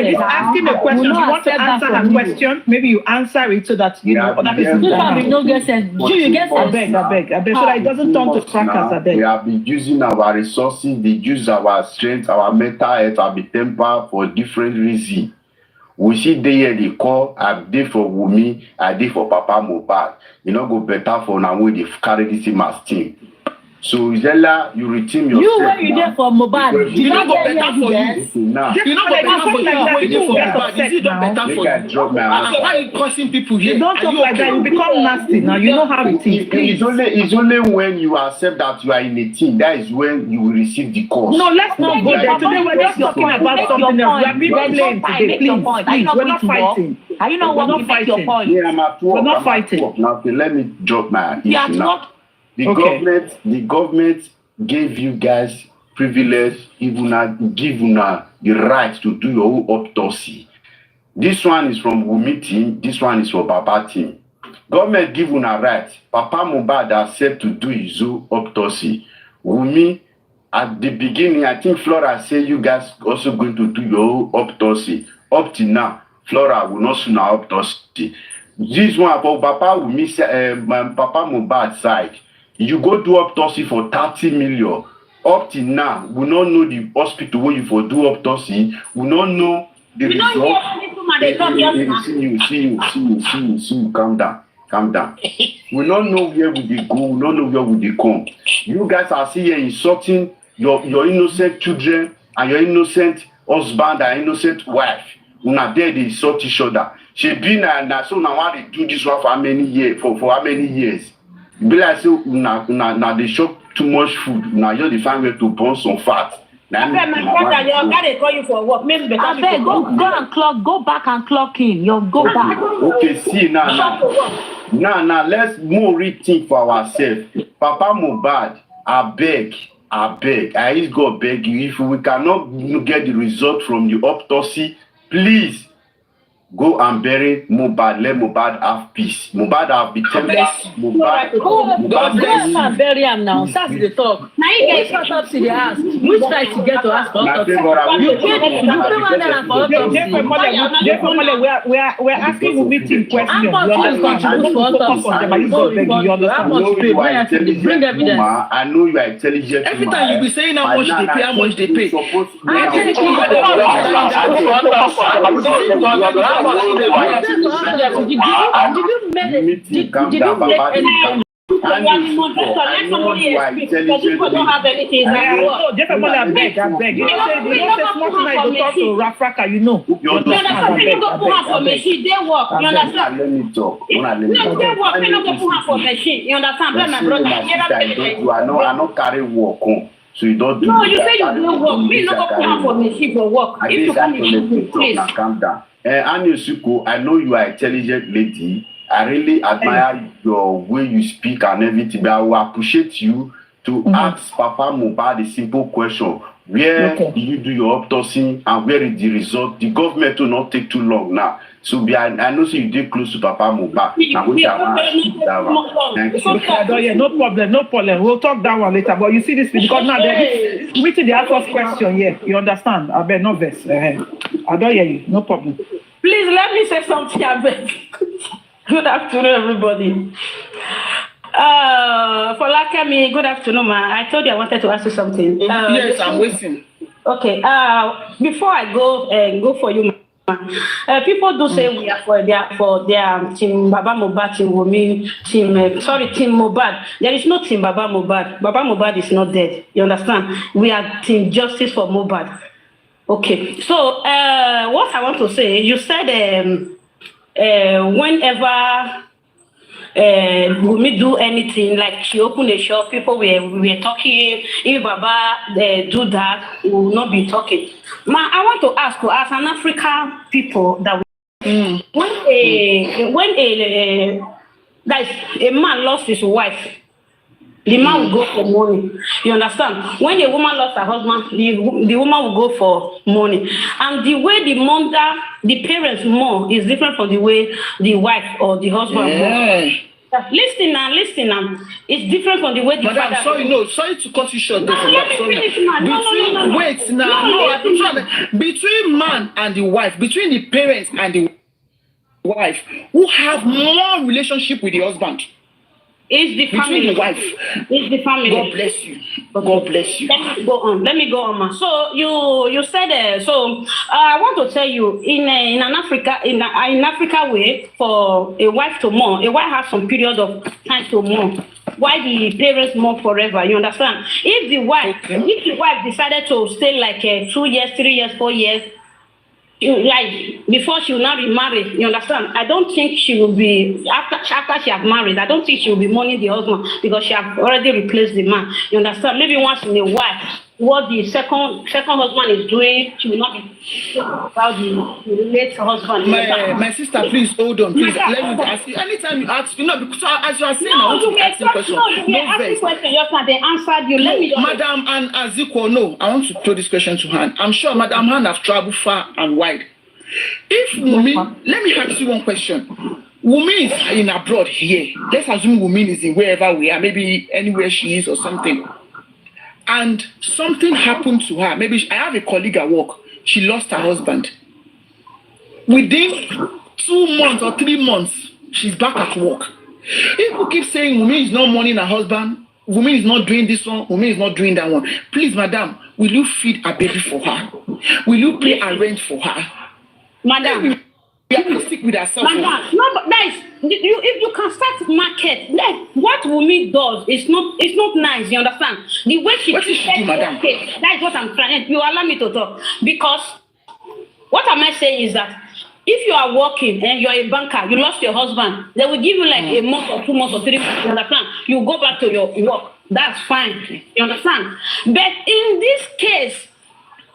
He's asking a question. You want to answer her question? Maybe you answer it so that you know other people don't get sense. You get sense. I beg. So that it doesn't turn to crackers. I beg. We have been using our resources, they use our strength, our mental health, our temper for different reasons. We see there they call, I did for Wummi, I did for Papa Mohbad. You know, go better for now when they carry this team as team. So Zella, you reteam yourself. You were you there for Mohbad? You know, go better for you. Now, you know, go better for you when you for Mohbad. Is it not better for you? Drop my answer. Why are you cursing people here? You don't talk like that. You become nasty now. You know how it is. It's only when you accept that you are in a team that is when you will receive the call. No, let's not go there. Today we're just talking about something else. We are being playing today. Please, we're not fighting. Are you not working to make your point? Yeah, I'm at work. We're not fighting. Now, let me drop my issue now. The government gave you guys privilege, even give you the right to do your own autopsy. This one is from Wummi team, this one is for Baba team. Government give you a right. Papa Mohbad accept to do his own autopsy. Wummi, at the beginning, I think Flora said you guys also going to do your own autopsy. Up to now, Flora will not do our autopsy. This one about Papa Wummi, Papa Mohbad side. You go do autopsy for 30 million. Up till now, we don't know the hospital where you for do autopsy. We don't know the result. See you. Calm down. We don't know where we dey go. We don't know where we dey come. You guys are here insulting your innocent children and your innocent husband and innocent wife. Una there they insult each other. She been so now why they do this one for how many years? For how many years? Be like so now they shop too much food. Now you're the family to burn some fat. My brother, your guy they call you for work. Maybe better go back and clock in. Go back. Okay, see now, let's more rethink for ourselves. Papa Mohbad, I beg. I just go beg you. If we cannot get the result from the autopsy, please go and bury Mohbad. Let Mohbad have peace. Mohbad have been tempted. God bless and bury him now. That's the talk. Now you get autopsy the ask. Which try to get to ask for autopsy? You pay $100 for autopsy. We're asking Wummi team questions. How much you contribute for autopsy? How much pay? When you have to bring evidence. I know you are intelligent. Every time you be saying how much they pay. I not carry work home. So you don't do no, you say you don't work. Me not go put her for machine for work. If you come in, please. Calm down. Anyusuko, I know you are an intelligent lady. I really admire your way you speak and everything, but I will appreciate you to ask Papa Mohbad a simple question. Where do you do your autopsy and where is the result? The government will not take too long now. So I know you did close to Papa Mohbad. Thank you. No problem. We'll talk that one later. But you see this because now which is the first question here. You understand? I bet no verse. I don't hear you. No problem. Please let me say something. I beg. Good afternoon, everybody. For Lakemi, good afternoon, ma. I told you I wanted to ask you something. Yes, I'm waiting. Okay. Before I go for you, people do say we are for their team Baba Mohbad, team Wummi, team team Mohbad. There is no team Baba Mohbad. Baba Mohbad is not dead. You understand? We are team justice for Mohbad. Okay. So what I want to say, you said whenever Wummi do anything, like she opened a shop, people were talking. If Baba do that, we will not be talking. Ma, I want to ask you, as an African people, that when a man lost his wife, the man will go for money. You understand? When a woman lost her husband, the woman will go for money. And the way the parents more is different from the way the wife or the husband more. Listen now. It's different from the way the Madam, father. sorry to cut you short. Between man and the wife, between the parents and the wife, who have more relationship with the husband? It's the family. Between the wife. It's the family. God bless you. God bless you. Let me go on, ma. So you said I want to tell you in an Africa way, for a wife to mourn, a wife has some period of time to mourn. Why the parents mourn forever? You understand? If the wife decided to stay like 2 years, 3 years, 4 years, like before she will not be married, you understand? I don't think she will be after she have married. I don't think she will be mourning the husband because she have already replaced the man. You understand? Maybe once in a while, what the second husband is doing, she will not be about the late husband. My sister, please hold on. Please let me ask you. Anytime you ask, because as you are saying, I want to ask you a question. They answered you. Let me. Madam and Aziko, no, I want to throw this question to Han. I'm sure Madam Han have traveled far and wide. If Wummi, let me ask you one question. Wummi is in abroad here. Let's assume Wummi is in wherever we are, maybe anywhere she is or something. And something happened to her. Maybe I have a colleague at work. She lost her husband. Within 2 months or 3 months, she's back at work. People keep saying Wummi is not mourning her husband. Wummi is not doing this one. Wummi is not doing that one. Please, madam, will you feed a baby for her? Will you pay a rent for her? Madam, we have to stick with ourselves. Madam, no, but guys, if you can start market, like what Wummi does is not nice. You understand? The way she treated madam? That is what I'm trying. You allow me to talk, because what am I saying is that if you are working and you are a banker, you lost your husband, they will give you like a month or 2 months or 3 months. You understand? You go back to your work. That's fine. You understand? But in this case,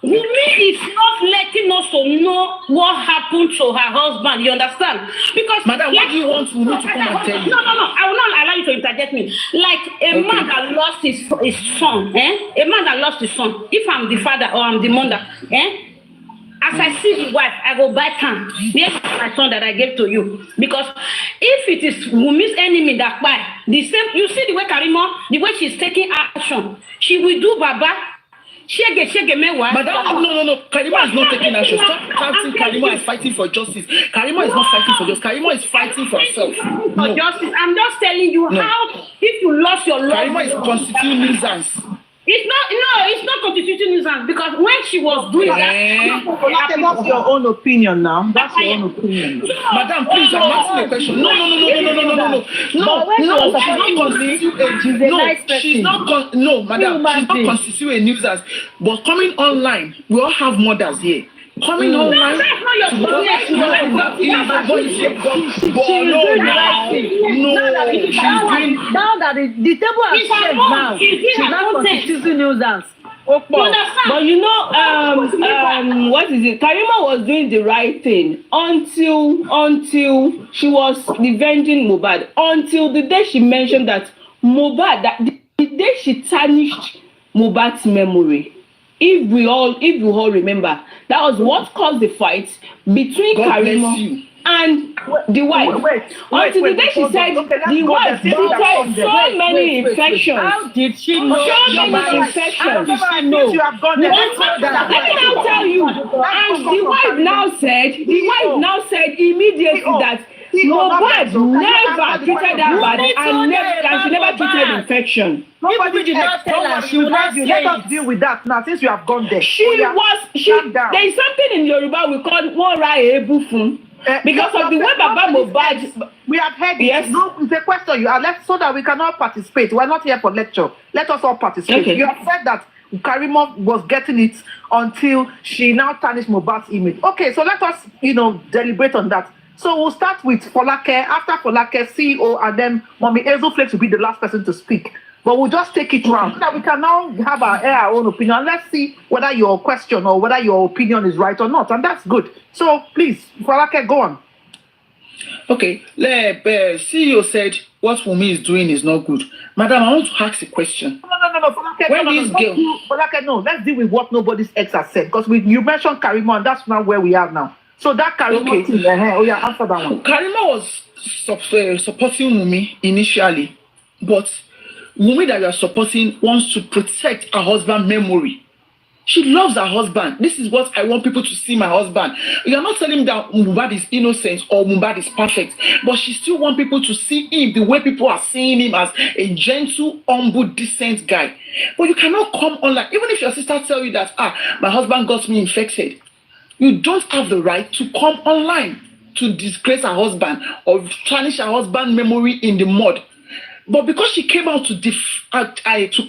Wummi is not letting us to know what happened to her husband. You understand? Because madam, what do you want Wummi to come and tell you? No. I will not allow you to interject me. Like a man that lost his son, A man that lost his son. If I'm the father or I'm the mother, as I see the wife, I go buy time. Yes, my son that I gave to you. Because if it is Wummi's enemy that buy, the same, you see the way Karimo, the way she's taking action, she will do Baba. Madam, no. Karima is not taking action. Stop counting Karima is fighting for justice. Karima is not fighting for justice. Karima is fighting for herself. For justice. I'm just telling you how, if you lost your love. Karima is constituting nuisance. It's not constituting nuisance, because when she was doing that, that's your own opinion now. That's your own opinion. Madam, please, I'm asking a question. No. She's not constituting a nuisance. But coming online, we all have mothers here. Coming online. That's not your business. Now that the table has changed now, she's not constituting nuisance. But you know, what is it? Karima was doing the right thing until she was revenging Mohbad. Until the day she mentioned that Mohbad, that the day she tarnished Mohbad's memory. If you all remember, that was what caused the fight between Karima and the wife. Until the day she said the wife treated so many infections. How did she know? So many infections. Let me now tell you. And the wife now said immediately that Mohbad never treated her body and she never treated infection. Nobody did not tell her. She will not let us deal with that now since you have gone there. There is something in Yoruba we call Mora Ebufun. Because of the way Baba Mohbad, we have heard yes. It. No, it's a question you are left so that we can all participate. We're not here for lecture. Let us all participate. Okay. You have said that Karimo was getting it until she now tarnished Mohbad's image. Okay, so let us, deliberate on that. So we'll start with Folake. After Folake, CEO, and then Mommy Ezoflex will be the last person to speak. But we'll just take it round so that we can now have our own opinion. Let's see whether your question or whether your opinion is right or not. And that's good. So please, Folake, go on. Okay, CEO said what Wummi is doing is not good. Madam, I want to ask a question. No. Folake, no. Let's deal with what nobody's ex has said. Because you mentioned Karimo, and that's now where we are now. So that Karimo thing, answer that one. Karimo was supporting Wummi initially, but Wummi that you are supporting wants to protect her husband's memory. She loves her husband. This is what I want people to see my husband. You are not telling me that Mohbad is innocent or Mohbad is perfect, but she still wants people to see him the way people are seeing him as a gentle, humble, decent guy. But you cannot come online. Even if your sister tells you that, my husband got me infected, you don't have the right to come online to disgrace her husband or tarnish her husband's memory in the mud. But because she came out to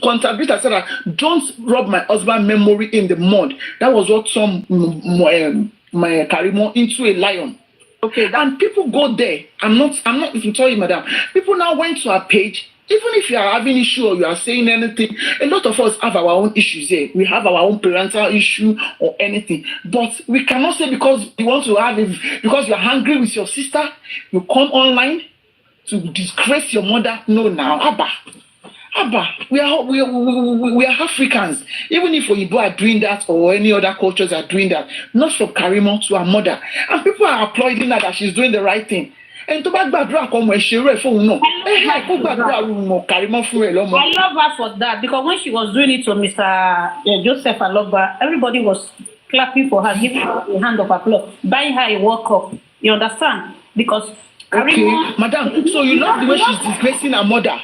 contradict, I said, don't rub my husband's memory in the mud. That was what turned my Karimo into a lion. Okay, and people go there. I'm not even telling you, madam. People now went to her page. Even if you are having issue or you are saying anything, a lot of us have our own issues here. We have our own parental issue or anything. But we cannot say because you want to have it, because you are angry with your sister, you come online to disgrace your mother. No, now, Abba, we are Africans. Even if Oyibo are doing that or any other cultures are doing that, not from Karimo to her mother. And people are applauding her that she's doing the right thing. And to back Badra come when she read for no. I love her for that because when she was doing it to Mr. Joseph Aloba, everybody was clapping for her, giving her a hand of applause, buying her a World Cup. You understand? Because okay, madam, so you love the way she's disgracing her mother.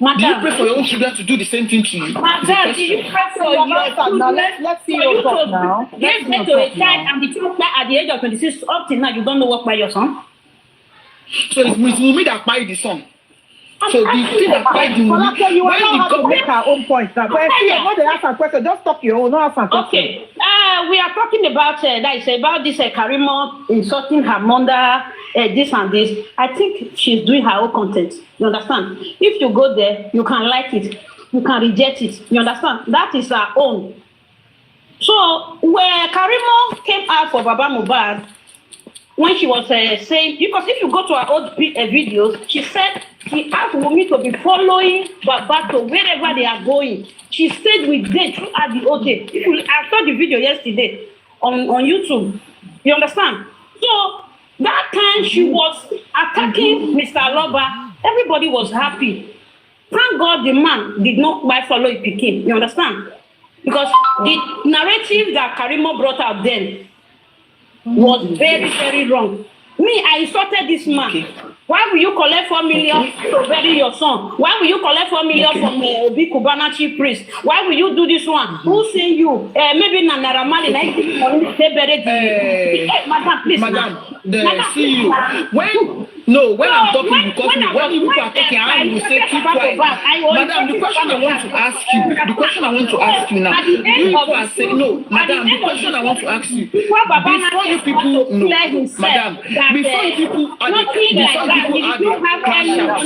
Madam, do you pray for your own children to do the same thing to you? Madam, do you pray for your children? Let's see your talk now. Give birth to a child and the child at the age of 26 up till now, you don't know what by your son? So it's Wummi that buy the son. So the thing that buy the Wummi, you are not to make her own point now. But when they ask a question, just talk your own, not answer. Okay, we are talking about about this Karimo insulting her mother, this and this. I think she's doing her own content. You understand? If you go there, you can like it, you can reject it. You understand? That is her own. So where Karimo came out for Baba Mohbad, when she was saying, because if you go to her old videos, she said she asked Wummi to be following Baba to wherever they are going. She stayed with them throughout the whole day. I saw the video yesterday on YouTube. You understand? So that time she was attacking Mr. Aloba. Everybody was happy. Thank God the man did not quite follow Pikin. You understand? Because the narrative that Karimo brought out then was very, very wrong. Me, I insulted this man. Okay. Why will you collect 4 million to bury your son? Why will you collect 4 million from Obi Kubana chief priest? Why will you do this one? Who sent you? Maybe Nana Ramali, they buried you. Madam, please. Madam, see you. When I'm talking, because when you are talking, I will say keep quiet. Madam, the question I want to ask you now. You people are saying, no, madam, the question I want to ask you. Before you people, no, madam, before you people crash out.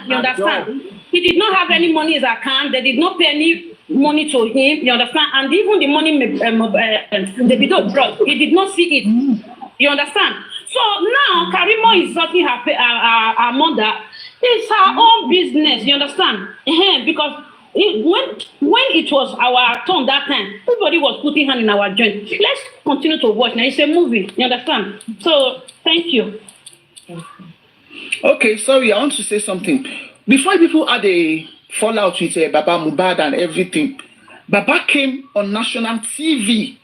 You understand? He did not have any money in his account. They did not pay any money to him. You understand? And even the money the video brought, he did not see it. You understand? So now Karimo is sorting her mother. It's her own business. You understand? Because when it was our turn that time, everybody was putting hand in our joint. Let's continue to watch. Now it's a movie. You understand? So thank you. Okay, sorry, I want to say something. Before people had a fallout with Baba Mohbad and everything, Baba came on national TV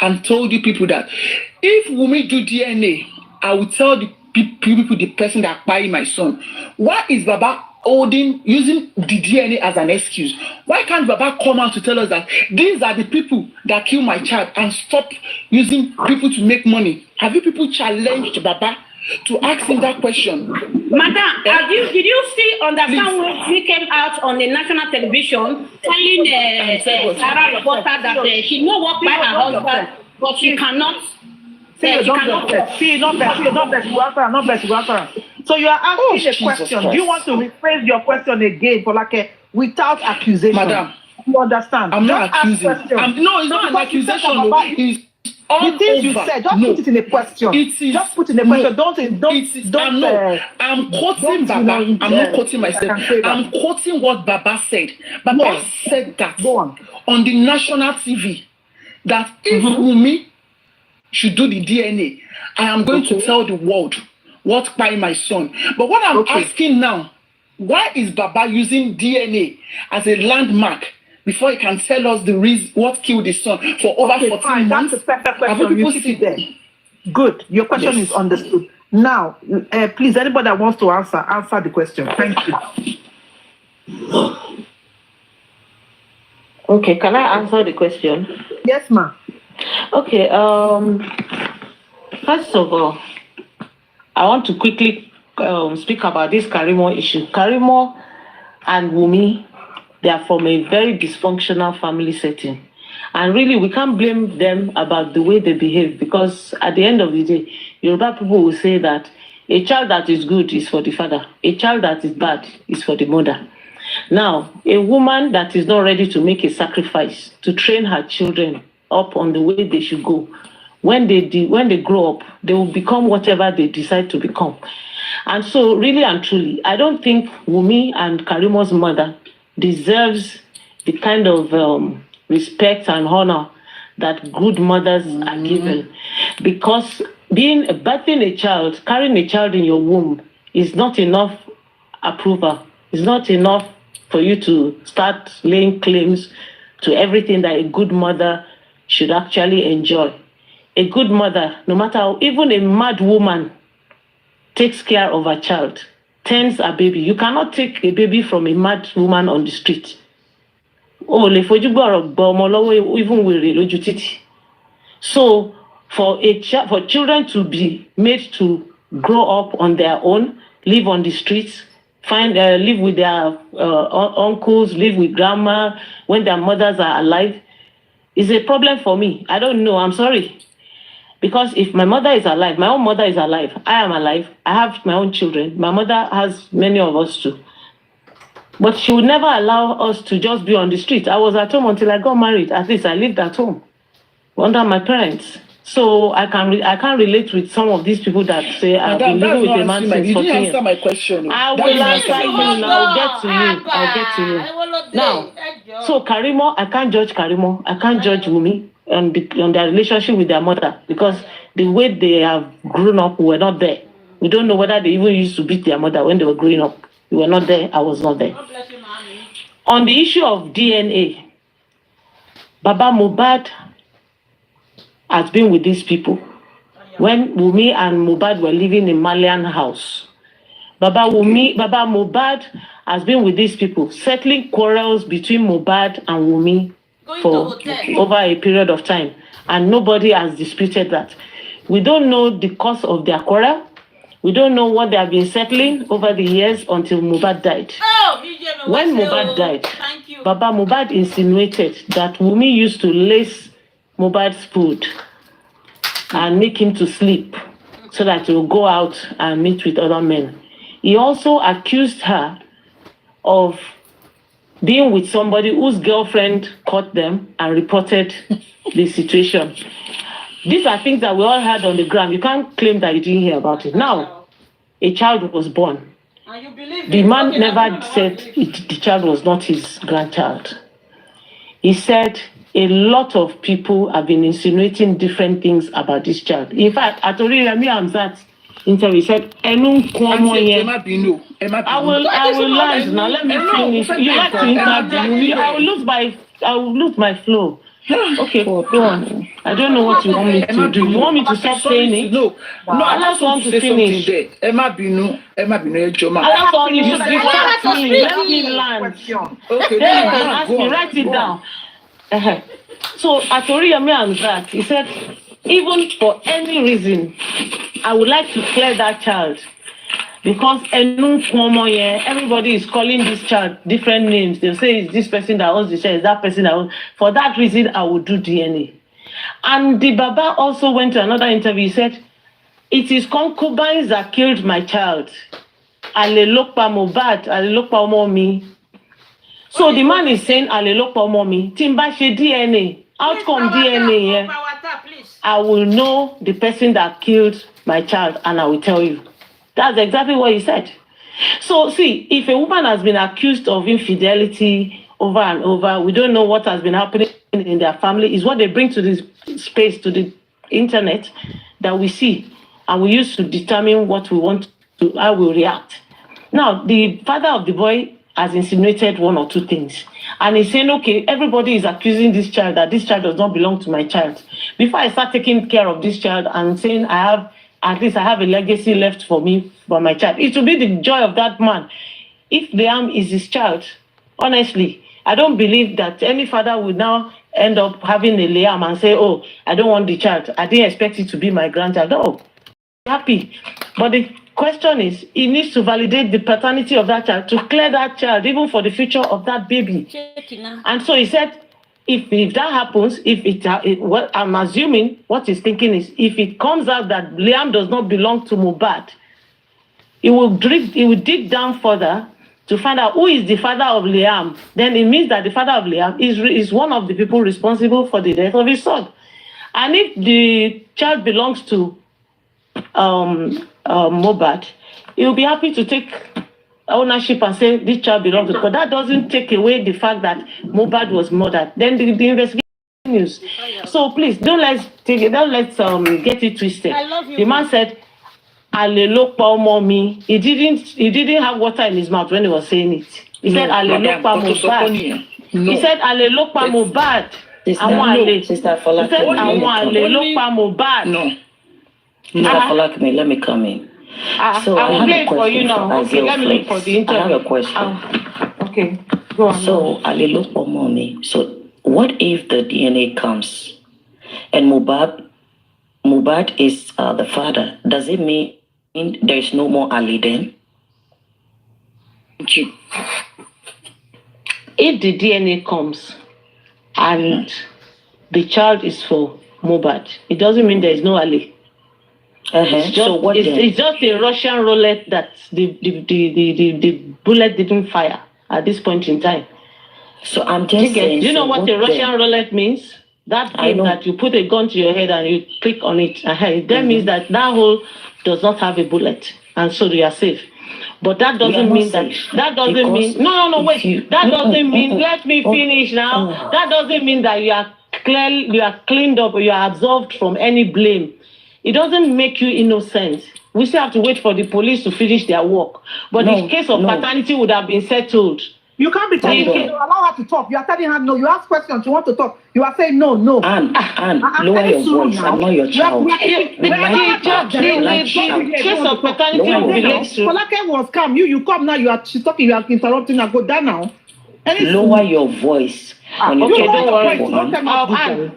and told you people that if Wummi do DNA, I will tell the people the person that buying my son? Why is Baba using the DNA as an excuse? Why can't Baba come out to tell us that these are the people that kill my child and stop using people to make money? Have you people challenged Baba to ask him that question? Madam, did you see understand when he came out on the national television telling Sarah reporter that she know what by her husband, but she cannot. Not best. So you are asking a question. Do you want to rephrase your question again for without accusation? Madam, you understand? I'm not accusing. No, it's not an accusation. The things you said, just put it in a question. Just put in a question. I'm quoting Baba. I'm not quoting myself. I'm quoting what Baba said. Baba said that on the national TV that if Wummi should do the DNA, I am going to tell the world what by my son. But what I'm asking now, why is Baba using DNA as a landmark before he can tell us the reason what killed his son for over 14 months? That's a perfect question. You keep it there. Good. Your question is understood. Now, please, anybody that wants to answer the question. Thank you. Okay, can I answer the question? Yes, ma'am. Okay, first of all, I want to quickly speak about this Karimo issue. Karimo and Wummi, they are from a very dysfunctional family setting. And really, we can't blame them about the way they behave, because at the end of the day, Yoruba people will say that a child that is good is for the father. A child that is bad is for the mother. Now, a woman that is not ready to make a sacrifice to train her children up on the way they should go, when they grow up, they will become whatever they decide to become. And so, really and truly, I don't think Wummi and Karimo's mother deserves the kind of respect and honor that good mothers are given, because birthing a child, carrying a child in your womb is not enough approval. It's not enough for you to start laying claims to everything that a good mother should actually enjoy. A good mother, no matter how, even a mad woman takes care of her child, tends a baby. You cannot take a baby from a mad woman on the street. So for children to be made to grow up on their own, live on the streets, live with their uncles, live with grandma when their mothers are alive, is a problem for me. I don't know. I'm sorry. Because if my mother is alive, my own mother is alive, I am alive, I have my own children, my mother has many of us too. But she would never allow us to just be on the street. I was at home until I got married. At least I lived at home under my parents. So I can't relate with some of these people that say I've been living with a man since 14 years. You didn't answer my question. I will answer you now. I'll get to you. Now, so Karimo, I can't judge Karimo. I can't judge Wummi on their relationship with their mother, because the way they have grown up, we were not there. We don't know whether they even used to beat their mother when they were growing up. We were not there. I was not there. On the issue of DNA, Baba Mohbad has been with these people when Wummi and Mohbad were living in Malian house. Baba Mohbad has been with these people, settling quarrels between Mohbad and Wummi for over a period of time, and nobody has disputed that. We don't know the cause of their quarrel. We don't know what they have been settling over the years until Mohbad died. When Mohbad died, Baba Mohbad insinuated that Wummi used to lace Mohbad's food and make him to sleep so that he will go out and meet with other men. He also accused her of being with somebody whose girlfriend caught them and reported the situation. These are things that we all heard on the ground. You can't claim that you didn't hear about it. Now, a child was born. The man never said the child was not his grandchild. He said a lot of people have been insinuating different things about this child. In fact, at Remi Hamzat interview, he said, I will land now. Let me finish. You like to interview. I will lose my flow. Okay, go on. I don't know what you want me to do. You want me to stop saying it? No, I just want to say something there. Emma Binu, Joma. I just want you to let me land. Okay, ask me, write it down. So Atoriyemi Hamzat, he said, even for any reason, I would like to clear that child. Because everybody is calling this child different names. They'll say it's this person that owns the child, it's that person that owns. For that reason, I would do DNA. And the Baba also went to another interview. He said, it is concubines that killed my child. Alelokpa Mohbad, Alelokpa Omomi. So the man is saying, Alelokpa Omomi. Timba she DNA. Outcome DNA. I will know the person that killed my child and I will tell you. That's exactly what he said. So, see, if a woman has been accused of infidelity over and over, we don't know what has been happening in their family. Is what they bring to this space, to the internet, that we see. And we use to determine what we want to, how we react. Now, the father of the boy has insinuated one or two things. And he's saying, okay, everybody is accusing this child that this child does not belong to my child. Before I start taking care of this child and saying at least I have a legacy left for me, for my child. It will be the joy of that man. If Liam is his child, honestly, I don't believe that any father would now end up having a Liam and say, oh, I don't want the child. I didn't expect it to be my grandchild. No, happy. But the question is, he needs to validate the paternity of that child, to clear that child, even for the future of that baby. And so he said, if that happens, what I'm assuming, what he's thinking is, if it comes out that Liam does not belong to Mohbad, he will dig down further to find out who is the father of Liam. Then it means that the father of Liam is one of the people responsible for the death of his son. And if the child belongs to Mohbad, he will be happy to take ownership and say this child belongs to, but that doesn't take away the fact that Mohbad was murdered. Then the investigation continues. So please don't let's get it twisted. I love you. The man said, Alelokpa Omomi. He didn't have water in his mouth when he was saying it. He said Alelokpa Mohbad. He said Alelokpa Mohbad. Sister Alelokpa Mohbad. No. Falakme, let me come in. So I will play for you now. Okay, let me look for the interview. I have a question. Okay, go on. So, Alelokpa Mommy. So, what if the DNA comes and Mohbad is the father? Does it mean there is no more Ali then? Thank you. If the DNA comes and the child is for Mohbad, it doesn't mean there is no Ali. It's just a Russian roulette that the bullet didn't fire at this point in time. So I'm just saying. Do you know what a Russian roulette means? That game that you put a gun to your head and you click on it. That means that hole does not have a bullet, and so you are safe. But that doesn't mean that. That doesn't mean. No, wait. That doesn't mean. Let me finish now. That doesn't mean that you are cleaned up or you are absolved from any blame. It doesn't make you innocent. We still have to wait for the police to finish their work. But the case of paternity would have been settled. You can't be telling her, allow her to talk. You are telling her no. You ask questions, you want to talk. You are saying no. And lower your voice. I'm not your child. The case of paternity relates to. Falake was calm. You come now. She's talking. You are interrupting her. Go down now. Lower your voice. Okay, don't worry.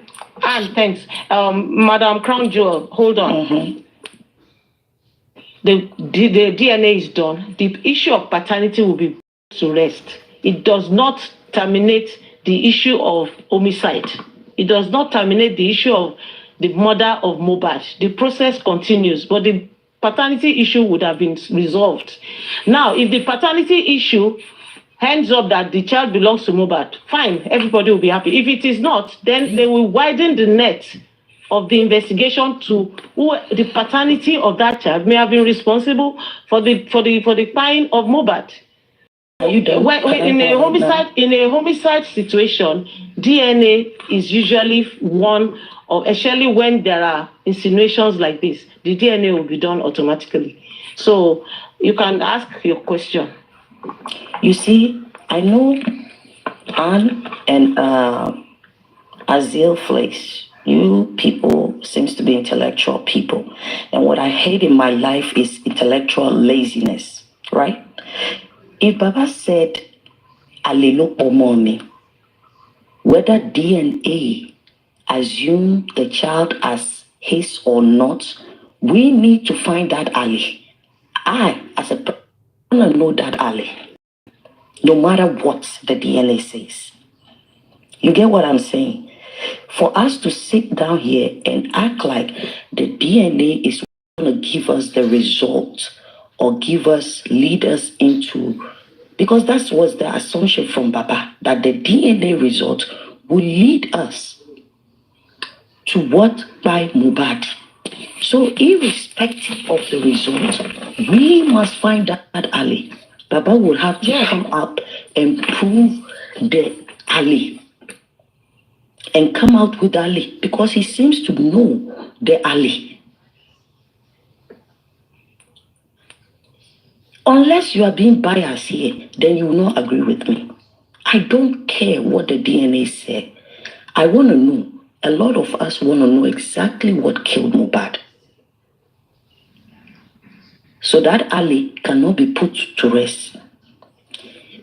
And thanks. Madam Crown Jewel, hold on. The DNA is done. The issue of paternity will be to rest. It does not terminate the issue of homicide. It does not terminate the issue of the murder of Mohbad. The process continues, but the paternity issue would have been resolved. Now, if the paternity issue hands up that the child belongs to Mohbad, fine, everybody will be happy. If it is not, then they will widen the net of the investigation to who the paternity of that child may have been responsible for the crime of Mohbad. In a homicide situation, DNA is usually one of, especially when there are insinuations like this, the DNA will be done automatically. So you can ask your question. You see, I know Anne and Azil Flakes, you people seems to be intellectual people. And what I hate in my life is intellectual laziness, right? If Baba said, Alelo Omoni, whether DNA assume the child as his or not, we need to find that Ali. I, as a person, want to know that Ali, no matter what the DNA says. You get what I'm saying? For us to sit down here and act like the DNA is going to give us the result or lead us into, because that was the assumption from Baba, that the DNA result will lead us to what by Mohbad. So irrespective of the result, we must find that Ali. Baba will have to come up and prove the Ali. And come out with Ali, because he seems to know the Ali. Unless you are being biased here, then you will not agree with me. I don't care what the DNA said. I want to know. A lot of us want to know exactly what killed Mohbad. So that Ali cannot be put to rest.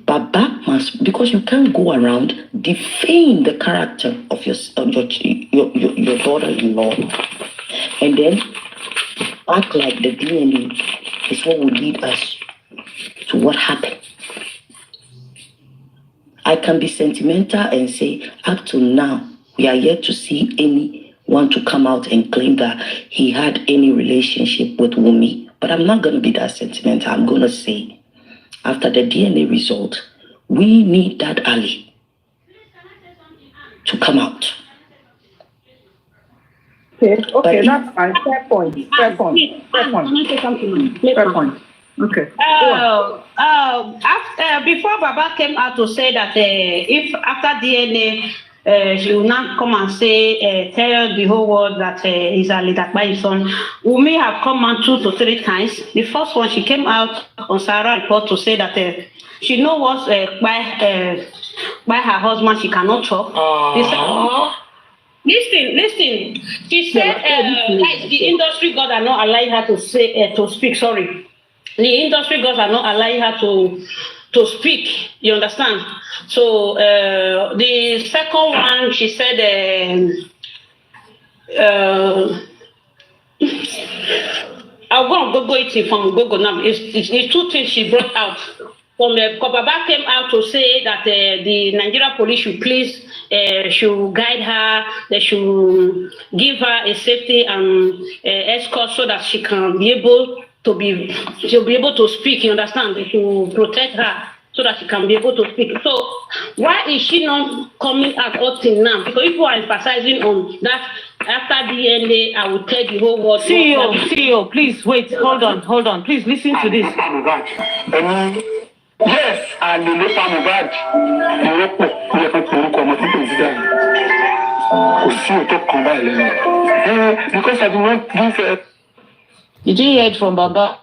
Baba must, because you can't go around defame the character of your daughter-in-law and then act like the DNA is what will lead us to what happened. I can be sentimental and say, up to now, we are yet to see anyone to come out and claim that he had any relationship with Wummi. But I'm not going to be that sentimental. I'm going to say, after the DNA result, we need that Ali to come out. Okay, that's fine. Fair point. Okay. Before Baba came out to say that if after DNA, she will not come and say, tell the whole world that is a leader by his son. Wummi have come out 2 to 3 times. The first one, she came out on Sarah report to say that she knows what's by her husband, she cannot talk. Listen. She said the industry gods are not allowing her to say to speak. Sorry, the industry gods are not allowing her to speak. You understand? So the second one, she said, I'll go and Google it from Google now. It's 2 things she brought out. From Baba came out to say that the Nigeria police should please should guide her, they should give her a safety and escort so that she can be able to speak. You understand? They should protect her so that she can be able to speak. So why is she not coming out up till now? Because people are emphasizing on that. After DNA, I will tell the whole world. CEO, please wait. Hold on. Please listen to this. Yes, and the local Mohbad, because I do not give. Did you hear it from Baba?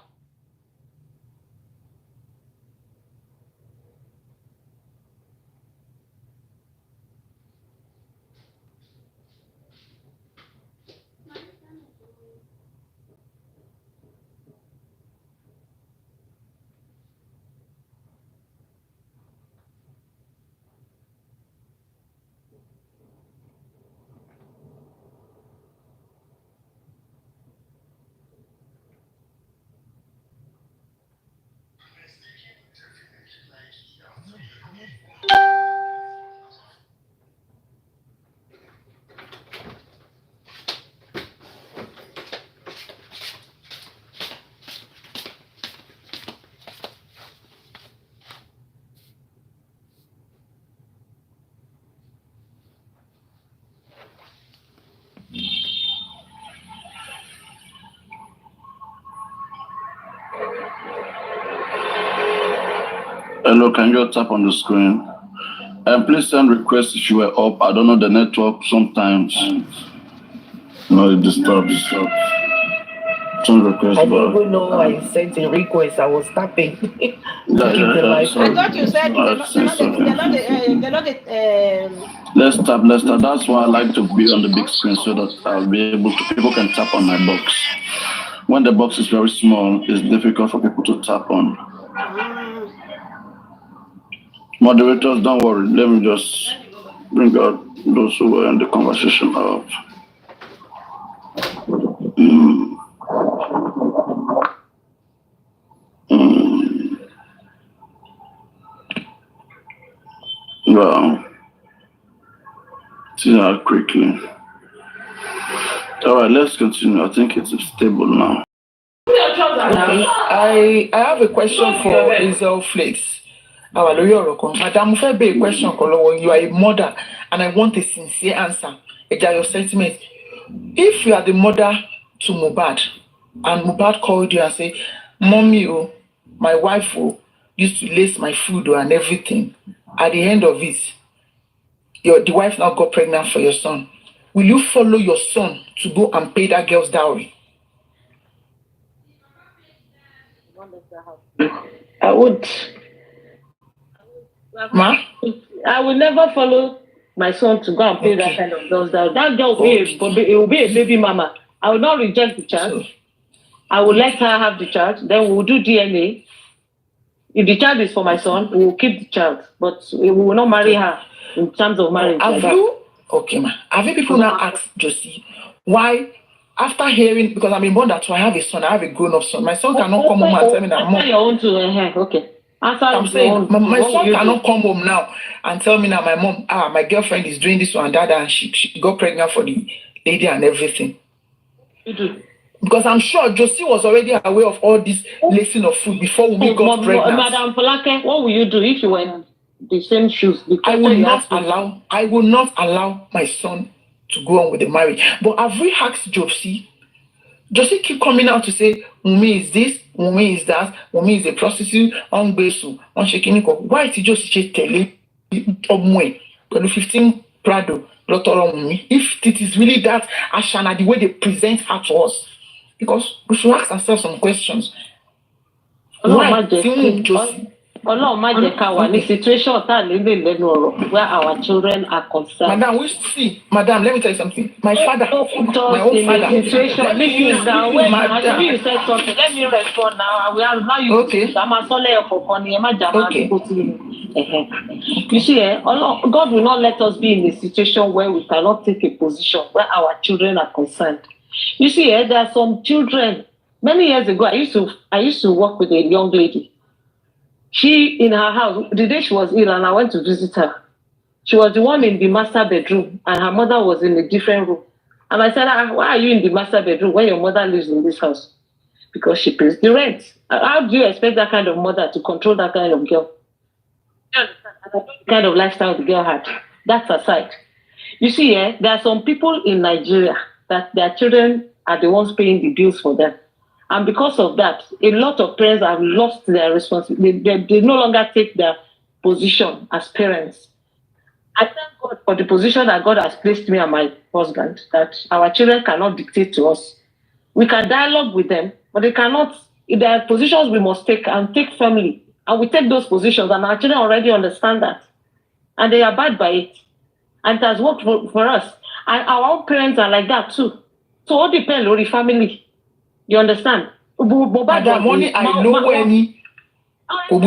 Hello, can you tap on the screen? And please send requests if you were up. I don't know the network sometimes. No, it disturbs. Send requests. I didn't even know I sent a request. I was tapping. I thought you said they're not not it. Let's tap. That's why I like to be on the big screen so that I'll be able to. People can tap on my box. When the box is very small, it's difficult for people to tap on. Moderators, don't worry. Let me just bring out those who were in the conversation of. Well, see how quickly. All right, let's continue. I think it's stable now. I have a question for Hazel Flakes. Madam, if I be a question, you are a mother, and I want a sincere answer. Your sentiment. If you are the mother to Mohbad, and Mohbad called you and say, "Mommy, oh, my wife used to lace my food and everything," at the end of it, the wife now got pregnant for your son. Will you follow your son to go and pay that girl's dowry? I would. Ma? I will never follow my son to go and pay that kind of girl's dowry. That girl will be a baby mama. I will not reject the child. I will let her have the child. Then we will do DNA. If the child is for my son, we will keep the child. But we will not marry her in terms of marriage. Okay, ma. Have you people now asked Josie why, after hearing, because I'm a mother, so I have a son, I have a grown-up son. My son cannot come home and tell me that mom. Your own too, okay. I'm saying my son cannot come home now and tell me that my mom, my girlfriend is doing this one and that, and she got pregnant for the lady and everything. Because I'm sure Josie was already aware of all this lacing of food before we got pregnant. Madam Polake, what will you do if you were in the same shoes? I will not allow my son to go on with the marriage. But have we asked Josie? Josie keep coming out to say, Wummi is this, Wummi is that, Wummi is a prostitute, on Besu, on Shekiniko. Why is Josie telling Omwe, 15 Prado, Wummi? If it is really that Ashana, the way they present her to us, because we should ask ourselves some questions. Why? Josie? Ọlọ́run má jẹ́ ká wà ní situation tá lè lè lẹ́nu ọ̀rọ̀ where our children are concerned. Madam, let me tell you something. My father, my own father. Situation. Listen now, wait, you said something. Let me respond now. I will allow you. Okay. You see, God will not let us be in a situation where we cannot take a position where our children are concerned. You see, there are some children. Many years ago, I used to work with a young lady. She, in her house, the day she was ill and I went to visit her, she was the one in the master bedroom and her mother was in a different room. And I said, why are you in the master bedroom when your mother lives in this house? Because she pays the rent. How do you expect that kind of mother to control that kind of girl? The kind of lifestyle the girl had. That's aside. You see, there are some people in Nigeria that their children are the ones paying the bills for them. And because of that, a lot of parents have lost their responsibility. They no longer take their position as parents. I thank God for the position that God has placed me and my husband, that our children cannot dictate to us. We can dialogue with them, but they cannot. There are positions we must take and take firmly. And we take those positions, and our children already understand that. And they abide by it. And it has worked for us. And our own parents are like that too. So it depends on the family. You understand? Madam, money I know any. But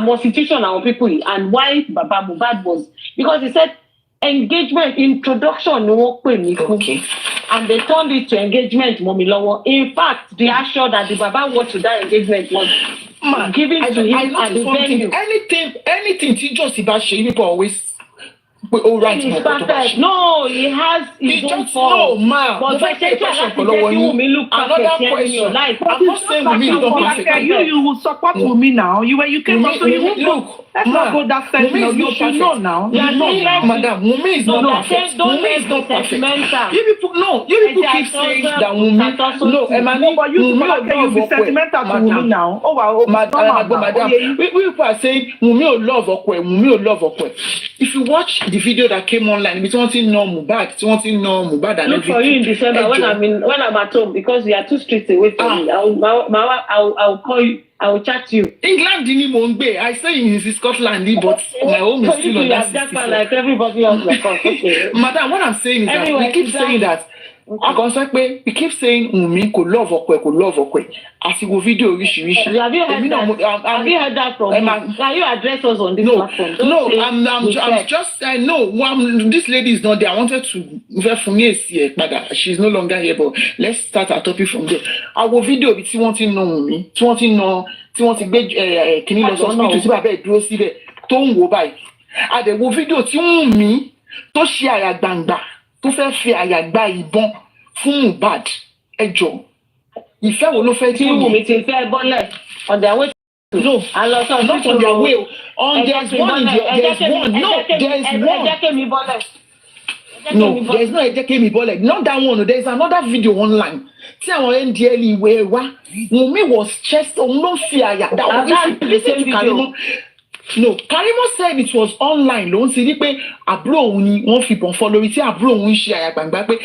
more situation our people and why Baba Mohbad was because he said engagement introduction okay. And they turned it to engagement Momilowo. In fact, they are sure that the Baba went to that engagement was given to him at the venue. Anything teachers about people always. No, he has his own fault. No, ma'am. But another question. I'm not saying Wummi don't perfect. You will support Wummi now. You came up, so you won't look. Let's not go that session. You should know now. Madam, Wummi is not perfect. Wummi is not perfect. You people keep saying that Wummi. No, Emmanuel, but you will be sentimental to Wummi now. Oh, madam. We people are saying Wummi will love Okwe. Wummi will love Okwe. If you watch the video that came online, it's wanting no Mohbad, and look for you in December when I'm at home because we are 2 streets away from me. I'll call you. I will chat you. England didn't won't be. I say in Scotland, but my home is still on that. Just like everybody else. Like us. Okay. Madam, what I'm saying is that we keep saying that. We keep saying Wummi could love Okwe. As you video wish. Have you heard that? Have you heard that from me? Can you address us on this platform? I'm just this lady is not there. I wanted to she's no longer here, but let's start our topic from there. Our video with wanting know Wummi, wanting know beg can you hospital see baba dúró síbẹ̀ tó ń wò báyìí. A dẹ̀ wo video tí Wummi tó ṣe àyà gbangba tó fẹ́ fi àyà gba ìbọn fún Mohbad ẹjọ́ ìfẹ́ wo ló fẹ́ tí Wummi ti fẹ́ bọ́lẹ̀ on their way. No, not on their way. There's one. No, there's no Ejekemi Bole. Not that one. There's another video online. See our NDL where Wummi was chest on no fear. That was listen to Karimo. No, Karimo said it was online. Don't see the abro ni won fi bon follow it. Abro won share gbangba pe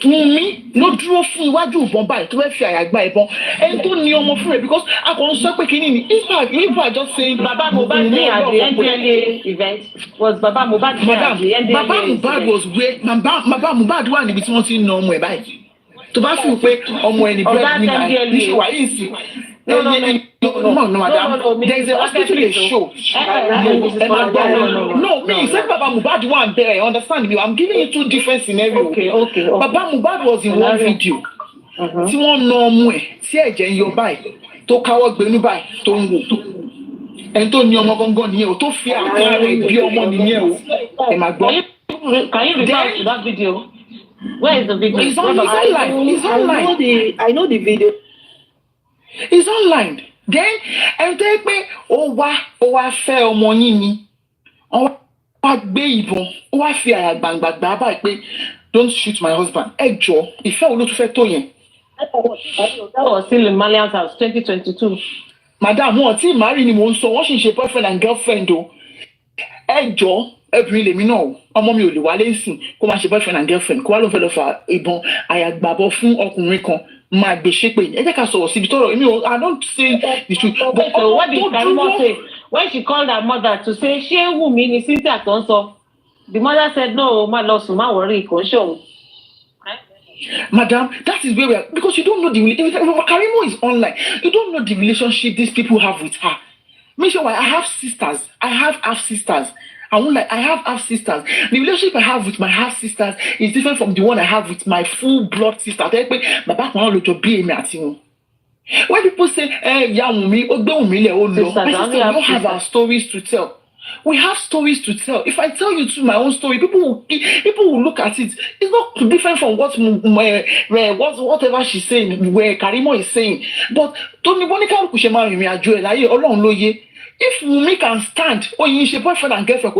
Wummi no dúró fún iwájú ìbọn báyìí tó fẹ́ fi àyà gba ìbọn ẹni tó ní ọmọ fún rẹ̀ because a kò ń sọ pé kínní ni if I just say Baba Mohbad at the NDLA event was Baba Mohbad at the NDLA Baba Mohbad was where Baba Mohbad wà níbi tí wọ́n ti ń na ọmọ ẹ̀ báyìí tó bá fi pé ọmọ ẹni bẹ́ẹ̀ ní báyìí ní ṣe wà yìí sí. No, madam. There is a hospital they show. No, me, say Baba Mohbad one there. Understand me? I'm giving you two different scenarios. Okay. Baba Mohbad was in one video. Tí wọ́n na ọmọ ẹ̀ tí ẹ̀jẹ̀ ń yọ báyìí tó káwọ́ gbénú báyìí tó ń wò. Ẹni tó ní ọmọ gangan nìyẹn o tó fi àká rẹ̀ bí ọmọ nìyẹn o. Ẹ máa gbọ́. Can you refer to that video? Where is the video? It's online. It's online. I know the video. It's online. Then, and take me, ó wá fẹ́ ọmọ yín ni. Ó wá gbé ìbọn, ó wá fi àyà gbàngbàngbà báyìí pé don't shoot my husband. Ẹ jọ̀ọ́, ìfẹ́ wo ló tún fẹ́ tó yẹn? That was still in Malian's house, 2022. Madam, wọn tí marry ni mò ń sọ, wọ́n sì ń ṣe boyfriend and girlfriend o. Ẹ jọ̀ọ́, ẹbìnrin lèmi náà o. Ọmọ mi ò lè wálé nsìn kó máa ṣe boyfriend and girlfriend kó wá ló ń fẹ́ lọ fa ìbọn àyà gbàbọ fún ọkùnrin kan. My bishop, I don't say the truth. But so what did Karimo say? When she called her mother to say, she Wummi ni Cynthia Tonso, the mother said, no, my loss, my worry, show. Madam, that is where we are, because you don't know Karimo is online. You don't know the relationship these people have with her. Make sure I have sisters. I have half sisters. I have half sisters. The relationship I have with my half sisters is different from the one I have with my full blood sister. When people say, Wummi, my sister, we don't have our stories to tell. We have stories to tell. If I tell you my own story, people will look at it. It's not different from whatever she's saying, where Karimo is saying. But if Wummi can stand, or you should boyfriend and girlfriend,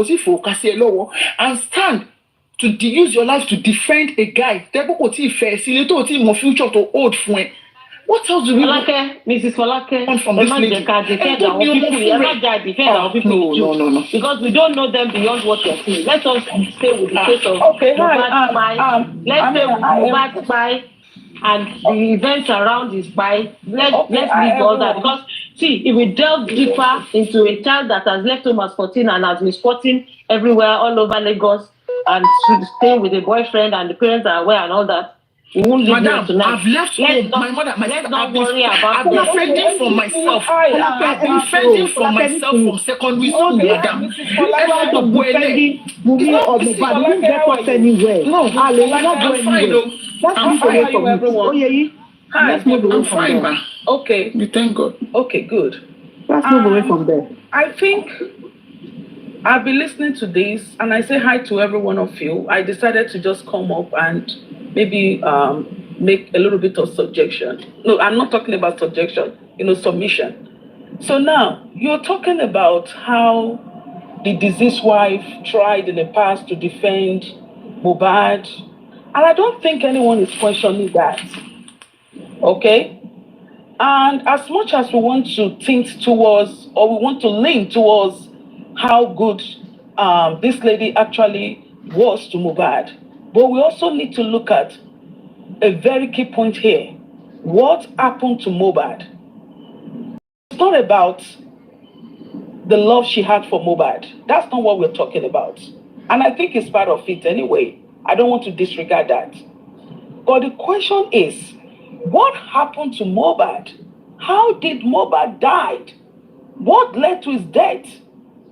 and stand to use your life to defend a guy, future to old friend. What else do we want Mrs. Falake, from this lady? No. Because we don't know them beyond what you're saying. Let us stay with the case of let's say Mohbad spy and the events around his spy. Let's leave all that. Because see, if we delve deeper into a child that has left home at 14 and has been sporting everywhere all over Lagos and should stay with a boyfriend and the parents are aware and all that, we won't leave Madam, I've left home. My mother, I've been fending for myself. I've been fending for myself from secondary school, madam. I'm fine, man. Okay. You thank God. Okay, good. Let's move away from there. I think I've been listening to this and I say hi to every one of you. I decided to just come up and maybe make a little bit of subjection. No, I'm not talking about subjection, submission. So now, you're talking about how the deceased wife tried in the past to defend Mohbad. And I don't think anyone is questioning that. Okay? And as much as we want to think towards, or we want to lean towards how good this lady actually was to Mohbad, but we also need to look at a very key point here. What happened to Mohbad? not about the love she had for Mohbad. That's not what we're talking about. And I think it's part of it anyway. I don't want to disregard that. But the question is, what happened to Mohbad? How did Mohbad die? What led to his death?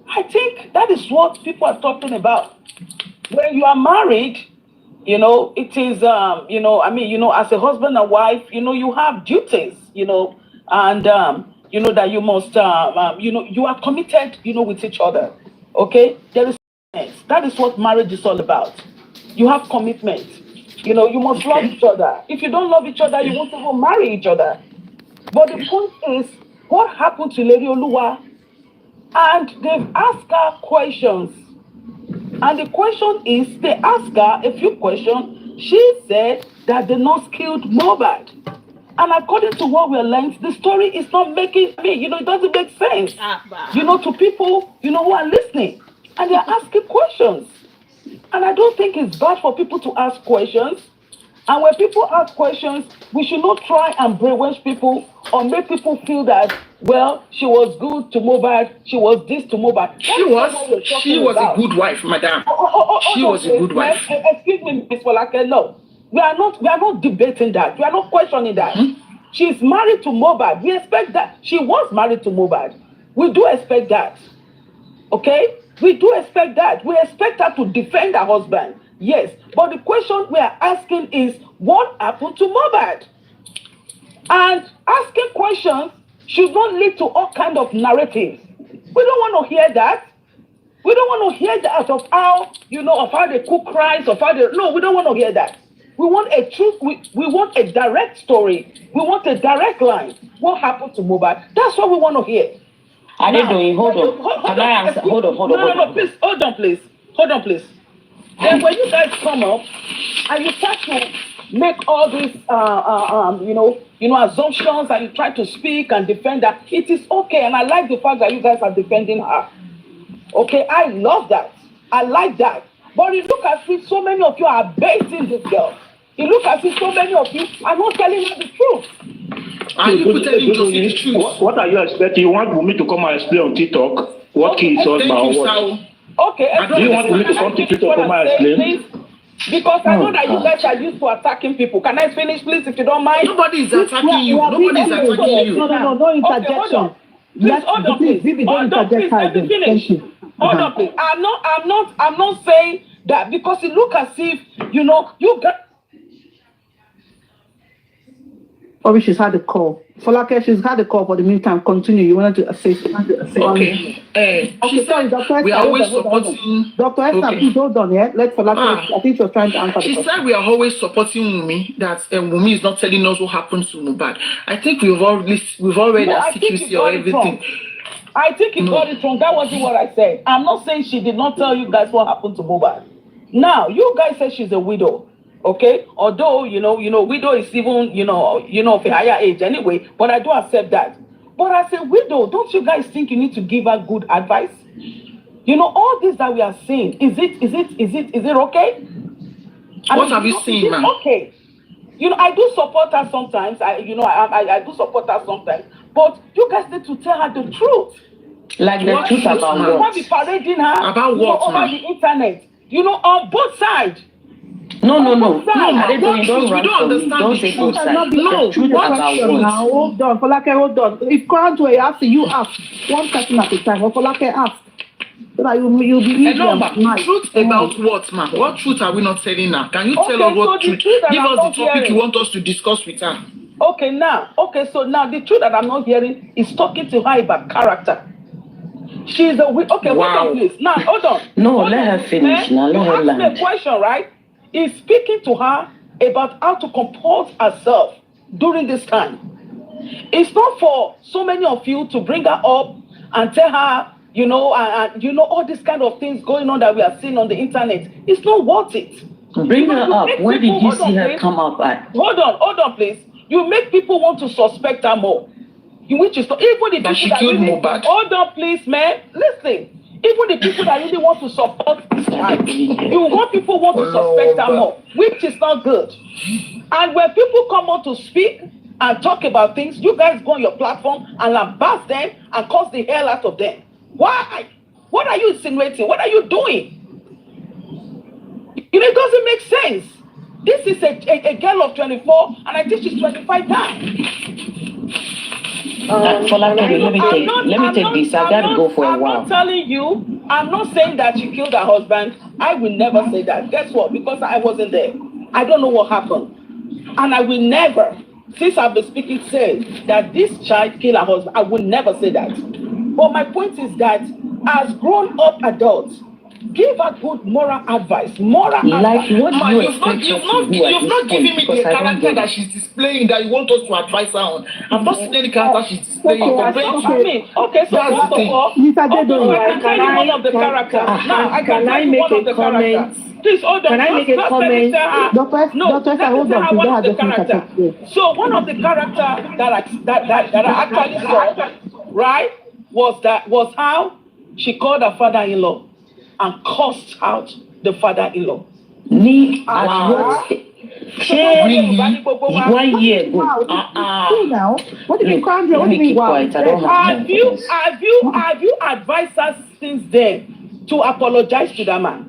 I think that is what people are talking about. When you are married, you know, it is, you know, I mean, you know, as a husband and wife, you know, you have duties, you know, and, you know, that you must, you know, you are committed, you know, with each other. Okay? There is, that is what marriage is all about. You have commitment. You know, you must love each other. If you don't love each other, you won't even marry each other. But the point is, what happened to Lady Oluwa? And they've asked her questions. And the question is, they asked her a few questions. She said that the nurse killed Mohbad. And according to what we learned, the story is not making, I mean, you know, it doesn't make sense, you know, to people, you know, who are listening. And they're asking questions. And I don't think it's bad for people to ask questions. And when people ask questions, we should not try and brainwash people or make people feel that, well, she was good to Mohbad, she was this to Mohbad. She was a good wife, madam. She was a good wife. Excuse me, Ms. Folake, no. We are not debating that. We are not questioning that. She's married to Mohbad. We expect that. She was married to Mohbad. We do expect that. Okay? We do expect that. We expect her to defend her husband. Yes. But the question we are asking is, what happened to Mohbad? And asking questions should not lead to all kind of narratives. We don't want to hear that. We don't want to hear that of how, you know, of how they cook rice, of how they... No, we don't want to hear that. We want a truth. We want a direct story. We want a direct line. What happened to Mohbad? That's what we want to hear. Are they doing? Hold on. Can I answer? Hold on. No, please. Hold on, please. Then when you guys come up and you start to make all these, you know, assumptions, and you try to speak and defend that, it is okay. And I like the fact that you guys are defending her. Okay, I love that. I like that. But it looks as if so many of you are baiting this girl. It looks as if so many of you are not telling her the truth. Are you telling just the truth? What are you expecting? You want Wummi to come and explain on TikTok what he is all about? What? Okay, do you want Wummi to come to TikTok and come and explain? Because I know that you guys are used to attacking people. Can I finish, please, if you don't mind? Nobody is attacking you. Nobody is attacking you. No interjection. Please, hold on, please. Hold on, please. Let me finish. Hold on, please. I'm not saying that because it looks as if, you know, you got... Probably she's had a call. Folake, she's had a call. For the meantime, continue. You wanted to say okay. Okay, sorry, Dr. Esther. We are always supporting... Dr. Esther, please hold on, yeah? Let Folake... I think she was trying to answer the question. She said we are always supporting Wummi, that Wummi is not telling us what happened to Mohbad. I think we've all read her secrecy or everything. I think you got it wrong. That wasn't what I said. I'm not saying she did not tell you guys what happened to Mohbad. Now, you guys say she's a widow. Okay, although you know, widow is even of a higher age anyway, but I do accept that. But as a widow, don't you guys think you need to give her good advice? You know, all this that we are seeing, is it okay? What have you seen, ma'am? Okay, you know, I do support her sometimes. I do support her sometimes, but you guys need to tell her the truth. Like the truth about what? You can't be parading her about what, over the internet. You know, on both sides. No. We don't understand don't the truth. Now, hold on, Folake, hold on. If current way asking, you ask one person at a time. Or Folake ask, so that you'll be easy. Truth about what, ma'am? What truth are we not telling her? Can you tell us what truth? Give us the topic you want us to discuss with her. So now the truth that I'm not hearing is talking to her about character. She's a wow. Hold on, please. Now, hold on. Let her finish. Now, let her land. You asked me a question, right? Is speaking to her about how to comport herself during this time. It's not for so many of you to bring her up and tell her, you know, and you know, all these kind of things going on that we are seeing on the internet. It's not worth it. Bring her up. Where did you see her come up at? Hold on, please. You make people want to suspect her more. Which is not, even the people that really, hold on, please, man. Listen. Even the people that really want to support this life, you want people want to suspect her more, which is not good. And when people come on to speak and talk about things. You guys go on your platform and lambast them and cause the hell out of them. Why? What are you insinuating? What are you doing? It doesn't make sense. This is a girl of 24, and I think she's 25 now. Let me take this. I gotta go for a while. I'm not telling you. I'm not saying that she killed her husband. I will never say that. Guess what? Because I wasn't there. I don't know what happened. And I will never, since I've been speaking, say that this child killed her husband. I will never say that. But my point is that as grown-up adults, give her good moral advice. Moral advice. What do you expect you've not given me the character that she's displaying that you want us to advise her on. I've not seen any character she's displaying. Okay, so first of all, one of the characters. Now, I can I make a comment? Please hold on. Can I make a comment? Doctor, hold on. So one of the characters that I actually saw, right, was how she called her father-in-law and cursed out the father-in-law. Me at what? 1 year ago. Now, what do you call Let me keep quiet. I don't have Have you advised us since then to apologize to that man?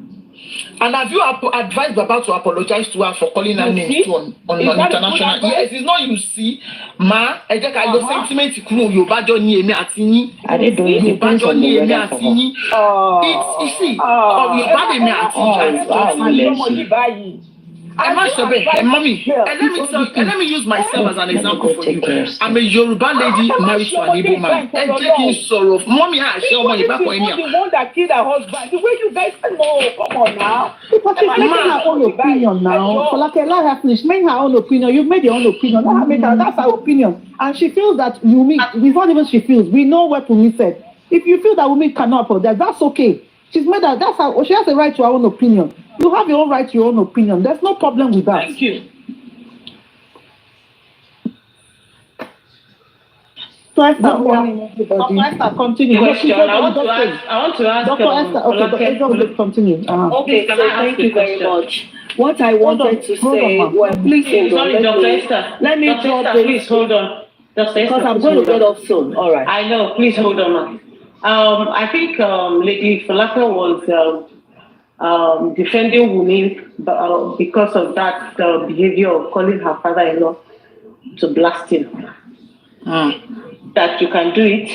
And have you advised Baba to apologize to her for calling her names on international? Yes, it's not you see. Ma, I just got your sentiment. You bad on ye me at me. I didn't do it. You bad on ye me at me. It's you see. You bad me at me. Mommy, and let me use myself as an example for you. I'm a Yoruba lady married to an Igbo man. And taking sorrow. Mommy, I share money back on you. The one that killed her husband. The way you guys know, come on now. Because she's making her own opinion now. For like a lot of finish, make her own opinion. You've made your own opinion. Let her make her. That's her opinion. And she feels that Wummi. It's not even she feels. We know what Wummi said. If you feel that Wummi cannot apologize, that's okay. She's made that. That's how she has a right to her own opinion. You have your own right to your own opinion. There's no problem with that. Thank you. So Esther, continue. I want to ask Dr. Esther, okay, Dr. continue. Okay, so thank you very much. What I wanted to say, please hold on. Dr. Esther. Let me please hold on. Because I'm going to get off soon. All right. I know. Please hold on. I think Lady Falaka was defending Wummi because of that behavior of calling her father-in-law to blast him. That you can do it.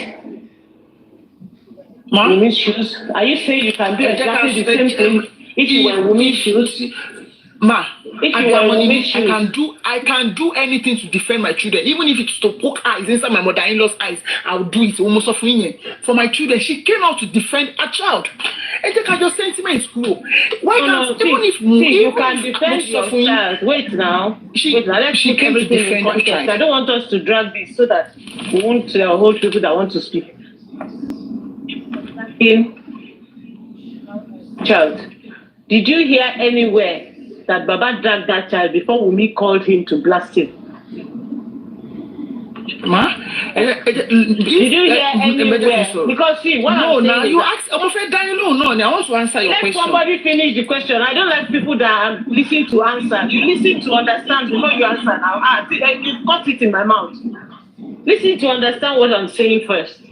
Wummi's shoes. Are you saying you can do exactly the same thing if you were in Wummi's shoes? Ma, I can do anything to defend my children, even if it's to poke eyes inside my mother-in-law's eyes. I'll do it almost for my children. She came out to defend a child. And take out your sentiments, why can't you can defend your child? Wait now. Let's put everything in context. I don't want us to drag this so that we won't hold people that want to speak. Child, did you hear anywhere that Baba dragged that child before Wummi called him to blast him? Ma? Did you hear anywhere? Because see, what I'm saying you asked, I want to answer your question. Let somebody finish the question. I don't like people that listen to answer. You listen to understand before you answer now. You got it in my mouth. Listen to understand what I'm saying first.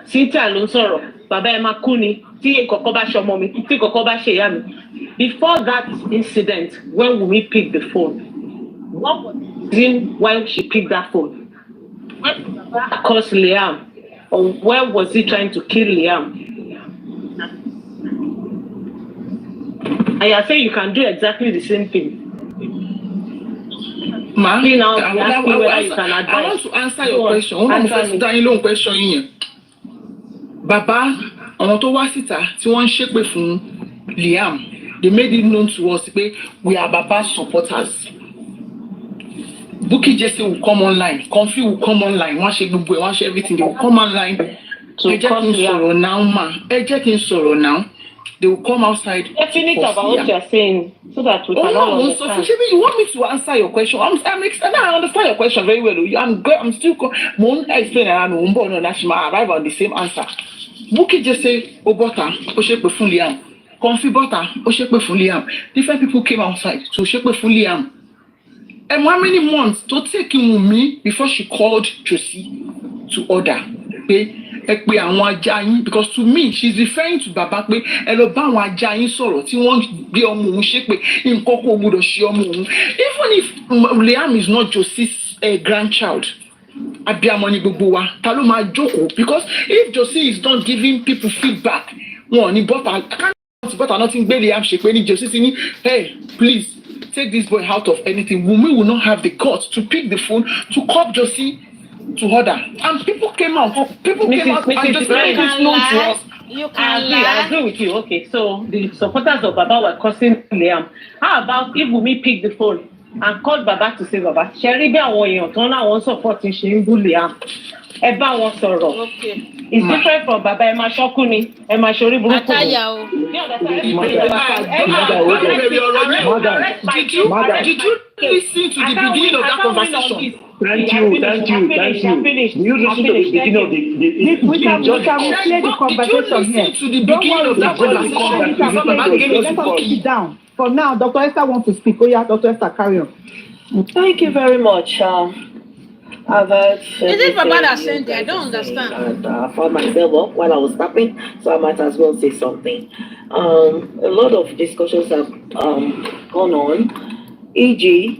Cynthia ló ń sọ̀rọ̀, bàbá ẹ máa kú ni, tí ìkọ̀kọ̀ bá ṣọmọ mi, tí ìkọ̀kọ̀ bá ṣe ìyá mi. Before that incident, when Wummi picked the phone, what was the reason why she picked that phone? When caused Liam, or where was he trying to kill Liam? And you're saying you can do exactly the same thing. Ma, I want to answer your question. I want to answer your question. Baba, àwọn tó wá síta tí wọ́n ń ṣépè fún Liam, they made it known to us that we are Baba's supporters. Bukky Jesse will come online, Comfy will come online, wọ́n ṣe gbogbo ẹ̀, wọ́n ṣe everything, they will come online. Ẹ jẹ́ kí n sọ̀rọ̀ now, ma. Ẹ jẹ́ kí n sọ̀rọ̀ now. They will come outside. Definitely about what you are saying, so that we can all understand. You want me to answer your question? I understand your question very well. I'm still explaining around. I arrive on the same answer. Bukky just say, Obota, Oshe Liam. Comfy butter, ó ṣépè fún Liam. Different people came outside to ṣépè fún Liam. And how many months to take Wummi before she called Josie to order? Because to me, she's referring to Baba pé ẹ lọ bá àwọn ajá yín sọ̀rọ̀ tí wọ́n gbé ọmọ òun ṣépè nǹkan kò gbọdọ̀ ṣe ọmọ òun. Even if Liam is not Josie's grandchild, abiyamọ ni gbogbo wa, ta ló máa jókòó? Because if Josie is not giving people feedback, wọn ò ní bọ́tà, bọ́tà nothing gbé Liam ṣépè ní Josie sí ní, hey, please take this boy out of anything. Wummi will not have the guts to pick the phone to call Josie to order. And people came out. People came out and just made it known to us. I agree with you. Okay, so the supporters of Baba were cursing Liam. How about if Wummi picked the phone and called Baba to say, Baba, Sherry, be àwọn èèyàn tó láwọn supporting ṣe ń bú Liam. Ẹ bá wọn sọ̀rọ̀. It's different from Baba ẹ máa ṣọ́kú ni, ẹ máa ṣorí burúkú. Àtàyà o. Did you listen to the beginning of that conversation? Thank you. You listen to the beginning of we can play the conversation here. Don't worry, let's all sit down. For now, Dr. Esther wants to speak. Oh yeah, Dr. Esther, carry on. Thank you very much. I've heard. Is it Baba that sent it? I don't understand. And I found myself up while I was tapping, so I might as well say something. A lot of discussions have gone on. E.g.,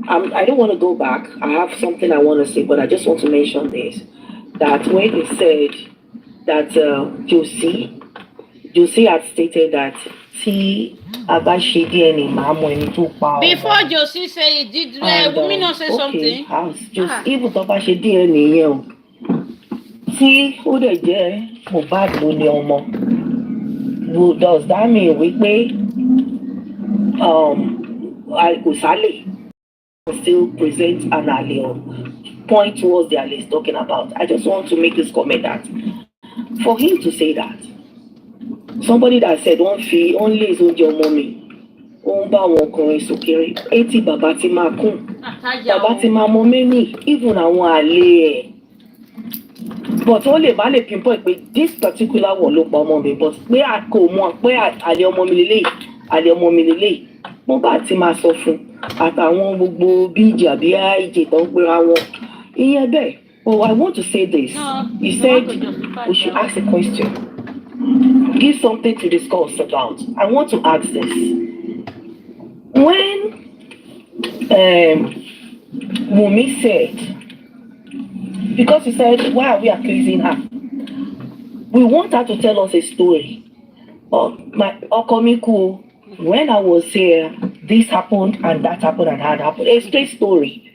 I don't want to go back. I have something I want to say, but I just want to mention this. That when they said that Josie had stated that before Josie say it, did Wummi not say something? Even though I said DNA, see who they did, Mohbad ló ní ọmọ. Does that mean we Usale still present an alien point towards the alien talking about? I just want to make this comment that for him to say that, somebody that said only is on your mommy. Baba ti ma kun. Baba ti ma mo many, even àwọn àlè. But only ba le pinpoint pé this particular one ló pa ọmọ mi, but pé a kò mọ̀ pé àlè ọmọ mi lélẹ̀. Mo bá ti ma sọ fún àtàwọn gbogbo bíjì àbí àìjẹ tó ń pera wọn. Ìyẹn bẹ́ẹ̀. Oh, I want to say this. You said we should ask a question. Give something to discuss about. I want to ask this. When Wummi said, because he said, why are we accusing her? We want her to tell us a story. My Okomiku, when I was here, this happened and that happened and that happened. A straight story.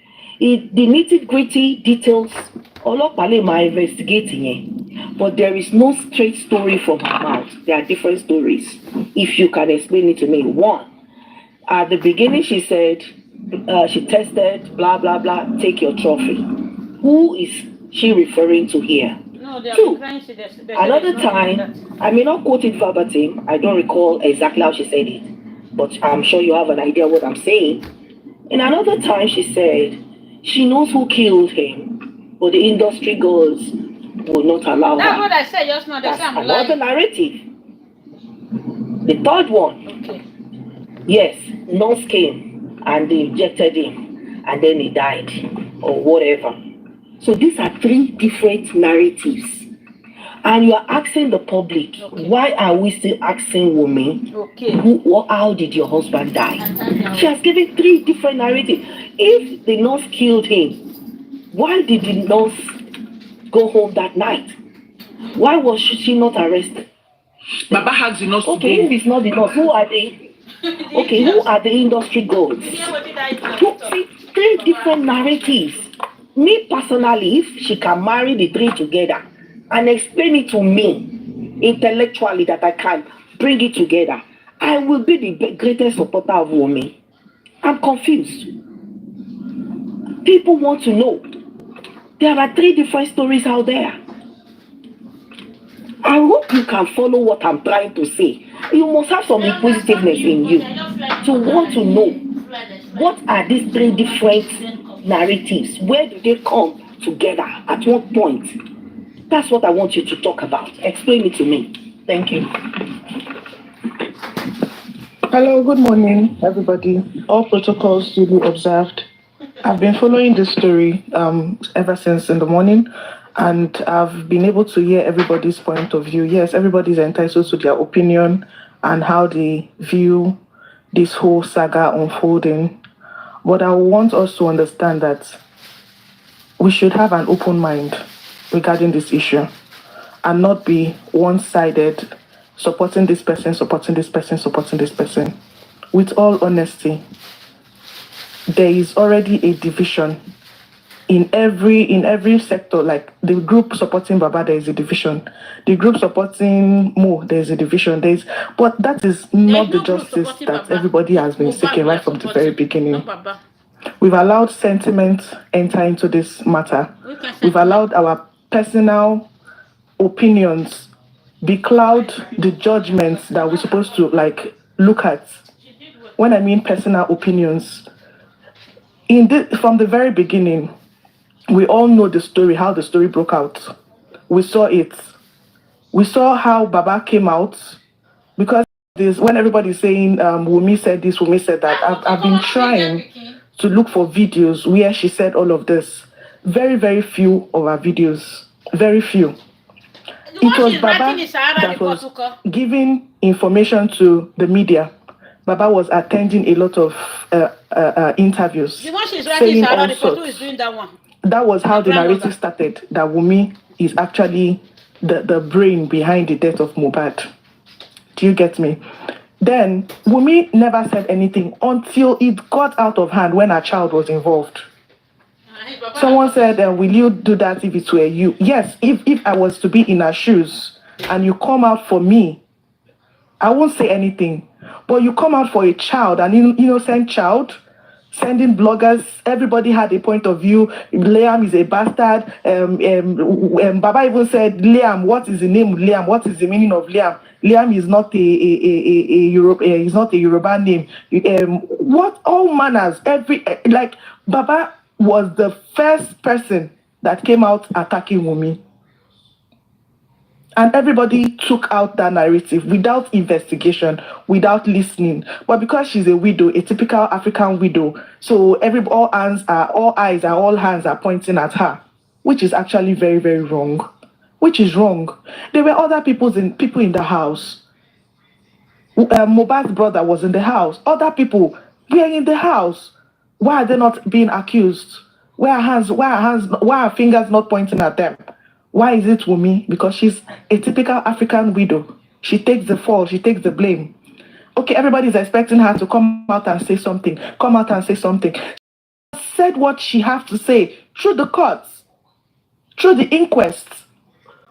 The nitty-gritty details, Olopale ma investigating, but there is no straight story from her mouth. There are different stories. If you can explain it to me. One, at the beginning she said, she tested, blah, blah, blah, take your trophy. Who is she referring to here? No, they are Two, they another time, I may not quote it verbatim, I don't recall exactly how she said it, but I'm sure you have an idea what I'm saying. And another time she said, she knows who killed him, but the industry girls will not allow That's her. what I said just now. That's another narrative. The third one, yes, nurse came and they injected him and then he died or whatever. So these are three different narratives. And you are asking the public, why are we still asking Wummi, how did your husband die? She has given three different narratives. If the nurse killed him, why did the nurse go home that night? Why was she not arrested? Baba has the nurse. Okay, if it's not the nurse, who are they? Okay, who are the industry girls? Three different narratives. Me personally, if she can marry the three together and explain it to me intellectually that I can bring it together, I will be the greatest supporter of Wummi. I'm confused. People want to know. There are three different stories out there. I hope you can follow what I'm trying to say. You must have some inquisitiveness in you to want to know what are these three different narratives. Where do they come together? At what point? That's what I want you to talk about. Explain it to me. Thank you. Hello, good morning, everybody. All protocols duly observed. I've been following this story ever since in the morning, and I've been able to hear everybody's point of view. Yes, everybody's entitled to their opinion and how they view this whole saga unfolding. But I want us to understand that we should have an open mind regarding this issue and not be one-sided, supporting this person, supporting this person, supporting this person. With all honesty, there is already a division in every sector. Like the group supporting Baba, there is a division. The group supporting Mo, there is a division. But that is not the justice that everybody has been seeking right from the very beginning. We've allowed sentiment enter into this matter. We've allowed our personal opinions becloud the judgments that we're supposed to look at. When I mean personal opinions, from the very beginning, we all know the story, how the story broke out. We saw it. We saw how Baba came out, because when everybody's saying Wummi said this, Wummi said that, I've been trying to look for videos where she said all of this. Very, very few of our videos. Very few. It was Baba that was giving information to the media. Baba was attending a lot of interviews. The one she's writing is all sorts. Who is doing that one? That was how the narrative started, that Wummi is actually the brain behind the death of Mohbad. Do you get me? Then Wummi never said anything until it got out of hand when her child was involved. Someone said, will you do that if it were you? Yes, if I was to be in her shoes and you come out for me, I won't say anything. But you come out for a child, an innocent child, sending bloggers, everybody had a point of view. Liam is a bastard. Baba even said, Liam, what is the name of Liam? What is the meaning of Liam? Liam is not a Yoruba name. What all manners, Baba was the first person that came out attacking Wummi. And everybody took out that narrative without investigation, without listening. But because she's a widow, a typical African widow, so all eyes and all hands are pointing at her, which is actually very, very wrong. Which is wrong. There were other people in the house. Mohbad's brother was in the house. Other people were in the house. Why are they not being accused? Why are fingers not pointing at them? Why is it Wummi? Because she's a typical African widow. She takes the fall, she takes the blame. Okay, everybody's expecting her to come out and say something. Come out and say something. She said what she has to say through the courts, through the inquests.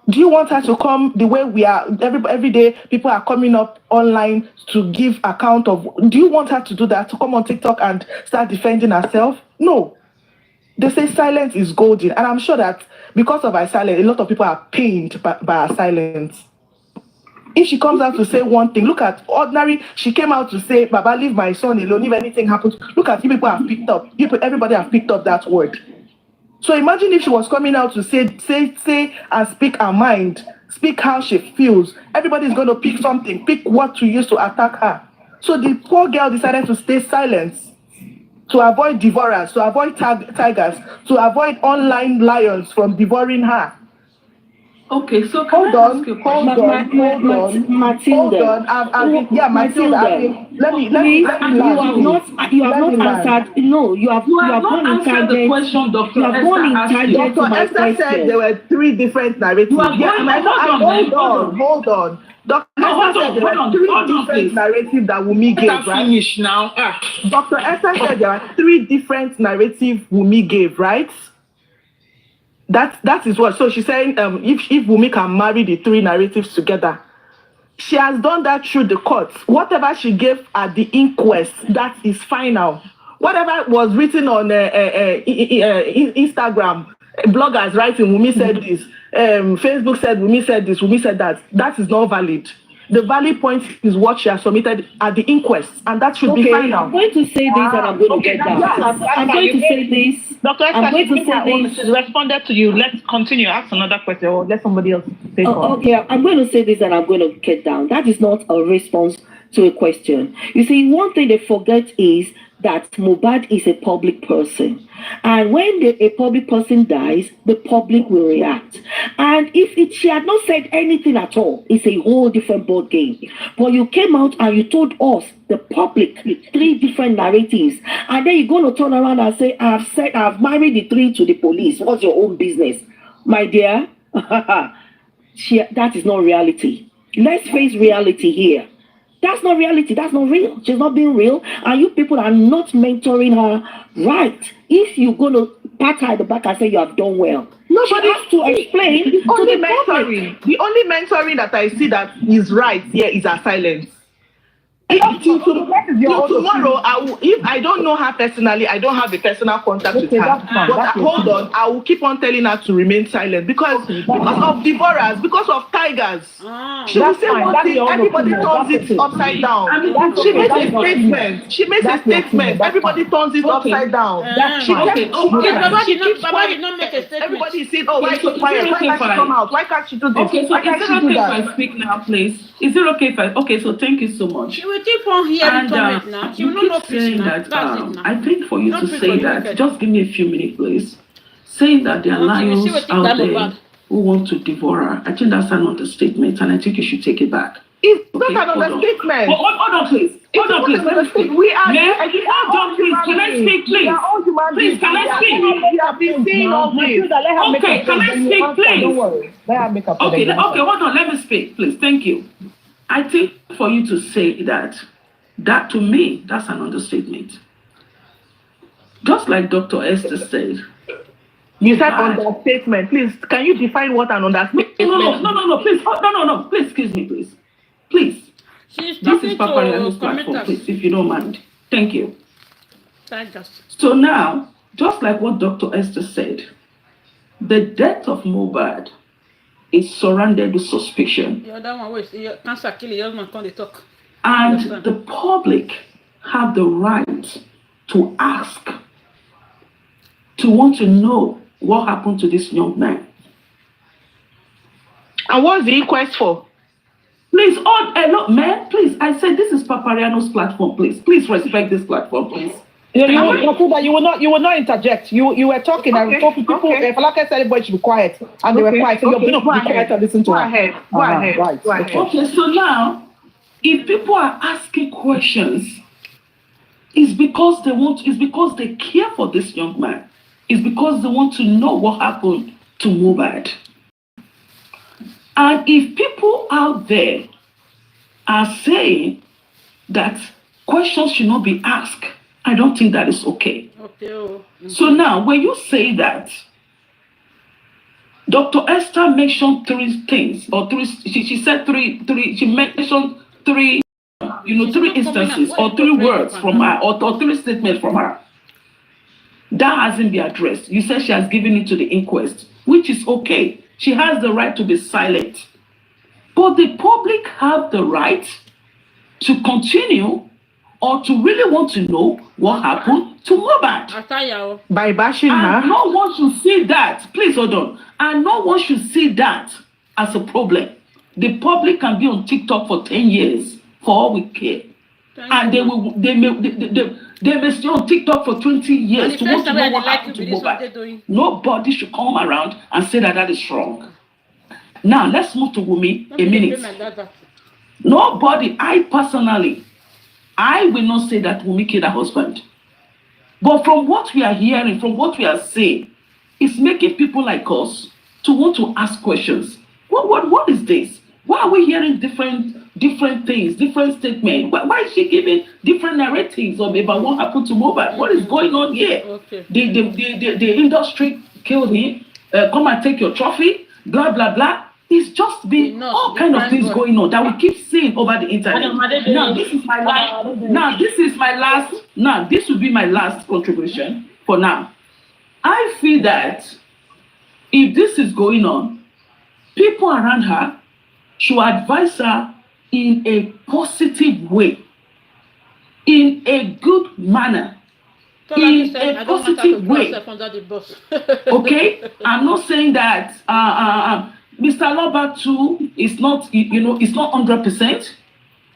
Do you want her to come the way we are? Every day, people are coming up online to give account of. Do you want her to do that? To come on TikTok and start defending herself? No. They say silence is golden. And I'm sure that because of her silence, a lot of people are pained by her silence. If she comes out to say one thing, look at ordinary, she came out to say, Baba, leave my son alone if anything happens. Look at you people have picked up. Everybody have picked up that word. So imagine if she was coming out to say and speak her mind, speak how she feels. Everybody's going to pick something, pick what to use to attack her. So the poor girl decided to stay silent, to avoid devourers, to avoid tigers, to avoid online lions from devouring her. Okay, so hold on. Matilda. Matilda. Let me you have not answered. No, you have not answered the question, Dr. You have gone in tangent to my question. Dr. Esther said there were 3 different narratives. Hold on. Dr. Esther said there were 3 different narratives that Wummi gave, right? Finish now. Dr. Esther said there are 3 different narratives Wummi gave, right? That is what. So she's saying if Wummi can marry the 3 narratives together, she has done that through the courts. Whatever she gave at the inquest, that is final. Whatever was written on Instagram, bloggers writing Wummi said this, Facebook said Wummi said this, Wummi said that. That is not valid. The valid point is what she has submitted at the inquest, and that should be final. I'm going to say this and I'm going to get down. I'm going to say this. Dr. Esther, I'm going to say this. Responded to you. Let's continue. Ask another question or let somebody else say okay, I'm going to say this and I'm going to get down. That is not a response to a question. You see, one thing they forget is that Mohbad is a public person. And when a public person dies, the public will react. And if she had not said anything at all, it's a whole different ball game. But you came out and you told us, the public, 3 different narratives. And then you're going to turn around and say, I've married the 3 to the police. What's your own business? My dear, that is not reality. Let's face reality here. That's not reality. That's not real. She's not being real. And you people are not mentoring her right. If you're going to pat her at the back and say you have done well, nobody has to explain. The only mentoring that I see that is right here is her silence. Tomorrow, if I don't know her personally, I don't have a personal contact with her. But hold on, I will keep on telling her to remain silent because of devourers, because of tigers. She will say one thing, everybody turns it upside down. She makes a statement. Everybody turns it upside down. Everybody is saying, oh, why so quiet? Why can't she come out? Why can't she do this? Okay, so is it okay if I speak now, please? Is it okay if I... Okay, so thank you so much. She will keep on hearing comment now. She will not saying that. I think for you to say that, just give me a few minutes, please. Saying that there are lions out there who want to devour her. I think that's an understatement, and I think you should take it back. It's not an understatement. Hold on, please. Hold on, please. Let me speak. We are. Hold on, please. Can I speak, please? Please, can I speak? We have been seeing all this. Okay, can I speak, please? Don't worry. Let her make up. Okay, hold on. Let me speak, please. Thank you. I think for you to say that to me, that's an understatement. Just like Dr. Esther said. You said understatement. Please, can you define what an understatement is? No, please. No. Please, excuse me, please. Please. This is Papa Riano's platform, please, if you don't mind. Thank you. So now, just like what Dr. Esther said, the death of Mohbad is surrounded with suspicion. And the public have the right to ask, to want to know what happened to this young man. And what's the inquest for? Please, look, man, please, I said this is Papa Riano's platform, please. Please respect this platform, please. You will not interject. You were talking and talking people. If like I said, everybody should be quiet, and they were quiet. So you're going to be quiet and listen to her. Go ahead. Right. Okay, so now, if people are asking questions, it's because they care for this young man. It's because they want to know what happened to Mohbad. And if people out there are saying that questions should not be asked, I don't think that is okay. So now, when you say that, Dr. Esther mentioned 3 things, or 3. She said 3. She mentioned 3. 3 instances, or 3 words from her, or 3 statements from her. That hasn't been addressed. You said she has given it to the inquest, which is okay. She has the right to be silent. But the public have the right to continue or to really want to know what happened to Mohbad. By bashing her. And no one should see that. Please hold on. And no one should see that as a problem. The public can be on TikTok for 10 years for all we care. And they may stay on TikTok for 20 years to want to know what happened to Mohbad. Nobody should come around and say that is wrong. Now, let's move to Wummi a minute. Nobody, I personally, I will not say that Wummi killed her husband. But from what we are hearing, from what we are seeing, it's making people like us to want to ask questions. What is this? Why are we hearing different things, different statements? Why is she giving different narratives about what happened to Mohbad? What is going on here? The industry killed him. Come and take your trophy. Blah blah blah. It's just been all kind of things going on that we keep seeing over the internet. Now this is my last. Now this will be my last contribution for now. I feel that if this is going on, people around her should advise her in a positive way, in a good manner, in a positive way. Okay, I'm not saying that Mr. Loba too is not, it's not 100%,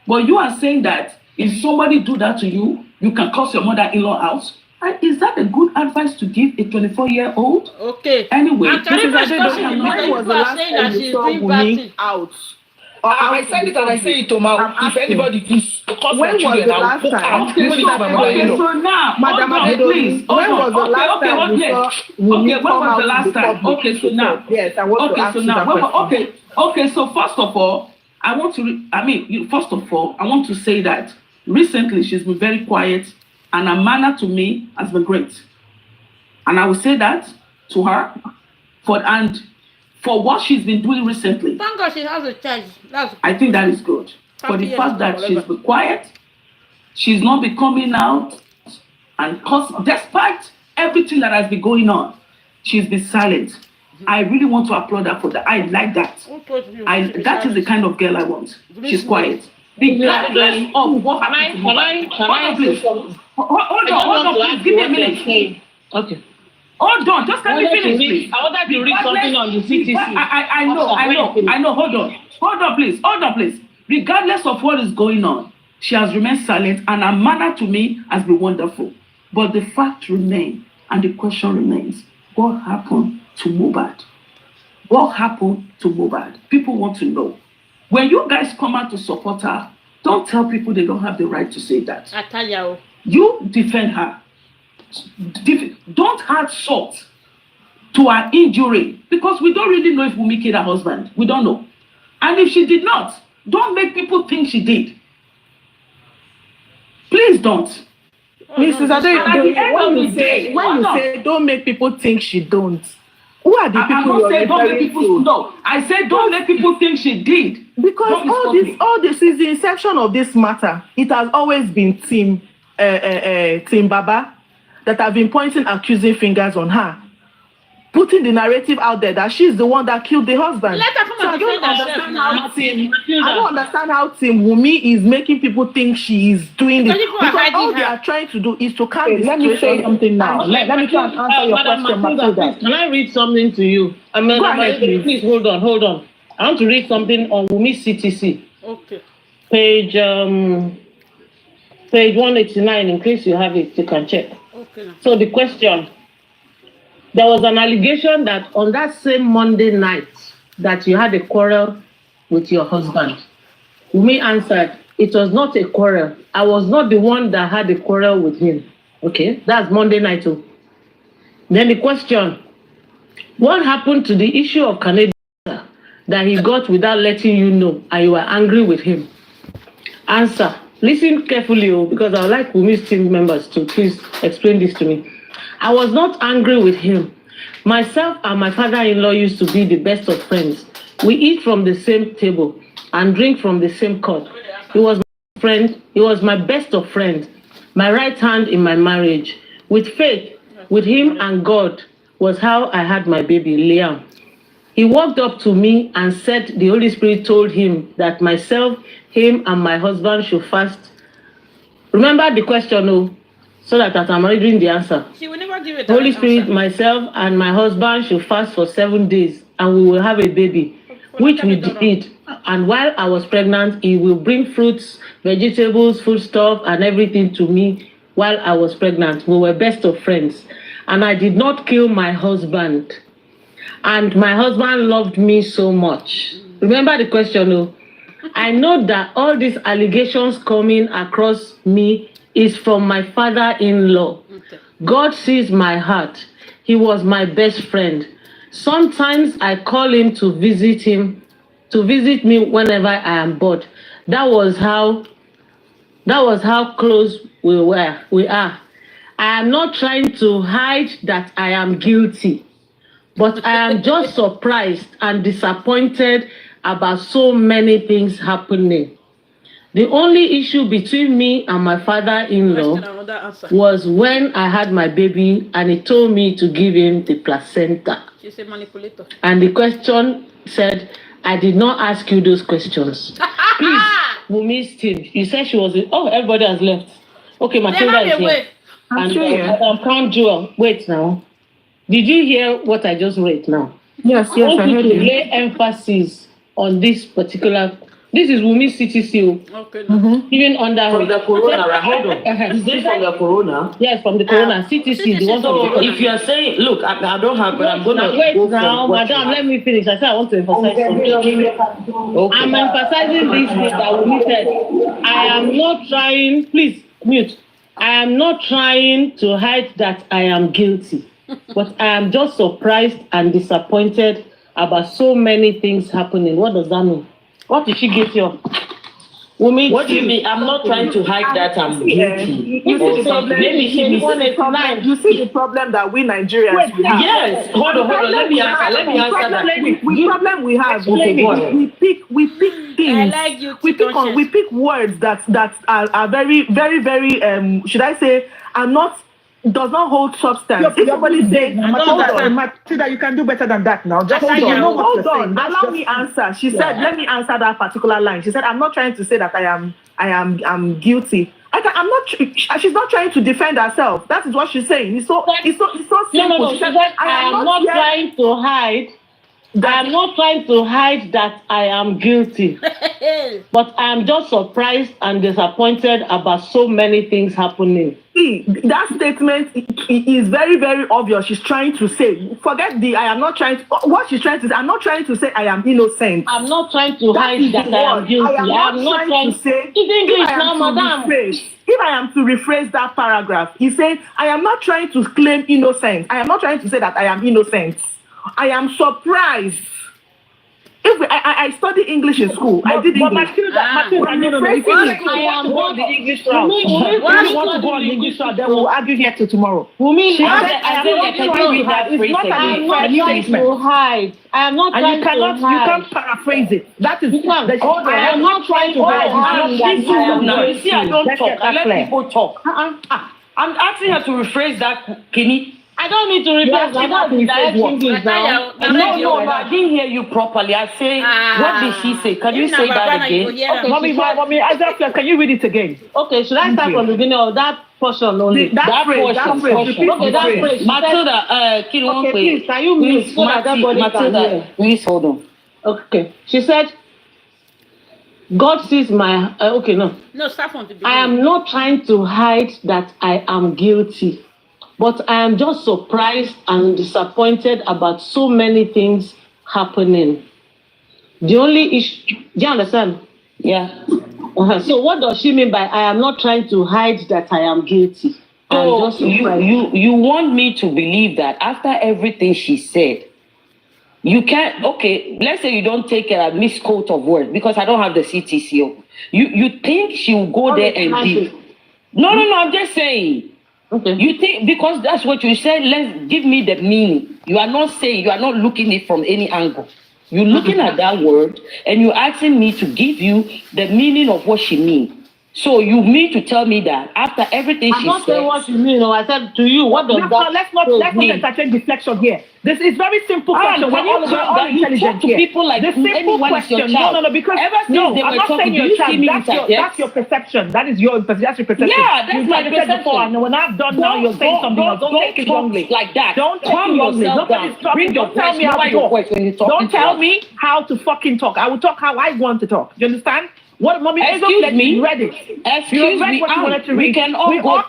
But you are saying that if somebody do that to you, you can curse your mother-in-law out. And is that a good advice to give a 24-year-old? Okay. Anyway, And Karima is talking, when was the last time you saw Wummi out? I said it and I say it to my. If anybody please, when was the last time? Okay, so now, Madam please. When was the last time you saw Wummi come out in the public? Okay, so now. Yes, I want to ask you that question. Okay, so first of all, I want to say that recently she's been very quiet and her manner to me has been great. And I will say that to her for what she's been doing recently. Thank God she has a child. I think that is good. For the fact that she's been quiet, she's not been coming out, and despite everything that has been going on, she's been silent. I really want to applaud her for that. I like that. That is the kind of girl I want. She's quiet. Regardless of what happened. Hold on, please. Give me a minute. Okay. Hold on, just let me finish, please. I wanted to read something on the CTC. I know. Hold on, please. Regardless of what is going on, she has remained silent, and her manner to me has been wonderful. But the fact remains, and the question remains: what happened to Mohbad? What happened to Mohbad? People want to know. When you guys come out to support her, don't tell people they don't have the right to say that. I tell you. You defend her. Don't add salt to her injury, because we don't really know if Wummi killed her husband. We don't know. And if she did not, don't make people think she did. Please don't. Mrs. Ade, when you say don't make people think she don't, who are the people you're referring to? No, I said don't let people think she did. Because all this is the inception of this matter. It has always been Team Baba that have been pointing accusing fingers on her, putting the narrative out there that she's the one that killed the husband. Let her come and defend herself. I don't understand how Team Wummi is making people think she is doing this. Because all they are trying to do is to calm the situation. Let me say something now. Let me try and answer your question, Matilda. Can I read something to you? Go ahead, please. Hold on. I want to read something on Wummi CTC. Okay. Page 189, in case you have it, you can check. Okay. So the question, there was an allegation that on that same Monday night that you had a quarrel with your husband. Wummi answered, it was not a quarrel. I was not the one that had a quarrel with him. Okay, that's Monday night too. Then the question, what happened to the issue of Canada that he got without letting you know and you were angry with him? Answer, listen carefully, because I would like Wummi's team members to please explain this to me. I was not angry with him. Myself and my father-in-law used to be the best of friends. We eat from the same table and drink from the same cup. He was my friend. He was my best of friends, my right hand in my marriage. With faith, with him and God was how I had my baby, Liam. He walked up to me and said the Holy Spirit told him that myself, him, and my husband should fast. Remember the question, so that I'm reading the answer. She will never give it. Holy Spirit, myself, and my husband should fast for 7 days, and we will have a baby, which we did. And while I was pregnant, he will bring fruits, vegetables, foodstuff, and everything to me while I was pregnant. We were best of friends. And I did not kill my husband. And my husband loved me so much. Remember the question, I know that all these allegations coming across me is from my father-in-law. Okay. God sees my heart. He was my best friend. Sometimes I call him to visit me whenever I am bored. That was how close we are. I am not trying to hide that I am guilty, but I am just surprised and disappointed about so many things happening. The only issue between me and my father-in-law was when I had my baby and he told me to give him the placenta. She's a manipulator. And the question said, I did not ask you those questions. Please, Wummi's team. You said she was everybody has left. Okay, Matilda is here. And Madam Crown Jewel, wait now. Did you hear what I just read now? Yes, I want I heard you to you. lay emphasis on this particular This is Wummi CTC. Okay. Even under From the corona, right? Hold on. Is this from the corona? Yes, from the corona. CTC, the one from the So corona. if you are saying, look, I don't have, but I'm gonna wait go now, from what madam. you Let me finish. I said I want to emphasize something. Okay. I'm emphasizing this thing that Wummi said. I am not trying. Please mute. I am not trying to hide that I am guilty, but I am just surprised and disappointed about so many things happening. What does that mean? What is she guilty of? Wummi, What do you mean? I'm not trying to hide that I'm guilty. You see the problem. You see the problem that we Nigerians we have. Yes. Hold on. Let me answer that. The problem we have. Okay, go ahead. We pick things. I like you. We pick words that are very should I say are not does not hold substance. If somebody says, Matilda, you can do better than that now. Just hold on. Allow me answer. She said, let me answer that particular line. She said, I'm not trying to say that I'm guilty. I'm not. She's not trying to defend herself. That is what she's saying. It's so simple. No. She said, I am not trying to hide. I am not trying to hide that I am guilty, but I am just surprised and disappointed about so many things happening. See, that statement is very, very obvious. She's trying to say, forget the I am not trying to, what she's trying to say, I'm not trying to say I am innocent. I'm not trying to hide that I am guilty. I am not trying to say, if I am to rephrase that paragraph, he said, I am not trying to claim innocence. I am not trying to say that I am innocent. I am surprised. I studied English in school. I did English. I am not the English route. If you want to go on the English route, then we'll argue here till tomorrow. Wummi, I am not trying to hide. I am not trying to hide. You can't paraphrase it. That is. I am not trying to hide. You see, I don't talk. I let people talk. I'm asking her to rephrase that, Kenny. I don't need to rephrase that. No, I didn't hear you properly. I say, what did she say? Can you say that again? Okay, Mommy, can you read it again? Okay, should I start from the beginning of that portion only? That phrase. Matilda, please, can you mute so that everybody can hear? Please hold on. Okay, she said, God sees my. No, start from the beginning. I am not trying to hide that I am guilty. But I am just surprised and disappointed about so many things happening. The only issue, do you understand? Yeah. So what does she mean by I am not trying to hide that I am guilty? So you want me to believe that after everything she said, you can't, okay, let's say you don't take a misquote of words because I don't have the CTC. You think she will go there and give? No, I'm just saying. Okay. You think because that's what you said, let's give me the meaning. You are not saying, you are not looking at it from any angle. You're looking at that word and you're asking me to give you the meaning of what she means. So you mean to tell me that after everything she said... I'm not saying what you mean. No, I said to you, what does that let's not entertain deflection here. This is very simple question. When you talk to people like anyone is your child. No, because ever since they were talking, do you see me that's your perception. That's your perception. Yeah, that's my perception. And when I've done now, you're saying something else. Don't take it wrongly. Like that. Don't calm yourself down. Don't tell me how to talk. Don't tell me how to fucking talk. I will talk how I want to talk. Do you understand? What, Mommy? Excuse me. Read it. Excuse me. We can all go.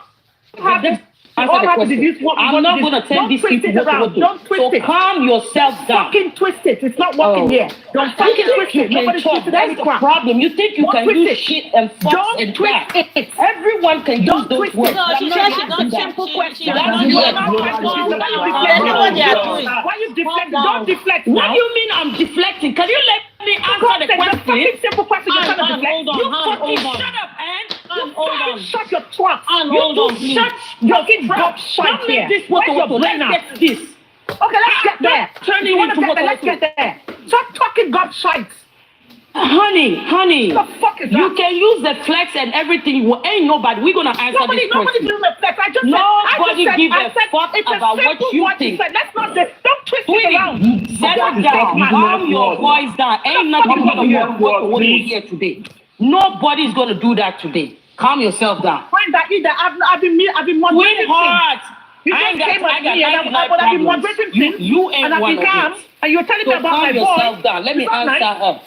I'm not going to tell these people what to do. Don't twist it. Calm yourself down. Fucking twist it. It's not working here. Don't fucking twist it. Nobody's twisting any crap. That's the problem. You think you can use shit and fuss and twist it. Everyone can use those words. No, she said she got simple questions. Why you deflect? Don't deflect. What do you mean I'm deflecting? Can you let me answer the question? Fucking simple question. You're trying to deflect. You fucking shut up, and shut your trap. You shut your trap. Don't make this what your brain out. This. Okay, let's get there. Let's get there. Stop talking gobshite. Honey, what the fuck is that? You can use the flex and everything. Ain't nobody. We're gonna answer this question. Nobody doing the flex. Nobody give a fuck about what you think. Let's not just don't twist it around. Settle down. Calm your voice down. Ain't nothing gonna work what we here today. Nobody's gonna do that today. Calm yourself down. Find that either. I've been moderating. You just came at me and I've been moderating things. You ain't one of it. And you're telling me about my voice. Calm yourself down. Let me answer her.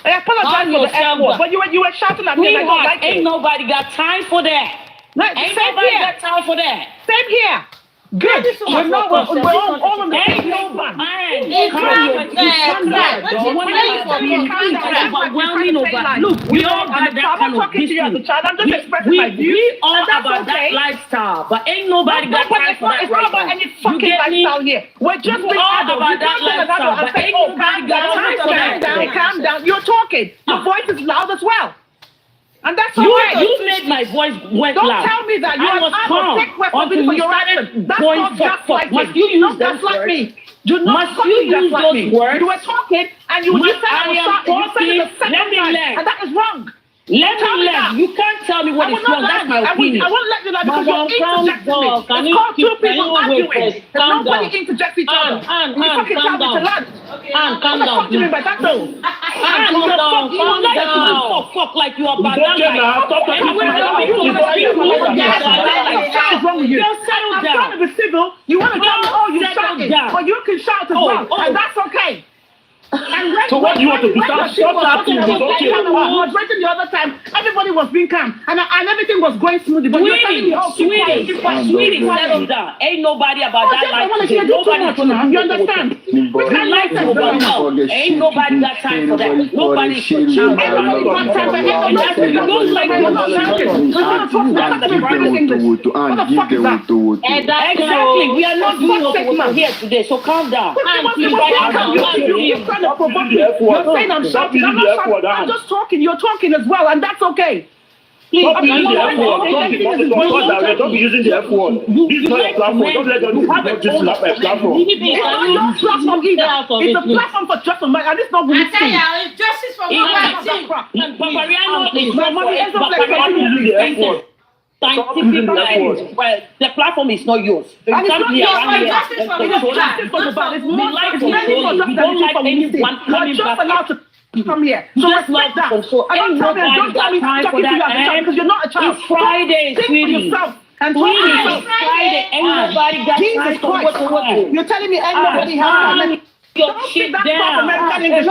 I apologize for the F word, but you were shouting at me and I don't like it. Ain't nobody got time for that. Ain't nobody got time for that. Same here. Good. We're all on the same man. Look, we all got that kind of business. We all about that lifestyle, but ain't nobody got time for that. It's not about any fucking lifestyle here. We're just being all about that lifestyle, but ain't nobody got time for that. Calm down. You're talking. Your voice is loud as well. And that's you made my voice went Don't loud. tell me that. You I was calm until for your started That's going not just like Must you use those words? me. Do not Must you use those words? You were talking and you said I am talking. Let me learn. And that is wrong. Let me learn. You can't tell me what is wrong. That's my opinion. I won't let you learn because you're interjecting me. It's called two people arguing. Nobody interjects each other. And fucking tell me to learn. And calm down. What do you mean by that though? Calm down. Fuck like you are bad. What's wrong with you? Settle I'm down. trying to be civil. You want to tell me, oh, you're shouting. But you can shout as well. And that's okay. So what do you want to do? Stop shouting. I was waiting the other time. Everybody was being calm, and everything was going smoothly. But you're telling me, oh, sweetie, settle down. Ain't nobody about that life. You understand? Ain't nobody got time for that. Nobody's for child. Exactly. We are not doing what we're here today. So calm down. You're saying I'm shouting. I'm just talking. You're talking as well, and that's okay. Stop using the F word. Don't be using the F word. This is not a platform. Don't let them use this platform. It's not your platform either. It's a platform for justice, and it's not Wummi's thing. It's justice for Mohbad. And Papariano is not scientific. Well, the platform is not yours. And it's not justice for Mohbad. It's more like we don't like anyone coming back. Come here. So just like that. So ain't nobody got time for that. Because you're not a child. It's Friday, sweetie. And it's Friday. Ain't nobody got time for what. You're telling me ain't nobody has time. Your shit down. American English.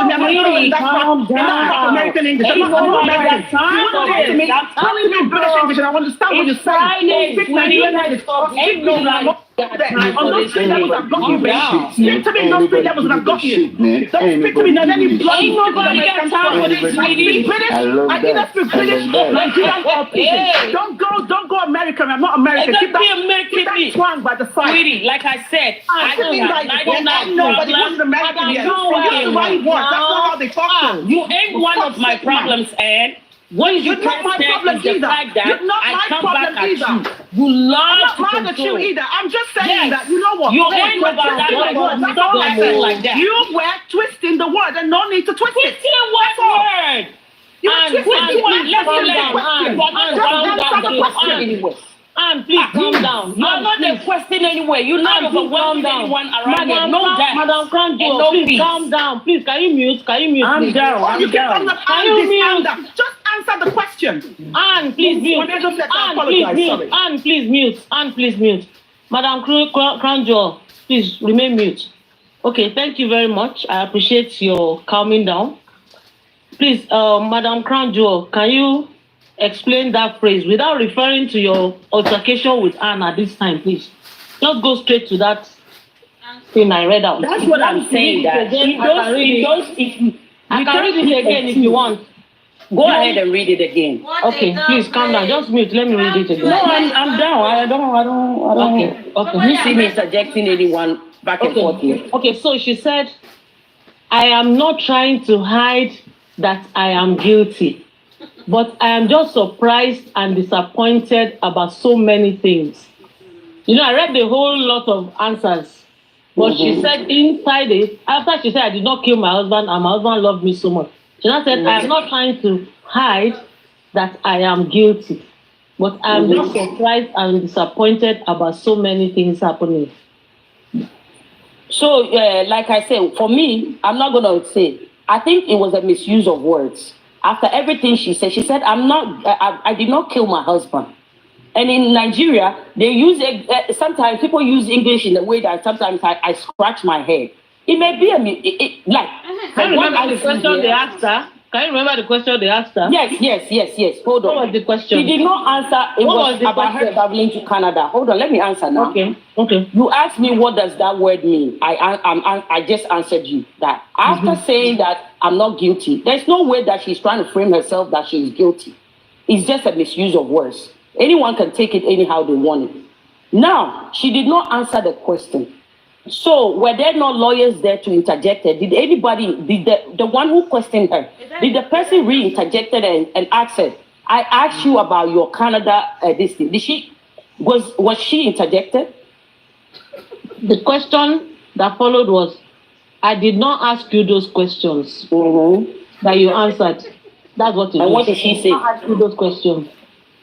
Calm down. American English. Ain't nobody got time for Talk to me in British English and I understand what you're saying. Ain't nobody. On those three levels I've got you, baby. Speak to me in those three levels and I've got you. Don't speak to me in any bloody. Ain't nobody got time for this, sweetie. I either speak British, Nigerian or British. Don't go American. I'm not American. Keep that swang by the side. Sweetie, like I said, I don't know. Nobody wants American yet. That's what you want. That's not how they talk to. You ain't one of my problems, and when you not my problem is the fact that I come back at you. You love to control. Either. I'm just saying that, you know what? You ain't about that like that. You were twisting the word and no need to twist it. Twisting what word? You were twisting the word. And please calm down. You're not the question anyway. You're not overwhelming anyone around here. No doubt. Madam Kranjo, please calm down. Please, can you mute? I'm down. I'm down. Can you mute? Just answer the question. And please mute. And please mute. Madam Kranjo, please remain mute. Okay, thank you very much. I appreciate your calming down. Please, Madam Kranjo, can you explain that phrase without referring to your altercation with Anna this time, please? Just go straight to that thing I read out. That's what I'm saying. I can read it again if you want. Go ahead and read it again. Okay, please calm down. Just mute. Let me read it again. No, I'm down. I don't. Okay. You see me interjecting anyone back and forth here. Okay, so she said, I am not trying to hide that I am guilty. But I am just surprised and disappointed about so many things. You know, I read the whole lot of answers. But she said inside it, after she said, I did not kill my husband and my husband loved me so much. She now said, I am not trying to hide that I am guilty. But I am just surprised and disappointed about so many things happening. So, like I said, for me, I'm not going to say, I think it was a misuse of words. After everything she said, I did not kill my husband. And in Nigeria, they use sometimes people use English in a way that sometimes I scratch my head. It may be like. I remember the question they asked her. Can you remember the question they asked her? Yes. Hold on. What was the question? She did not answer. It was about her traveling to Canada. Hold on, let me answer now. Okay. You asked me what does that word mean. I just answered you that after saying that I'm not guilty, there's no way that she's trying to frame herself that she's guilty. It's just a misuse of words. Anyone can take it anyhow they want it. Now, she did not answer the question. So, were there no lawyers there to interject her? Did the one who questioned her, did the person re-interjected and asked her, I asked you about your Canada, this thing. Was she interjected? The question that followed was, I did not ask you those questions that you answered. That's what it is. And what did she say? I asked you those questions.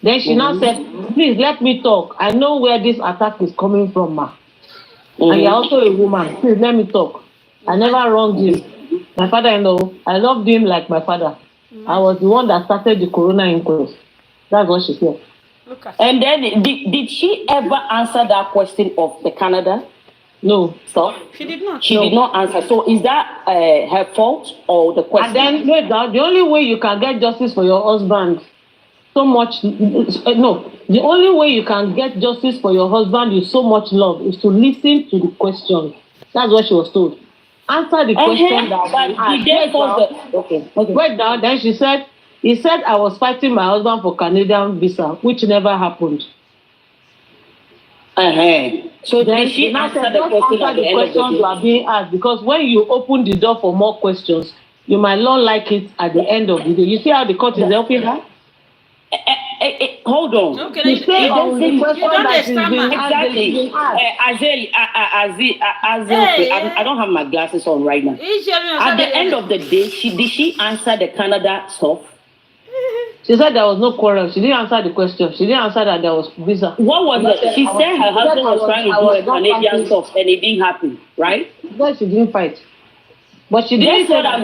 Then she now said, please let me talk. I know where this attack is coming from, ma. And you're also a woman. Please let me talk. I never wronged you. My father-in-law, I loved him like my father. I was the one that started the corona inquest. That's what she said. And then, did she ever answer that question of the Canada? No. So She did not. she did not answer. So is that her fault or the question? And then, the only way you can get justice for your husband, the only way you can get justice for your husband with so much love is to listen to the question. That's what she was told. Answer the question Wait down. Then she said, he said I was fighting my husband for Canadian visa, which never happened. So did she answer the question you are being asked? Because when you open the door for more questions, you might not like it at the end of the day. You see how the court is helping her? Hold on. Okay, you don't understand. Exactly. I don't have my glasses on right now. At the end of the day, did she answer the Canada stuff? She said there was no quarrel. She didn't answer the question. She didn't answer that there was visa. What was it? She said her husband was trying to do a Canadian stuff and it didn't happen, right? But she didn't fight. But she didn't say that.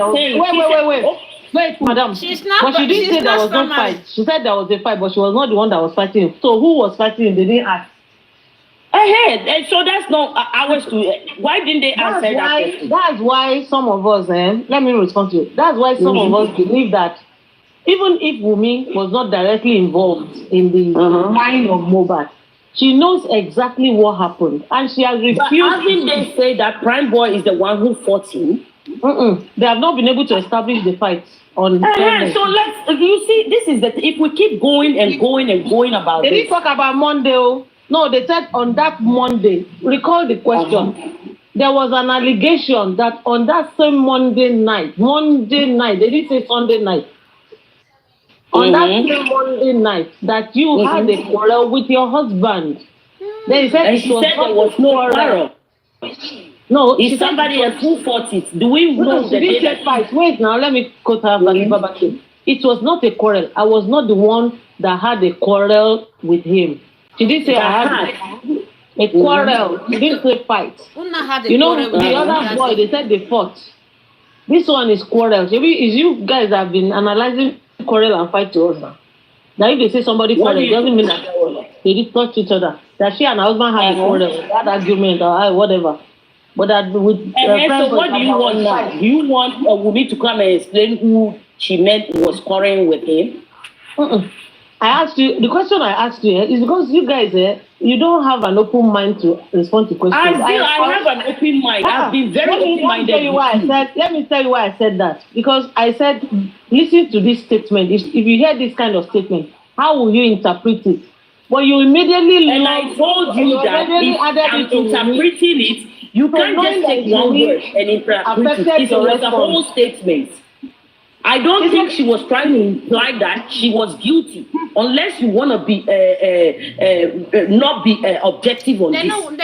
Wait, madam. She's not. But she didn't say there was no fight. She said there was a fight, but she was not the one that was fighting. So who was fighting? They didn't ask. And so that's not ours to. Why didn't they answer that question? That's why some of us, let me respond to you. That's why some of us believe that even if Wummi was not directly involved in the mind of Mohbad, she knows exactly what happened, and she has refused. But haven't they say that Prime Boy is the one who fought him? They have not been able to establish the fight on. So you see, this is if we keep going and going and going about They didn't talk about Monday. No, they said on that Monday. Recall the question. There was an allegation that on that same Monday night, they didn't say Sunday night. On that same Monday night, that you had a quarrel with your husband. Then she said there was no quarrel. No, it's somebody else who fought it. Do we know the data? Fight. Wait now, let me quote her back. It was not a quarrel. I was not the one that had a quarrel with him. She didn't say I had a quarrel. She didn't say fight. The other boy, they said they fought. This one is quarrel. Is you guys have been analyzing quarrel and fight to us now. Now if they say somebody quarrel, it doesn't mean that they did touch each other. That she and her husband had a quarrel, that argument or whatever. But that with so what do you want now? Do you want Wummi to come and explain who she meant was quarreling with him? I asked you, the question I asked you is because you guys you don't have an open mind to respond to questions. I have an open mind. I've been very open-minded. Let me tell you why I said that. Because I said, listen to this statement. If you hear this kind of statement, how will you interpret it? Well, you immediately and I told you that if I'm interpreting it, you can't just take one word and interpret it. It was a whole statement. I don't think she was trying to imply that she was guilty, unless you want to be not be objective on this. No. I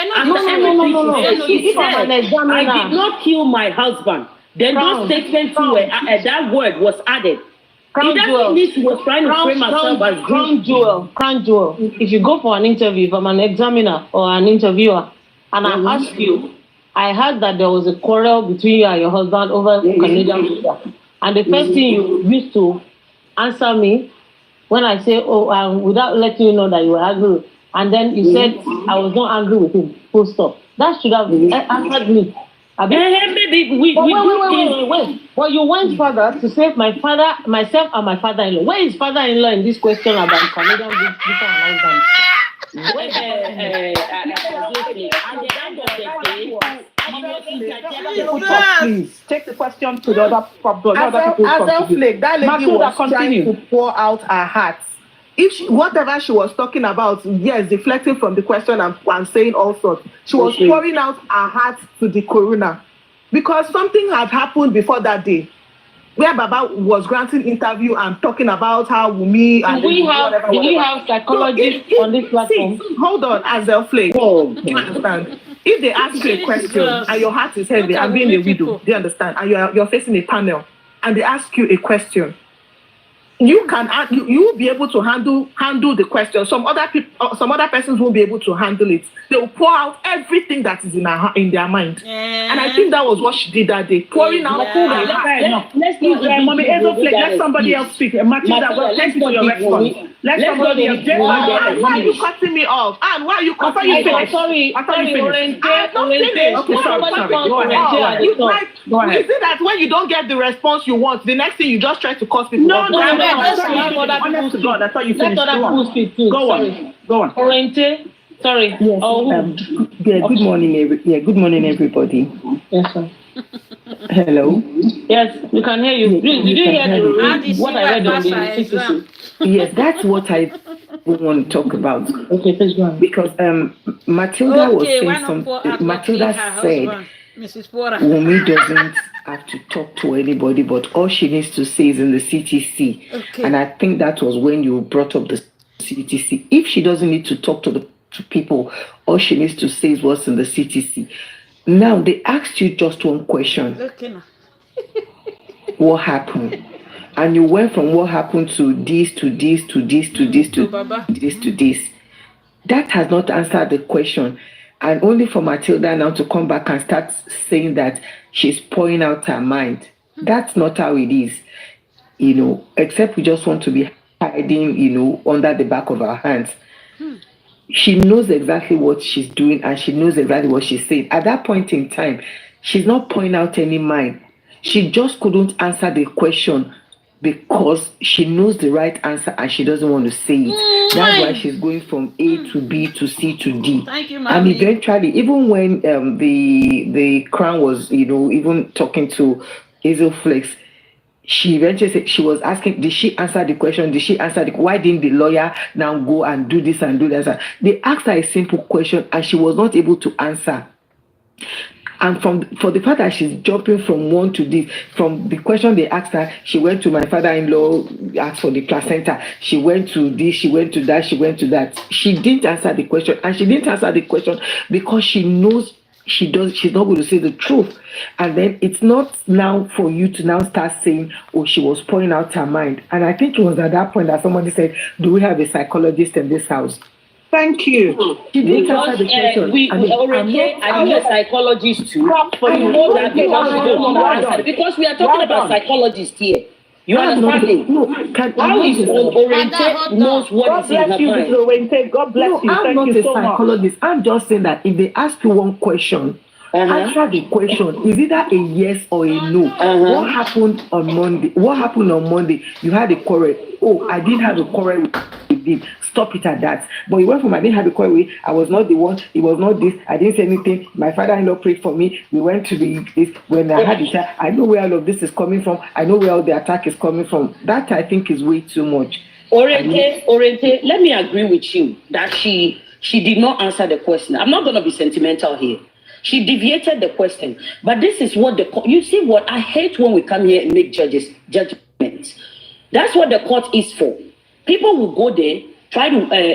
did not kill my husband. Then those statements that word was added. It doesn't mean she was trying to frame herself as Crown Jewel. If you go for an interview, if I'm an examiner or an interviewer, and I ask you, I heard that there was a quarrel between you and your husband over Canadian visa. And the first thing you used to answer me when I say, without letting you know that you were angry, and then you said, I was not angry with him, full stop. That should have answered me. Maybe we wait. Well, you went further to save my father, myself, and my father-in-law. Where is father-in-law in this question about Canadian visa and all that? Please take the question to the other people. That lady was trying to pour out her heart. If whatever she was talking about, yes, deflecting from the question and saying all sorts, she was pouring out her heart to the coroner because something had happened before that day, where Baba was granting interview and talking about how Wummi and we have psychologists on this platform. Hold on, Azel Flake. You understand? If they ask you a question and your heart is heavy and being a widow, do you understand? And you're facing a panel and they ask you a question, you will be able to handle the question. Some other persons won't be able to handle it. They will pour out everything that is in their mind. And I think that was what she did that day, pouring out. Let somebody else speak. Matilda, thank you for your response. Let somebody else. Why are you cutting me off? And why are you cutting me off? Sorry. Go ahead. Is it that when you don't get the response you want, the next thing you just try to cause people? No. Honest to God, I thought you finished. Go on. Orente, sorry. Yes. Good morning, good morning, everybody. Yes, sir. Hello. Yes, we can hear you. Did you hear what I read on the CCC? Yes, that's what I want to talk about. Okay, please go on. Because Matilda was saying something. Matilda said Wummi doesn't have to talk to anybody, but all she needs to say is in the CTC. Okay. And I think that was when you brought up the CTC. If she doesn't need to talk to people, all she needs to say is what's in the CTC. Now, they asked you just one question. Okay. What happened? And you went from what happened to this, to this, to this, to this, to this, to this. That has not answered the question. And only for Matilda now to come back and start saying that she's pouring out her mind. That's not how it is, except we just want to be hiding, under the back of our hands. She knows exactly what she's doing and she knows exactly what she's saying. At that point in time, she's not pouring out any mind. She just couldn't answer the question because she knows the right answer and she doesn't want to say it. That's why she's going from A to B to C to D. Thank you, and eventually, even when the Crown was, even talking to Hazel Flex, she eventually said, she was asking, did she answer the question? Did she answer why didn't the lawyer now go and do this and do that? They asked her a simple question and she was not able to answer. And for the fact that she's jumping from one to this, from the question they asked her, she went to my father-in-law, asked for the placenta. She went to this, she went to that, she went to that. She didn't answer the question. And she didn't answer the question because she knows she's not going to say the truth. And then it's not now for you to now start saying, oh, she was pouring out her mind. And I think it was at that point that somebody said, do we have a psychologist in this house? Thank you. She didn't answer the question. I'm a psychologist too. I know that because we are talking about psychologists here. You understand me? How is Orente knows what is in her mind? God bless you. I'm not a psychologist. I'm just saying that if they ask you one question, answer the question. Is either a yes or a no. What happened on Monday? You had a quarrel. Oh, I didn't have a quarrel with him. Stop it at that. But you went from I didn't have a quarrel with, I was not the one, it was not this, I didn't say anything. My father-in-law prayed for me. We went to this. When I had it, I know where all of this is coming from. I know where all the attack is coming from. That I think is way too much. Orente, let me agree with you that she did not answer the question. I'm not going to be sentimental here. She deviated the question. But this is what you see what I hate when we come here and make judgments. That's what the court is for. People will go there,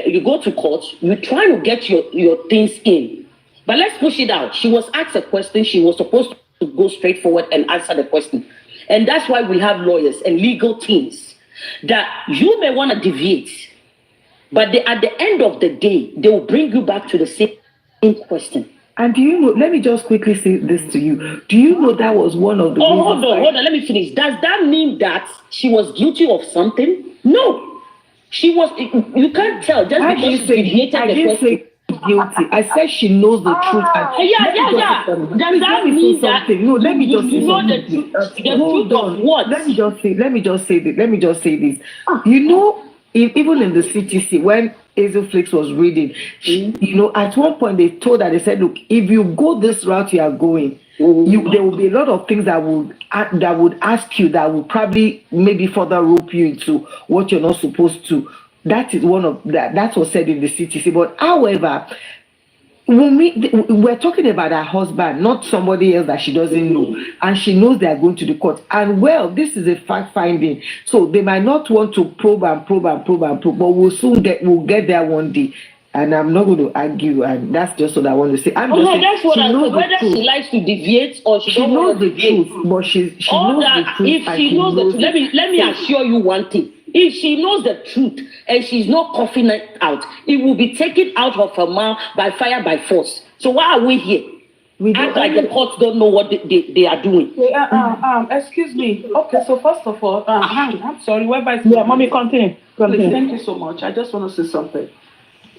you go to court, you try to get your things in. But let's push it out. She was asked a question. She was supposed to go straight forward and answer the question. And that's why we have lawyers and legal teams that you may want to deviate. But at the end of the day, they will bring you back to the same question. And do you know, let me just quickly say this to you. Do you know that was one of the hold on, let me finish. Does that mean that she was guilty of something? No. She was, you can't tell just because she deviated the question. guilty. I said she knows the truth. And Yeah. That means that something. No, let me just say something. The truth of what? Let me just say this. You know, even in the CTC, when Azuflix was reading, you know, at one point they told her, they said, look, if you go this route you are going, there will be a lot of things that would ask you that will probably maybe further rope you into what you're not supposed to. That is one of that was said in the CTC. But however, we're talking about her husband, not somebody else that she doesn't know, and she knows they are going to the court. And well, this is a fact finding, so they might not want to probe, but we'll soon get there one day. And I'm not going to argue, and that's just what I want to say. That's what I know. Whether she likes to deviate or she don't knows want to the truth, but she knows the truth. If she knows the truth, let me assure you one thing. If she knows the truth and she's not coughing it out, it will be taken out of her mouth by fire, by force. So why are we here? We act like the courts don't know what they are doing. Excuse me. Okay, so first of all, I'm sorry. Yeah, mommy, continue. Please, thank you so much. I just want to say something.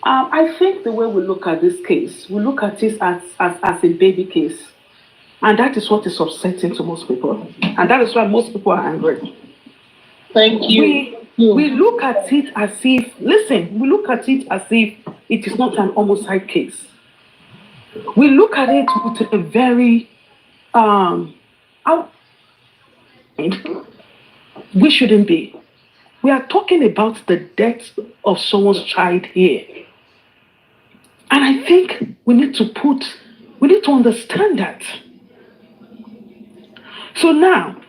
I think the way we look at this case, we look at it as a baby case. And that is what is upsetting to most people. And that is why most people are angry. Thank you. We look at it as if, we look at it as if it is not an homicide case. We look at it with a very, we shouldn't be. We are talking about the death of someone's child here. And I think we need to understand that. So now,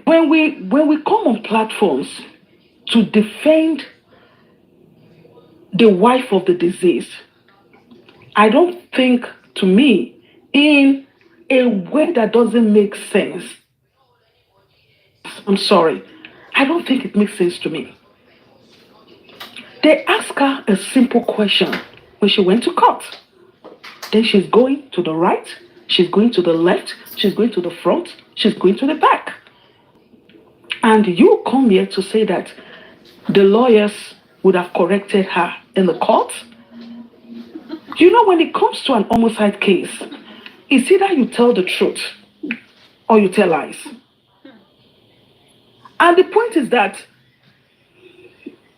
when we come on platforms to defend the wife of the deceased, I don't think, to me, in a way that doesn't make sense. I'm sorry. I don't think it makes sense to me. They ask her a simple question when she went to court. Then she's going to the right, she's going to the left, she's going to the front, she's going to the back. And you come here to say that the lawyers would have corrected her in the court? You know, when it comes to an homicide case, it's either you tell the truth or you tell lies. And the point is that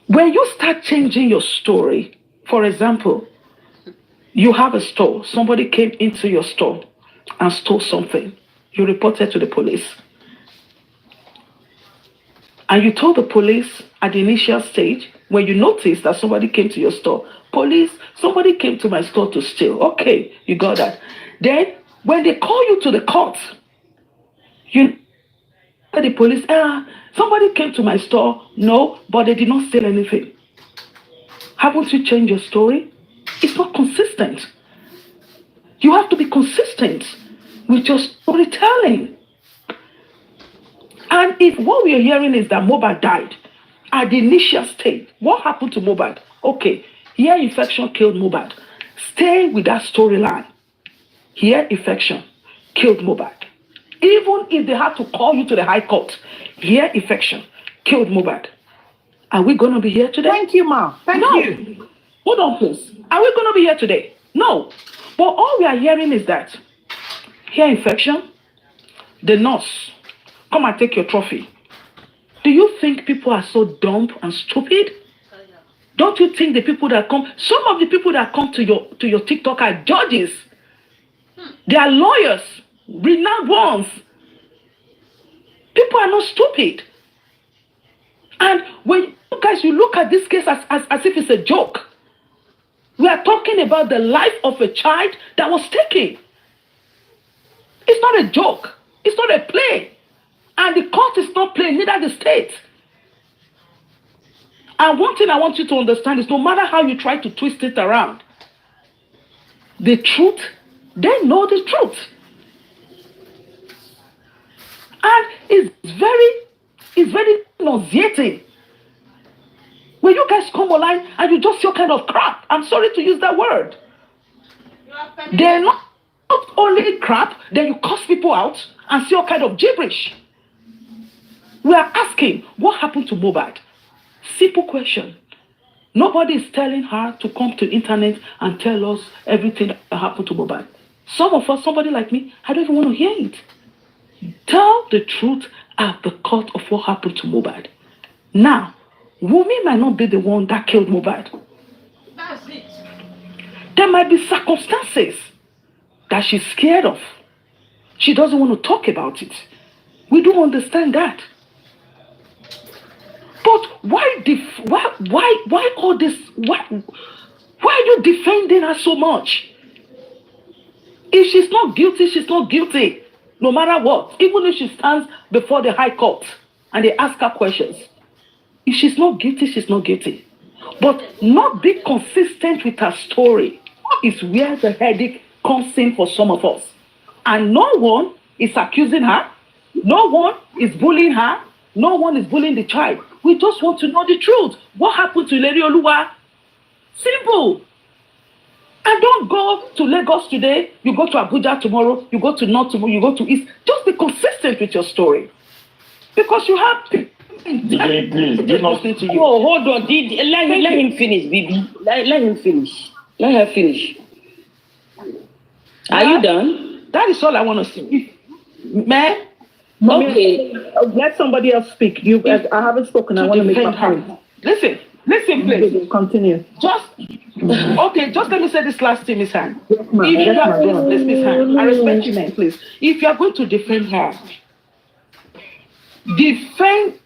when you start changing your story, for example, you have a store, somebody came into your store and stole something. You reported to the police. And you told the police at the initial stage, when you noticed that somebody came to your store, police, somebody came to my store to steal. Okay, you got that. Then, when they call you to the court, you tell the police, somebody came to my store, no, but they did not steal anything. Haven't you changed your story? It's not consistent. You have to be consistent with your storytelling. And if what we are hearing is that Mohbad died at the initial stage, what happened to Mohbad? Okay, ear infection killed Mohbad. Stay with that storyline. Ear infection killed Mohbad. Even if they had to call you to the High Court, ear infection killed Mohbad. Are we going to be here today? Thank you, Ma. Thank you. Hold on, please. Are we going to be here today? No. But all we are hearing is that ear infection, the nurse, come and take your trophy. Do you think people are so dumb and stupid? Don't you think the people that come, some of the people that come to your TikTok are judges. They are lawyers, renowned ones. People are not stupid. And when you guys, you look at this case as if it's a joke. We are talking about the life of a child that was taken. It's not a joke. It's not a play. And the court is not playing, neither the state. And one thing I want you to understand is no matter how you try to twist it around, the truth, they know the truth. And it's very nauseating. When you guys come online and you just see all kind of crap, I'm sorry to use that word. They're not only crap, then you cuss people out and see all kind of gibberish. We are asking, what happened to Mohbad? Simple question. Nobody is telling her to come to the internet and tell us everything that happened to Mohbad. Some of us, somebody like me, I don't even want to hear it. Tell the truth at the court of what happened to Mohbad. Now, Wummi might not be the one that killed Mohbad. That's it. There might be circumstances that she's scared of. She doesn't want to talk about it. We do understand that. But why all this? Why are you defending her so much? If she's not guilty, she's not guilty. No matter what. Even if she stands before the High Court and they ask her questions. If she's not guilty, she's not guilty. But not be consistent with her story is where the headache comes in for some of us. And no one is accusing her. No one is bullying her. No one is bullying the child. We just want to know the truth. What happened to Lady Oluwa? Simple. And don't go to Lagos today. You go to Abuja tomorrow. You go to North tomorrow. You go to East. Just be consistent with your story. Because you have to. Please, give us to you. Oh, hold on. Let him finish, baby. Let him finish. Let her finish. Are you done? That is all I want to see. Man. Okay. Let somebody else speak. I haven't spoken. I want to make my point. Listen, please. Continue. Just let me say this last thing, Miss Han. Yes, ma'am. I respect you, man, please. If you are going to defend her, defend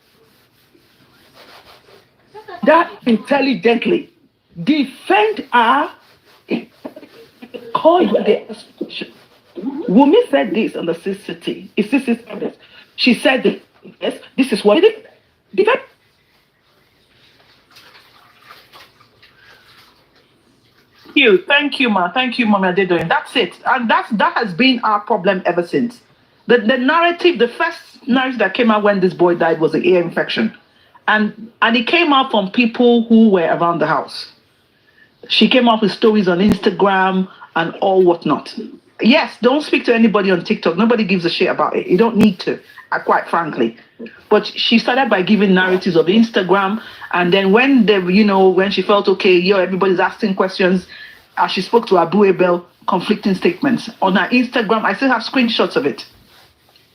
that intelligently. Defend her. Call the execution. Wummi said this on the CCTV. It's CCTV. She said this. Yes, this is what it is. Defend. Thank you, ma. Thank you, Mama Adedoyin. That's it. And that has been our problem ever since. The narrative, the first narrative that came out when this boy died was an ear infection. And it came out from people who were around the house. She came up with stories on Instagram and all whatnot. Yes, don't speak to anybody on TikTok. Nobody gives a shit about it. You don't need to, quite frankly. But she started by giving narratives of Instagram. And then when she felt okay, everybody's asking questions, as she spoke to Abu Abel, conflicting statements. On her Instagram, I still have screenshots of it.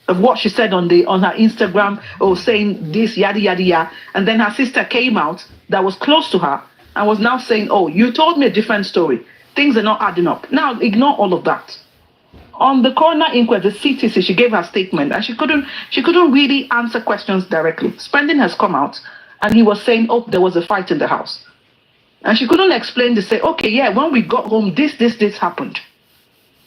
Of what she said on her Instagram, saying this, yada, yada, yada. And then her sister came out that was close to her and was now saying, you told me a different story. Things are not adding up. Now, ignore all of that. On the coroner inquest, the CTC, she gave her statement and she couldn't really answer questions directly. Spending has come out and he was saying, there was a fight in the house. And she couldn't explain to say, when we got home, this happened.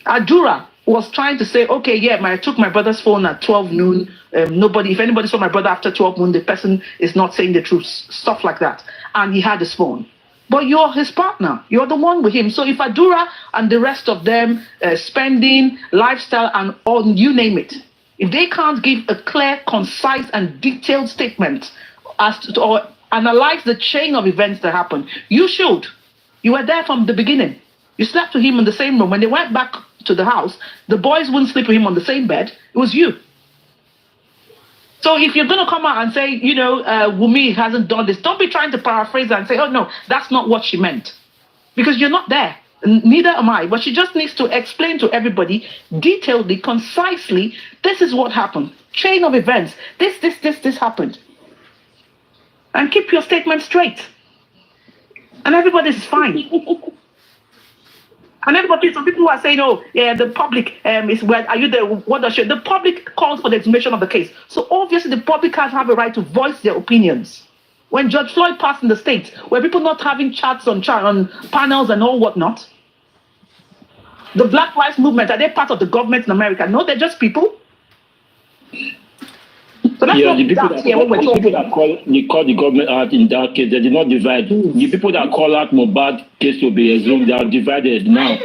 Adura was trying to say, I took my brother's phone at 12 noon. If anybody saw my brother after 12 noon, the person is not saying the truth, stuff like that. And he had his phone. But you're his partner. You're the one with him. So if Adura and the rest of them, spending, lifestyle, and all, you name it, if they can't give a clear, concise, and detailed statement as to, or analyze the chain of events that happened, you should. You were there from the beginning. You slept with him in the same room. When they went back to the house, the boys wouldn't sleep with him on the same bed. It was you. So if you're going to come out and say, Wummi hasn't done this, don't be trying to paraphrase and say, no, that's not what she meant. Because you're not there. Neither am I. But she just needs to explain to everybody detailedly, concisely, this is what happened. Chain of events. This happened. And keep your statement straight. And everybody's fine. And everybody, some people who are saying, the public is where, are you there? What does the public calls for the exhumation of the case. So obviously the public has a right to voice their opinions. When George Floyd passed in the States, were people not having chats on panels and all whatnot? The Black Lives Movement, are they part of the government in America? No, they're just people. So that's the people that call the government out in that case, they did not divide. The people that call out Mohbad case to be assumed, they are divided now.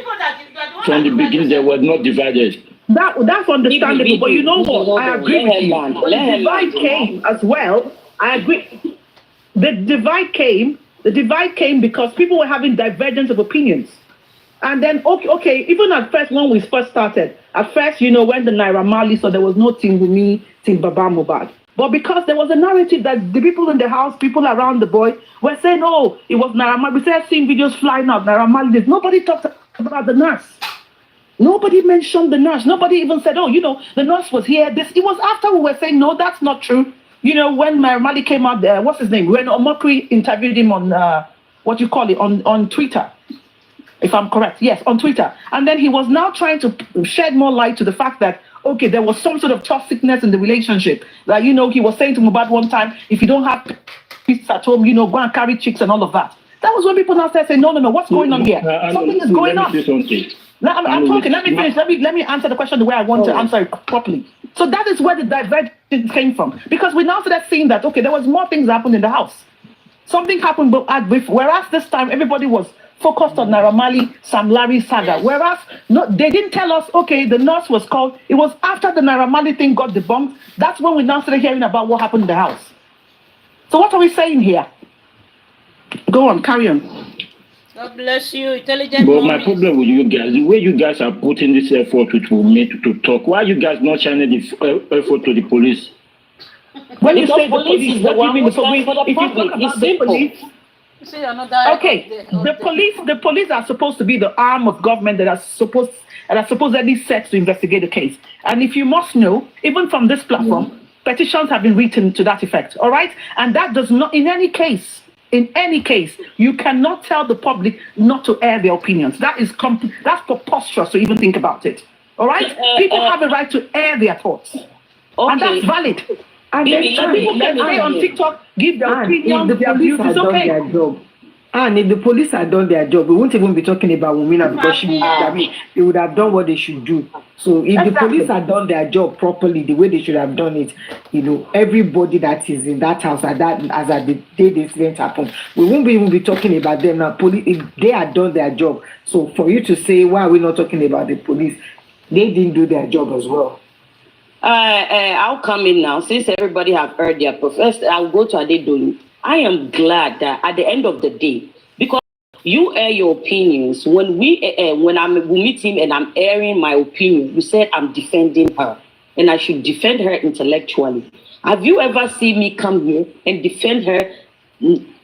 From the beginning, they were not divided. That's understandable, but you know what? I agree with you. The divide came as well. I agree. The divide came because people were having divergence of opinions. And then, even at first, when we first started, when the Naira Marley, so there was no Team Wummi, Team Baba Mohbad. But because there was a narrative that the people in the house, people around the boy, were saying, oh, it was Naira Marley. We started seeing videos flying out, Naira Marley. Nobody talked about the nurse. Nobody mentioned the nurse. Nobody even said, oh, the nurse was here. It was after we were saying, no, that's not true. When Naira Marley came out there, what's his name? When Omokri interviewed him on, on Twitter. If I'm correct. Yes, on Twitter. And then he was now trying to shed more light to the fact that, okay, there was some sort of toxicness in the relationship. That, he was saying to Mohbad one time, if you don't have peace at home, go and carry chicks and all of that. That was when people now started saying, no, what's going on here? Something is going on. Now, I'm talking. Let me finish. Let me answer the question the way I want to answer it properly. So that is where the divergence came from. Because we now started seeing that, okay, there was more things happening in the house. Something happened, whereas this time everybody was focused on Naira Marley, Sam Larry saga. Whereas they didn't tell us, okay, the nurse was called. It was after the Naira Marley thing got debunked. That's when we now started hearing about what happened in the house. So what are we saying here? Go on, carry on. God bless you, intelligent. But my problem with you guys, the way you guys are putting this effort to talk, why are you guys not shining the effort to the police? When you say the police, what do you mean the police? If you talk about the police, okay, the police are supposed to be the arm of government that are supposedly set to investigate the case. And if you must know, even from this platform, petitions have been written to that effect. All right, and that does not, in any case, you cannot tell the public not to air their opinions. That's preposterous to even think about it. All right, people have a right to air their thoughts, and that's valid. And then people can say on TikTok, give their opinion, their views. It's okay. And if the police had done their job, we won't even be talking about Wummi because they would have done what they should do. So if the police had done their job properly, the way they should have done it, everybody that is in that house as at the day the incident happened, we won't even be talking about them now. Police, if they had done their job. So for you to say, why are we not talking about the police? They didn't do their job as well. I'll come in now. Since everybody have heard their professor, I'll go to Adedolu. I am glad that at the end of the day, because you air your opinions, when I'm Wummi team and I'm airing my opinion, you said I'm defending her and I should defend her intellectually. Have you ever seen me come here and defend her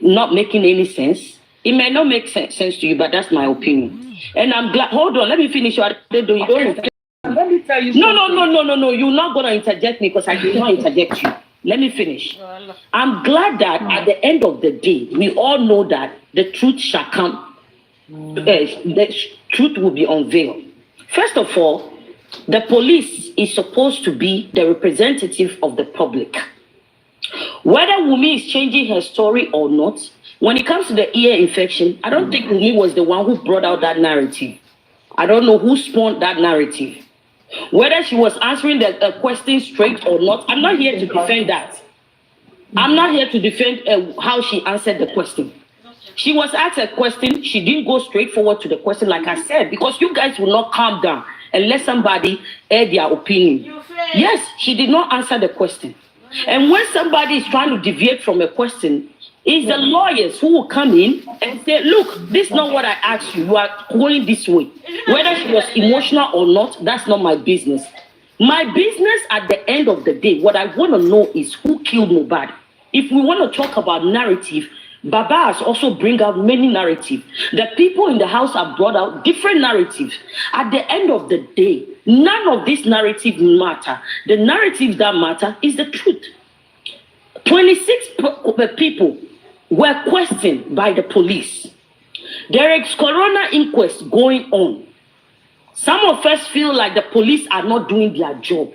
not making any sense? It may not make sense to you, but that's my opinion. And I'm glad. Hold on, let me finish. Let me tell you. No. You're not going to interject me because I did not interject you. Let me finish. I'm glad that at the end of the day, we all know that the truth shall come. The truth will be unveiled. First of all, the police is supposed to be the representative of the public. Whether Wummi is changing her story or not, when it comes to the ear infection, I don't think Wummi was the one who brought out that narrative. I don't know who spawned that narrative. Whether she was answering the question straight or not, I'm not here to defend that. I'm not here to defend how she answered the question. She was asked a question. She didn't go straight forward to the question, like I said, because you guys will not calm down and let somebody air their opinion. Yes, she did not answer the question. And when somebody is trying to deviate from a question, it's the lawyers who will come in and say, look, this is not what I asked you. You are going this way. Whether she was emotional or not, that's not my business. My business at the end of the day, what I want to know is who killed Mohbad. If we want to talk about narrative, Baba has also bring out many narratives. The people in the house have brought out different narratives. At the end of the day, none of these narratives matter. The narrative that matter is the truth. 26 people were questioned by the police. There is coroner inquest going on. Some of us feel like the police are not doing their job.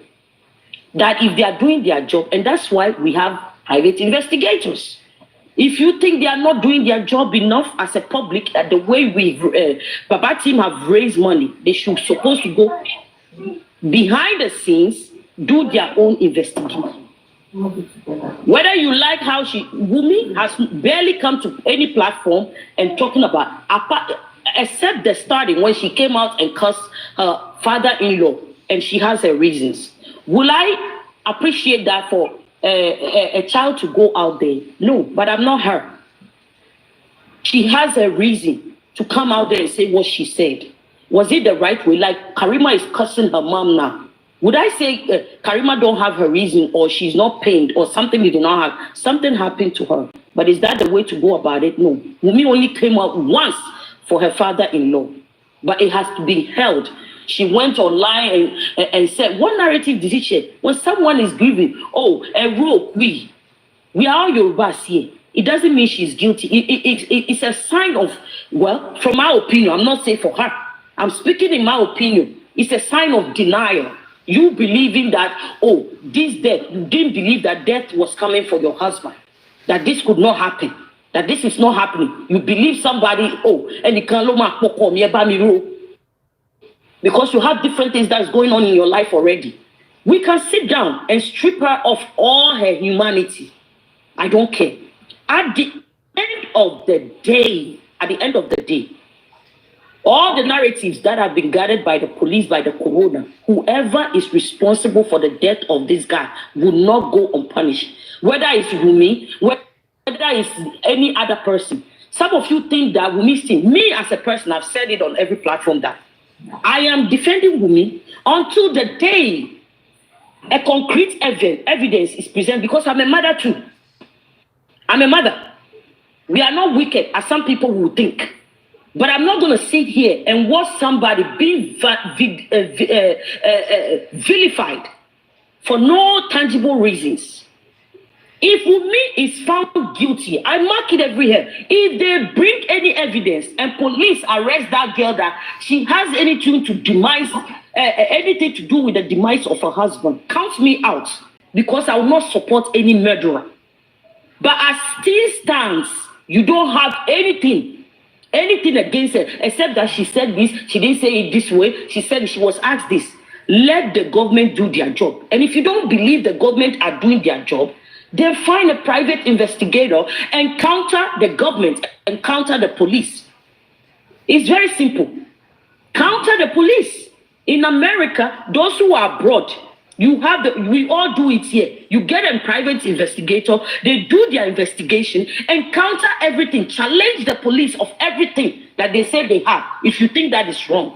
That if they are doing their job, and that's why we have private investigators. If you think they are not doing their job enough as a public, at the way we, Baba team have raised money, they should supposed to go behind the scenes, do their own investigation. Whether you like how Wummi has barely come to any platform and talking about, except the starting when she came out and cursed her father-in-law, and she has her reasons. Will I appreciate that for a child to go out there? No, but I'm not her. She has a reason to come out there and say what she said. Was it the right way? Like Karima is cursing her mom now. Would I say Karima don't have her reason, or she's not paid, or something did not have, something happened to her? But is that the way to go about it? No. Wummi only came out once for her father-in-law, but it has to be held. She went online and said, what narrative did she share? When someone is grieving, oh, a rope, we are all Yorubas here. It doesn't mean she's guilty. It's a sign of, well, from my opinion, I'm not saying for her. I'm speaking in my opinion. It's a sign of denial. You believing that, oh, this death, you didn't believe that death was coming for your husband, that this could not happen, that this is not happening. You believe somebody, oh, and you can't Bami, because you have different things that's going on in your life already. We can sit down and strip her of all her humanity. I don't care. At the end of the day, all the narratives that have been gathered by the police, by the coroner, whoever is responsible for the death of this guy will not go unpunished. Whether it's Wummi, whether it's any other person. Some of you think that Wummi's thing, me as a person, I've said it on every platform that I am defending Wummi until the day a concrete evidence is presented, because I'm a mother too. I'm a mother. We are not wicked as some people will think. But I'm not going to sit here and watch somebody being vilified for no tangible reasons. If Wummi is found guilty, I mark it everywhere. If they bring any evidence and police arrest that girl that she has anything to demise, anything to do with the demise of her husband, count me out, because I will not support any murderer. But as still stands, you don't have anything against her, except that she said this, she didn't say it this way, she said she was asked this. Let the government do their job. And if you don't believe the government are doing their job, then find a private investigator and counter the government and counter the police. It's very simple. Counter the police. In America, those who are abroad, we all do it here. You get a private investigator, they do their investigation and counter everything, challenge the police of everything that they say they have, if you think that is wrong.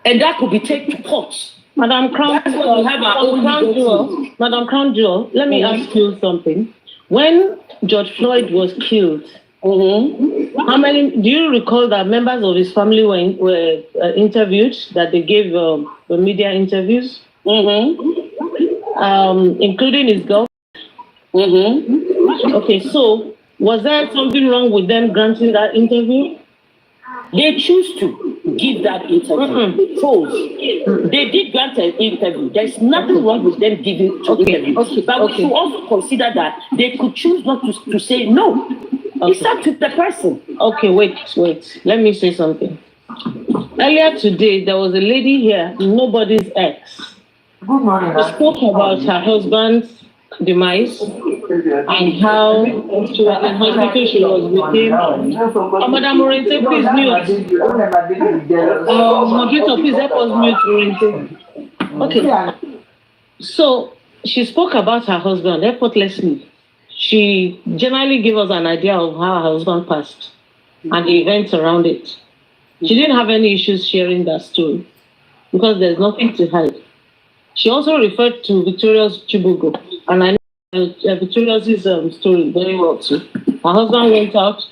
And that could be taken to court. Madam Crown Jewel, let me ask you something. When George Floyd was killed, how many, do you recall that members of his family were interviewed, that they gave the media interviews? Including his girl. Okay, so was there something wrong with them granting that interview? They choose to give that interview. They did grant an interview. There's nothing wrong with them giving interview. But we should also consider that they could choose not to say no. It's up to the person. Okay, wait. Let me say something. Earlier today, there was a lady here, nobody's ex. Good morning. She spoke about her husband's demise and how she was in hospital, she was with him. Madam Orente, please mute. Moderator, please help us mute Orente. Okay. So she spoke about her husband effortlessly. She generally gave us an idea of how her husband passed and the events around it. She didn't have any issues sharing that story because there's nothing to hide. She also referred to Victoria's Chibugo, and I know Victoria's story very well too. Her husband went out.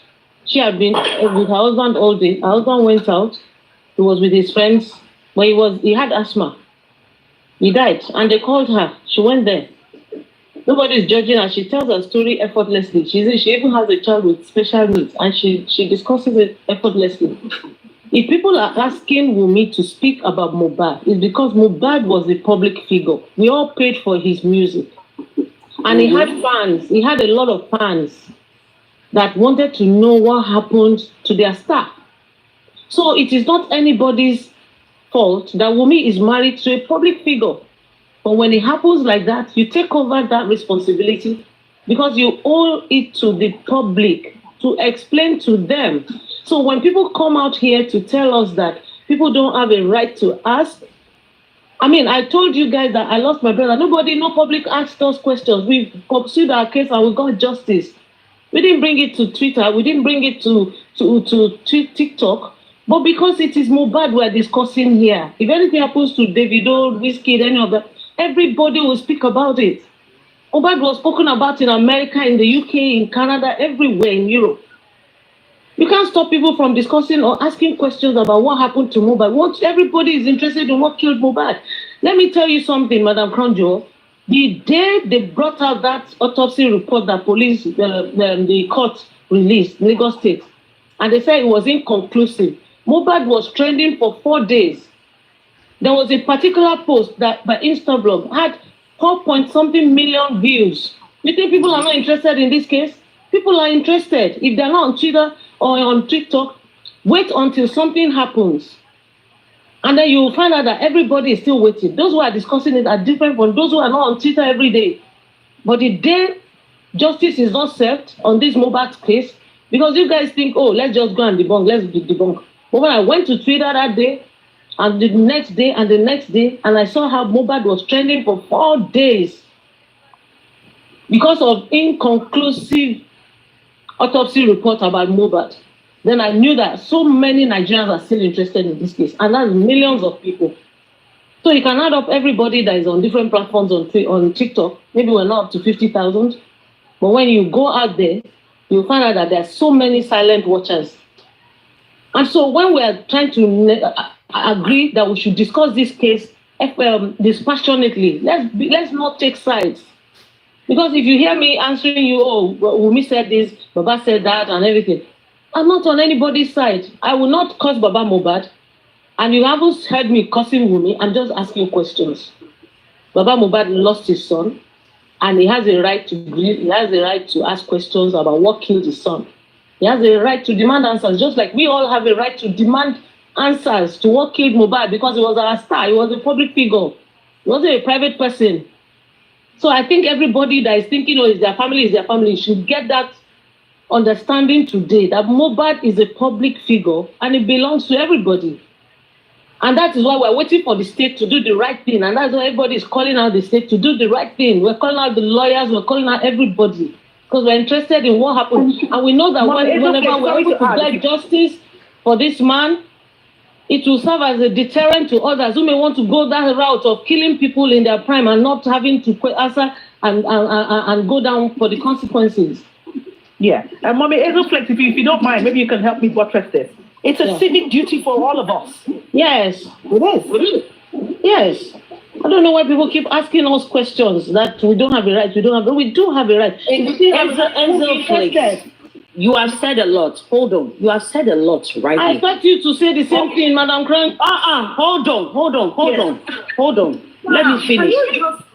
She had been with her husband all day. Her husband went out. He was with his friends, but he had asthma. He died, and they called her. She went there. Nobody is judging her. She tells her story effortlessly. She even has a child with special needs, and she discusses it effortlessly. If people are asking Wummi to speak about Mohbad, it's because Mohbad was a public figure. We all paid for his music. And he had fans. He had a lot of fans that wanted to know what happened to their star. So it is not anybody's fault that Wummi is married to a public figure. But when it happens like that, you take over that responsibility because you owe it to the public to explain to them. So when people come out here to tell us that people don't have a right to ask, I mean, I told you guys that I lost my brother. No public asked us questions. We pursued our case and we got justice. We didn't bring it to Twitter. We didn't bring it to TikTok. But because it is Mohbad we're discussing here, if anything happens to Davido, Whiskey, any of that, everybody will speak about it. Mohbad was spoken about in America, in the UK, in Canada, everywhere in Europe. You can't stop people from discussing or asking questions about what happened to Mohbad. Everybody is interested in what killed Mohbad. Let me tell you something, Madam Kronjo. The day they brought out that autopsy report that police, the court released, Lagos State, and they said it was inconclusive, Mohbad was trending for 4 days. There was a particular post that by Instagram had 4-point-something million views. You think people are not interested in this case? People are interested. If they're not on Twitter or on TikTok, wait until something happens. And then you will find out that everybody is still waiting. Those who are discussing it are different from those who are not on Twitter every day. But the day justice is not served on this Mohbad case, because you guys think, oh, let's just go and debunk, let's debunk. But when I went to Twitter that day, and the next day, and the next day, and I saw how Mohbad was trending for 4 days because of inconclusive autopsy report about Mohbad, then I knew that so many Nigerians are still interested in this case, and that's millions of people. So you can add up everybody that is on different platforms on TikTok. Maybe we're not up to 50,000, but when you go out there, you'll find out that there are so many silent watchers. And so when we are trying to agree that we should discuss this case dispassionately, let's not take sides. Because if you hear me answering you, oh, Wummi said this, Baba said that, and everything, I'm not on anybody's side. I will not curse Baba Mohbad, and you haven't heard me cursing Wummi. I'm just asking questions. Baba Mohbad lost his son, and he has a right to grieve. He has a right to ask questions about what killed his son. He has a right to demand answers, just like we all have a right to demand answers to what killed Mohbad, because he was our star. He was a public figure. He wasn't a private person. So I think everybody that is thinking, oh, is their family, should get that understanding today that Mohbad is a public figure and it belongs to everybody. And that is why we're waiting for the state to do the right thing. And that's why everybody is calling out the state to do the right thing. We're calling out the lawyers, we're calling out everybody, because we're interested in what happened. And we know that whenever we're able to get justice for this man, it will serve as a deterrent to others who may want to go that route of killing people in their prime and not having to answer and go down for the consequences. Yeah. And Mommy Hazelflex, if you don't mind, maybe you can help me buttress this. It's a civic duty for all of us. Yes. It is. Yes. I don't know why people keep asking us questions that we don't have a right. We do have a right. Hazelflex, you have said a lot. Hold on. You have said a lot, right? I expect you to say the same thing, Madam Crank. Hold on. Let me finish.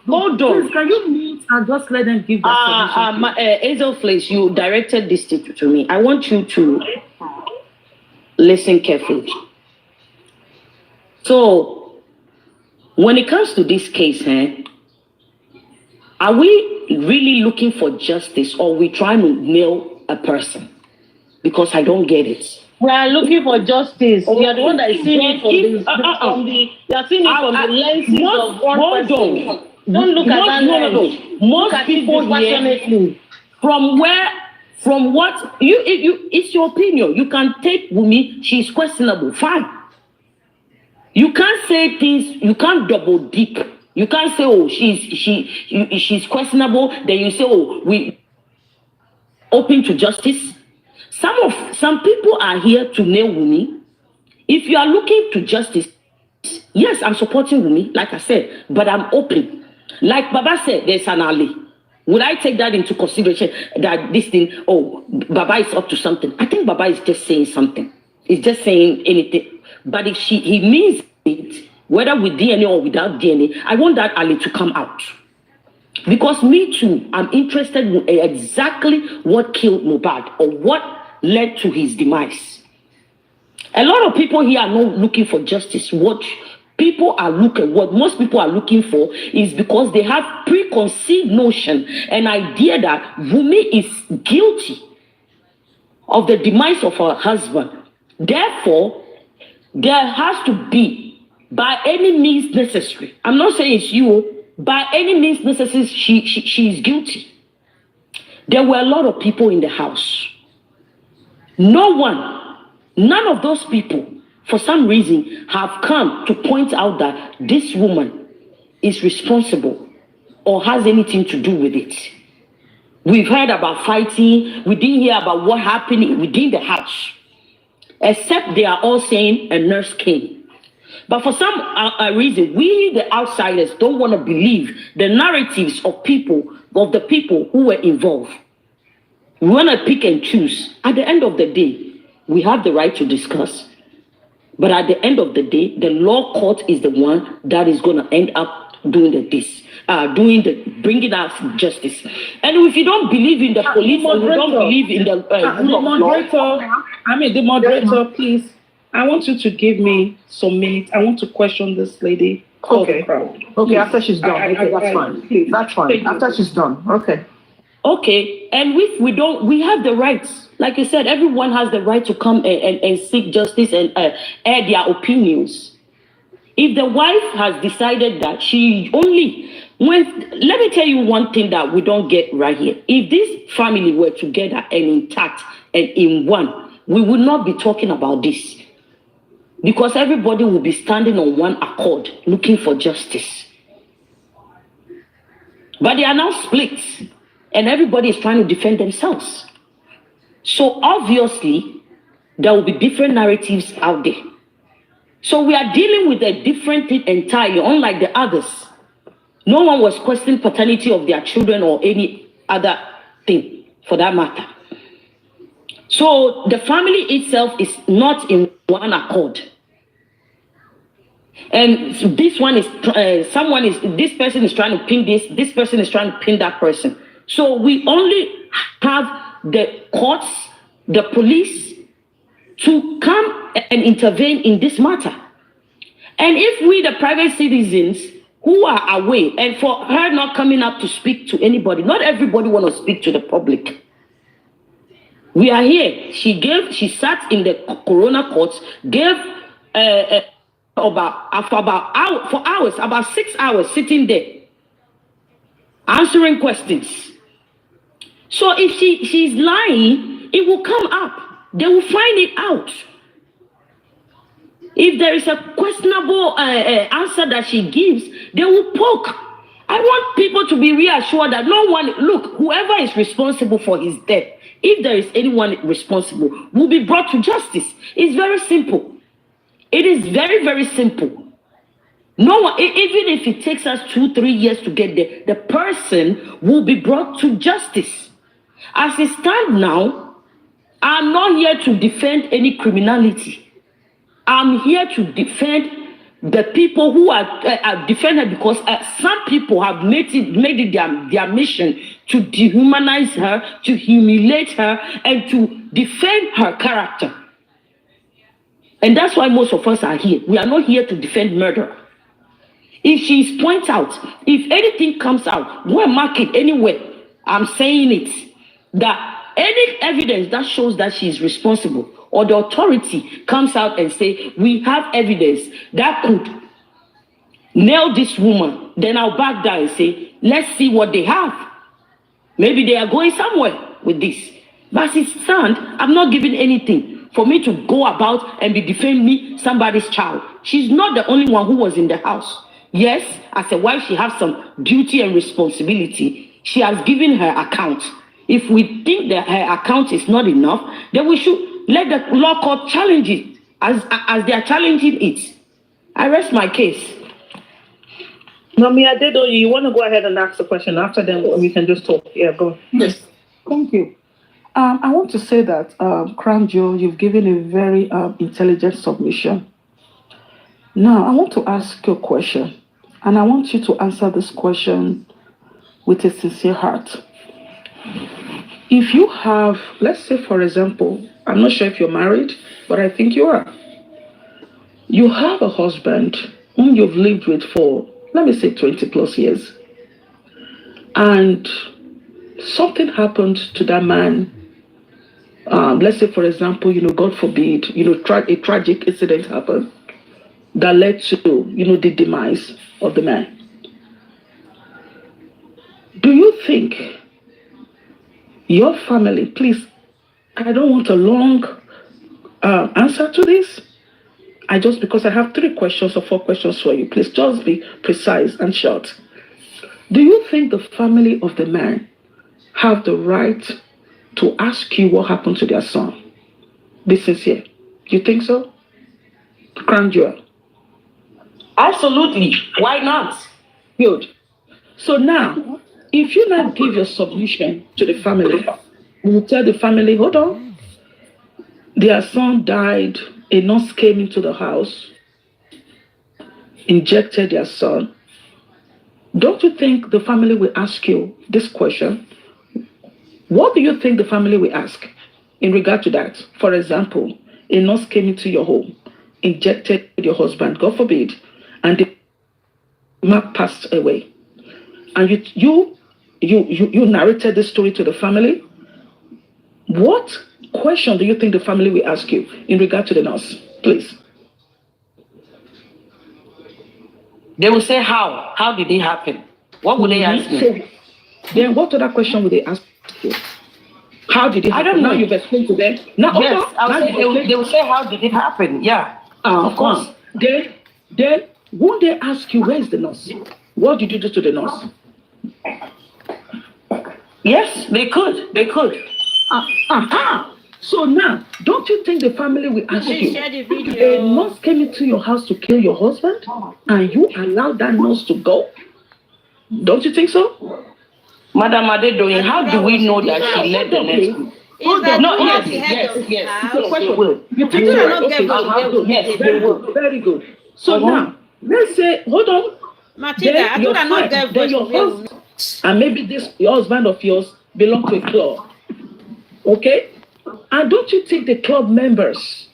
Hold on. Please, can you mute and just let them give that permission? Hazelflex, you directed this to me. I want you to listen carefully. So, when it comes to this case, are we really looking for justice, or are we trying to nail a person? Because I don't get it. We are looking for justice. You are the one that is seeing it from the lenses of one person. Don't look at that. No. Most people here, from what it's your opinion. You can take Wummi, she's questionable. Fine. You can't say things, you can't double dip. You can't say, oh, she's questionable, then you say, oh, we open to justice. Some people are here to nail Wummi. If you are looking to justice, yes, I'm supporting Wummi, like I said, but I'm open. Like Baba said, there's an alley. Would I take that into consideration, that this thing, oh, Baba is up to something? I think Baba is just saying something. He's just saying anything. But if he means it, whether with DNA or without DNA, I want that alley to come out. Because me too, I'm interested in exactly what killed Mohbad or what led to his demise. A lot of people here are not looking for justice. What most people are looking for is because they have preconceived notion, an idea that Wummi is guilty of the demise of her husband. Therefore, there has to be, by any means necessary, I'm not saying it's you, by any means necessary, she is guilty. There were a lot of people in the house. None of those people for some reason, have come to point out that this woman is responsible or has anything to do with it. We've heard about fighting. We didn't hear about what happened within the house, except they are all saying a nurse came. But for some reason, we, the outsiders, don't want to believe the narratives of the people who were involved. We want to pick and choose. At the end of the day, we have the right to discuss. But at the end of the day, the law court is the one that is going to end up doing bringing us justice. And if you don't believe in the police, or you don't believe in the moderator, please, I want you to give me some minutes. I want to question this lady. Okay. Please. After she's done. Okay, that's fine. Please. That's fine. After she's done. Okay. Okay, and we have the rights. Like you said, everyone has the right to come and seek justice and air their opinions. If the wife has decided that let me tell you one thing that we don't get right here. If this family were together and intact and in one, we would not be talking about this. Because everybody will be standing on one accord, looking for justice. But they are now split, and everybody is trying to defend themselves. So obviously, there will be different narratives out there. So we are dealing with a different thing entirely, unlike the others. No one was questioning paternity of their children or any other thing for that matter. So the family itself is not in one accord. And this one is, this person is trying to pin this person is trying to pin that person. So we only have the courts, the police, to come and intervene in this matter. And if we, the private citizens who are away, and for her not coming up to speak to anybody, not everybody want to speak to the public. We are here. She sat in the corona courts, gave about 6 hours sitting there, answering questions. So if she's lying, it will come up. They will find it out. If there is a questionable answer that she gives, they will poke. I want people to be reassured that whoever is responsible for his death, if there is anyone responsible, will be brought to justice. It's very simple. It is very, very simple. No one, even if it takes us 2-3 years to get there, the person will be brought to justice. As it stands now, I'm not here to defend any criminality. I'm here to defend the people who are defended, because some people have made it their mission to dehumanize her, to humiliate her, and to defend her character. And that's why most of us are here. We are not here to defend murder. If she's point out, if anything comes out, go and mark it anywhere. I'm saying it, that any evidence that shows that she's responsible, or the authority comes out and say, we have evidence that could nail this woman, then I'll back down and say, let's see what they have. Maybe they are going somewhere with this. But as it stands, I'm not giving anything for me to go about and be defending somebody's child. She's not the only one who was in the house. Yes, as a wife, she has some duty and responsibility. She has given her account. If we think that her account is not enough, then we should let the law court challenge it as they are challenging it. I rest my case. Mami Adedo, you want to go ahead and ask the question? After then, we can just talk. Yeah, go. Yes, thank you. I want to say that, Crown Joe, you've given a very intelligent submission. Now, I want to ask you a question, and I want you to answer this question with a sincere heart. If you have, let's say, for example, I'm not sure if you're married, but I think you are. You have a husband whom you've lived with for, let me say, 20 plus years. And something happened to that man. Let's say, for example, God forbid, a tragic incident happened that led to, the demise of the man. Do you think your family, please, I don't want a long answer to this. because I have 3 questions or 4 questions for you, please just be precise and short. Do you think the family of the man have the right to ask you what happened to their son? Be sincere. You think so? Crown Jewel. Absolutely. Why not? Good. So now, if you now give your submission to the family, you tell the family, hold on, their son died, a nurse came into the house, injected their son. Don't you think the family will ask you this question? What do you think the family will ask in regard to that? For example, a nurse came into your home, injected your husband, God forbid, and the man passed away. And you narrated this story to the family. What question do you think the family will ask you in regard to the nurse? Please. They will say, how? How did it happen? What would they ask you? So, then what other question would they ask you? How did it happen? I don't know. Now you've explained to them. Now, yes, they will say, how did it happen? Yeah, of course. Then won't they ask you, where's the nurse? What did you do to the nurse? Yes, they could. They could. So now, don't you think the family will ask you, a nurse came into your house to kill your husband and you allowed that nurse to go? Don't you think so? Madam Adedoyin, how do we know that she led the next group? No, yes. It's a question. You think yes, very good. Very good. So now, let's say, hold on. Matilda, I thought I not get then your husband, and maybe this your husband of yours belong to a club. Okay? And don't you think the club members